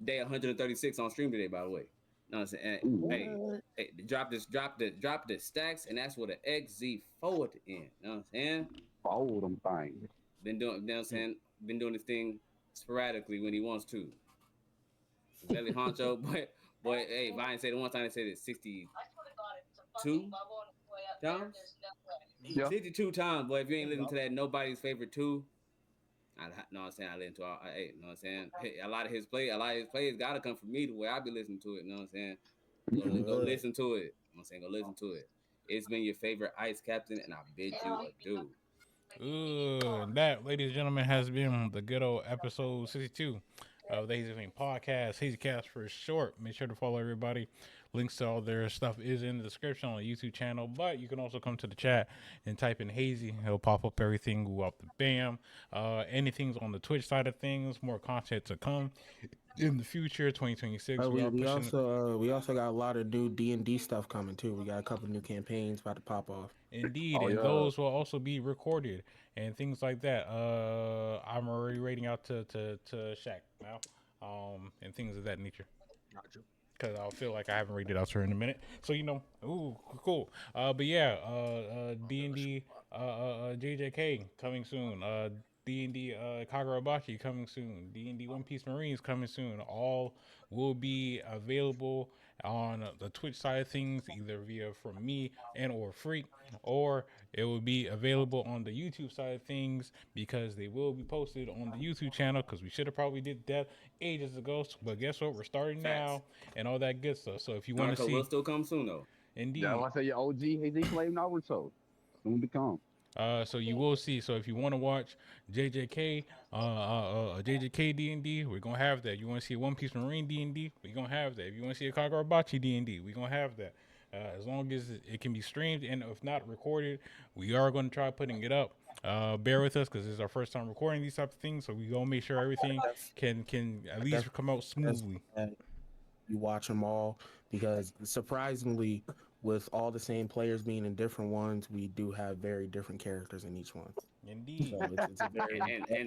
Day 136 on stream today, by the way. know what I'm saying? Hey, What? hey, drop the stacks, and that's with an XZ4 at the end. You know what I'm saying? All them things. Been doing, you know what I'm saying? Been doing this thing sporadically when he wants to. Belly honcho, but hey, if I ain't say the one time they said it 62 times, Yeah. 62 times. But if you ain't listening to that, nobody's favorite two. I know what I'm saying. I listen to all. Hey, know what I'm saying. Hey, a lot of his plays gotta come from me the way I be listening to it. You know what I'm saying. Go listen to it. You know what I'm saying. Go listen to it. It's been your favorite ice captain, and I bid you adieu. And that, ladies and gentlemen, has been the good old episode 62 of the Hazy Flame Podcast, Hazy Cast for short. Make sure to follow everybody. Links to all their stuff is in the description on the YouTube channel, but you can also come to the chat and type in Hazy. It'll pop up everything, go up the bam. Anything's on the Twitch side of things, more content to come in the future, 2026. We are pushing. We also got a lot of new D&D stuff coming too. We got a couple new campaigns about to pop off. Indeed, Oh and yeah. those will also be recorded and things like that. I'm already rating out to Shaq now, and things of that nature. Gotcha. Because I'll feel like I haven't rated out to her in a minute. So ooh, cool. But yeah, D&D, JJK coming soon. D&D Kagurabachi coming soon. D&D One Piece Marines coming soon. All will be available on the Twitch side of things, either via from me and or Freak, or it will be available on the YouTube side of things because they will be posted on the YouTube channel. Because we should have probably did that ages ago. But guess what? We're starting Facts. now and all that good stuff. So if you want to Naruto will see, still come soon though. Yeah, indeed. I say your OG Hazy Flame Naruto. Soon to come. So you will see. So if you want to watch JJK, JJK D&D, we're gonna have that. You want to see a One Piece Marine D&D, we're gonna have that. If you want to see a Kagurabachi D&D, we're gonna have that. As long as it can be streamed and if not recorded, we are going to try putting it up. Bear with us because this is our first time recording these types of things, so we gonna make sure everything That's can at that's least come out that's smoothly. you watch them all because surprisingly, with all the same players being in different ones, we do have very different characters in each one. Indeed. So it's a very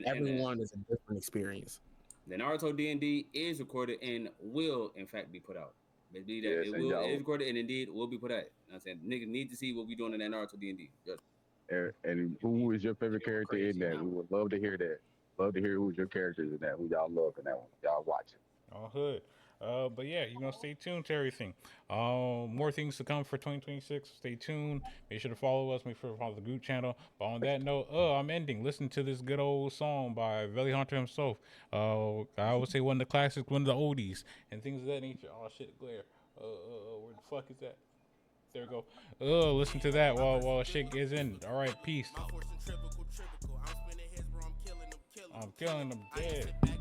everyone is a different experience. The Naruto D&D is recorded and will in fact be put out. But be that Yes, it and will it is y'all. recorded and indeed will be put out. You know what I'm saying? Niggas need to see what we doing in that Naruto D&D. Yes. And who is your favorite You're character in crazy that? now. We would love to hear that. Love to hear who's your characters in that. Who y'all love in that one. Y'all watching. All hood. But yeah, stay tuned to everything. More things to come for 2026. Stay tuned. Make sure to follow us. Make sure to follow the group channel. But on that note, I'm ending. Listen to this good old song by Valley Hunter himself. I would say one of the classics, one of the oldies, and things of that nature. Oh shit, glare. Where the fuck is that? There we go. Listen to that while shit gets in. All right, peace. My horse centrifugal, trivical. I'm spinning heads, bro. I'm killing them, I'm killing them I just dead. sit back